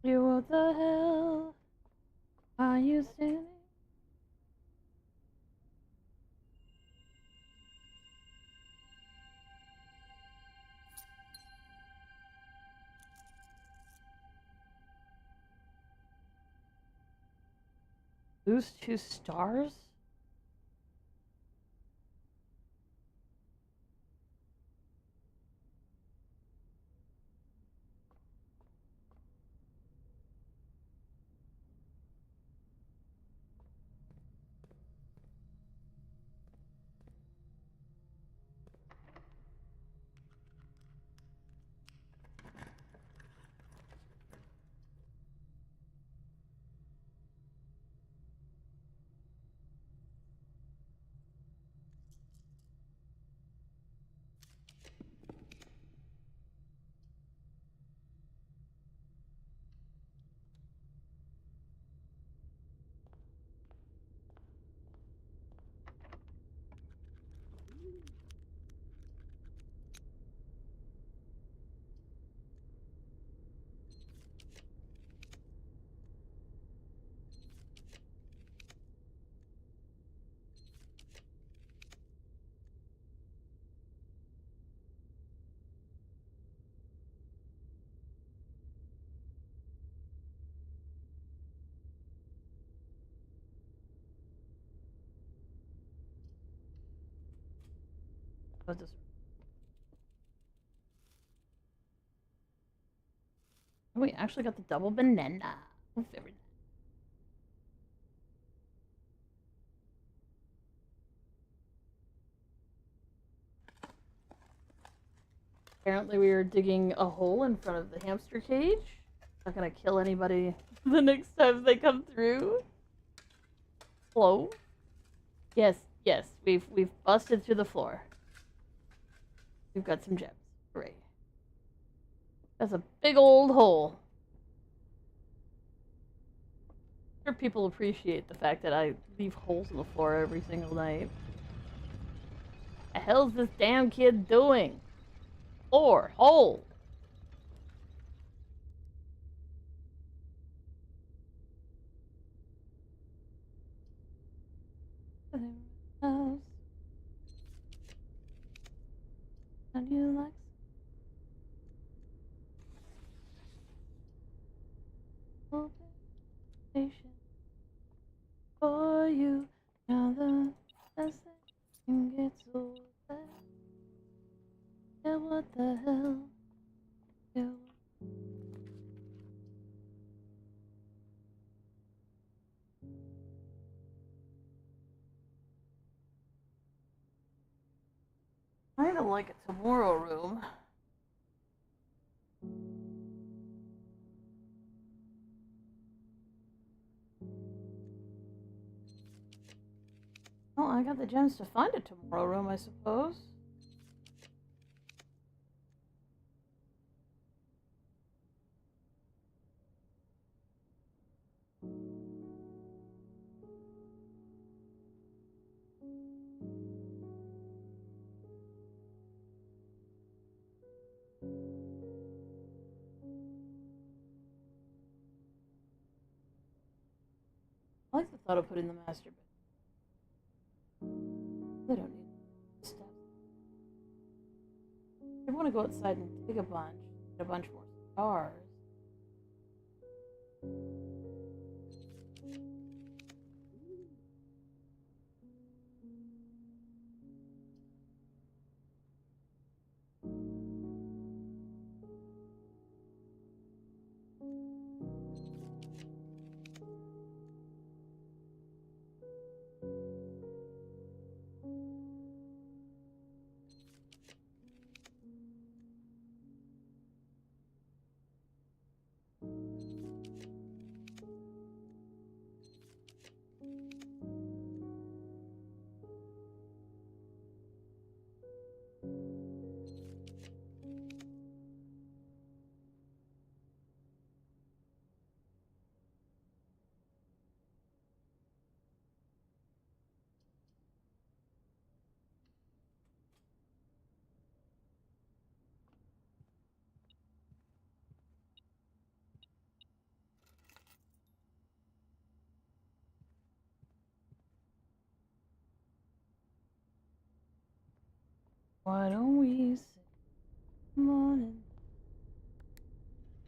You, what the hell are you standing? Lose 2 stars? Oh, this. Oh, we actually got the double banana. Oh, very nice. Apparently we were digging a hole in front of the hamster cage. Not gonna kill anybody the next time they come through. Hello? Yes, yes, we've busted through the floor. We've got some gems. Hooray. That's a big old hole. I'm sure people appreciate the fact that I leave holes in the floor every single night. The hell's this damn kid doing? Floor, hole. House. How do you like station for you? Now the best thing gets so bad. Yeah, what the hell? Yeah. Kinda like a tomorrow room. Well, I got the gems to find a tomorrow room, I suppose. I like the thought of putting the master bedroom. They don't need steps. I want to go outside and dig a bunch, get a bunch more stars. Why don't we sit in the morning?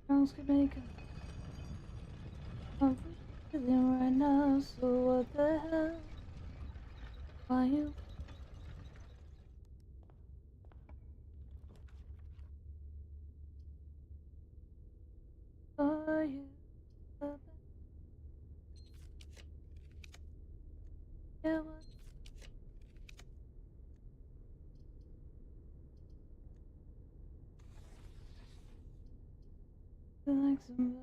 Drums could make a feeling right now, so what the hell? Why you? Are you? Yeah, what? You like somebody?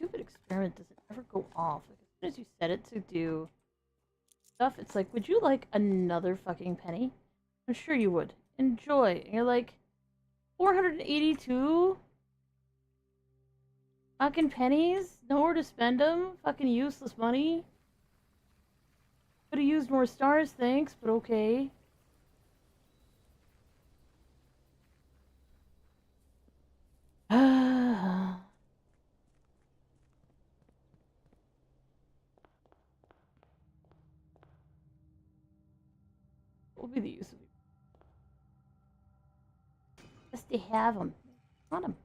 stupid experiment doesn't ever go off. Like, as soon as you set it to do stuff, it's like, would you like another fucking penny? I'm sure you would. Enjoy. And you're like, 482 fucking pennies? Nowhere to spend them? Fucking useless money? Could've used more stars, thanks, but okay. What would be the use of it? Just to have them. Want them.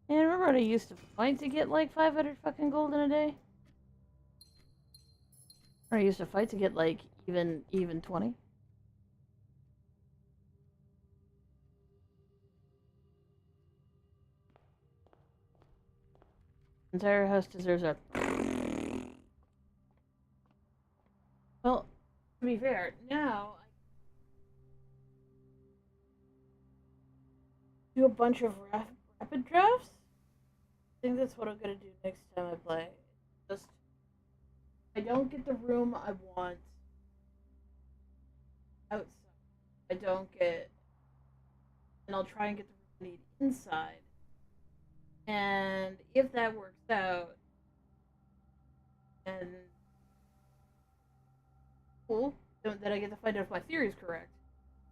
And remember when I used to fight to get like 500 fucking gold in a day? Or I used to fight to get like even 20? Entire house deserves a. Well, to be fair, now I do a bunch of rapid drafts. I think that's what I'm gonna do next time I play. Just I don't get the room I want outside. I don't get, and I'll try and get the room I need inside. And if that works out, and cool, then I get to find out if my theory is correct.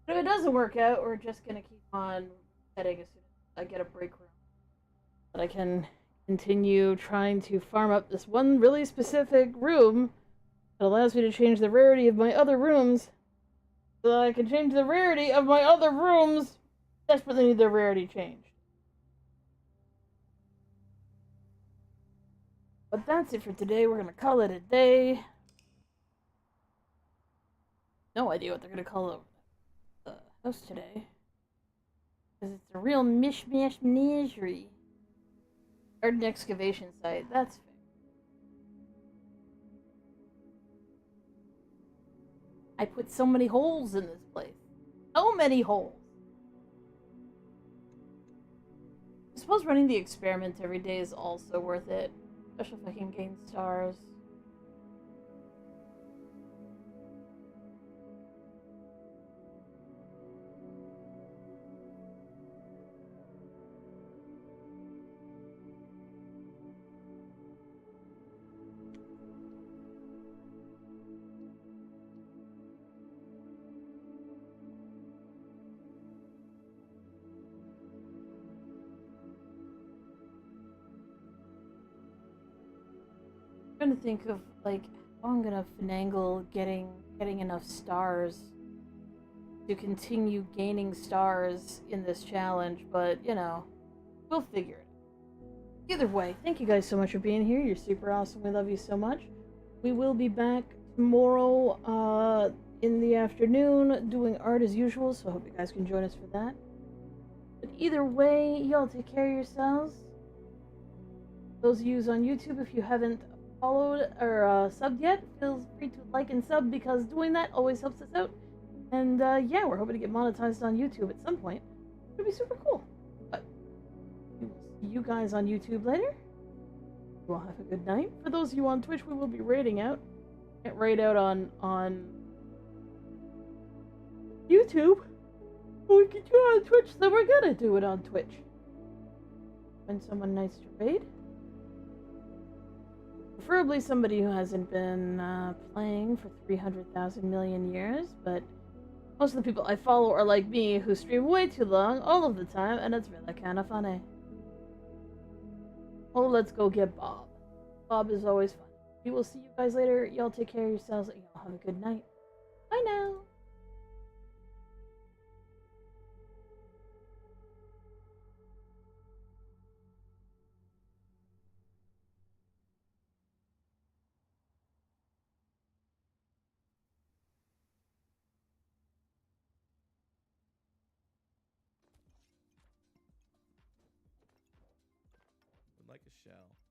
But if it doesn't work out, we're just gonna keep on setting as soon as I get a break room. But I can continue trying to farm up this one really specific room that allows me to change the rarity of my other rooms, so that I can change the rarity of my other rooms. Desperately need their rarity changed. But that's it for today. We're gonna call it a day. No idea what they're gonna call the house today, because it's a real mishmash menagerie. Garden excavation site. That's fair. I put so many holes in this place. So many holes. I suppose running the experiment every day is also worth it. Especially if I can gain stars. I'm trying to think of like how I'm gonna finagle getting enough stars to continue gaining stars in this challenge, but you know, we'll figure it out. Either way, thank you guys so much for being here. You're super awesome. We love you so much. We will be back tomorrow in the afternoon doing art as usual, so I hope you guys can join us for that. But either way, y'all take care of yourselves. Those of you on YouTube, if you haven't followed or subbed yet, feel free to like and sub, because doing that always helps us out. And yeah, we're hoping to get monetized on YouTube at some point. It'll be super cool. But we will see you guys on YouTube later. You all have a good night. For those of you on Twitch, we will be raiding out. Can't raid out on YouTube. But we can do it on Twitch, so we're gonna do it on Twitch. Find someone nice to raid. Preferably somebody who hasn't been playing for 300,000 million years, but most of the people I follow are like me, who stream way too long all of the time, and it's really kind of funny. Oh, let's go get Bob. Bob is always fun. We will see you guys later. Y'all take care of yourselves, and y'all have a good night. Bye now. like a shell.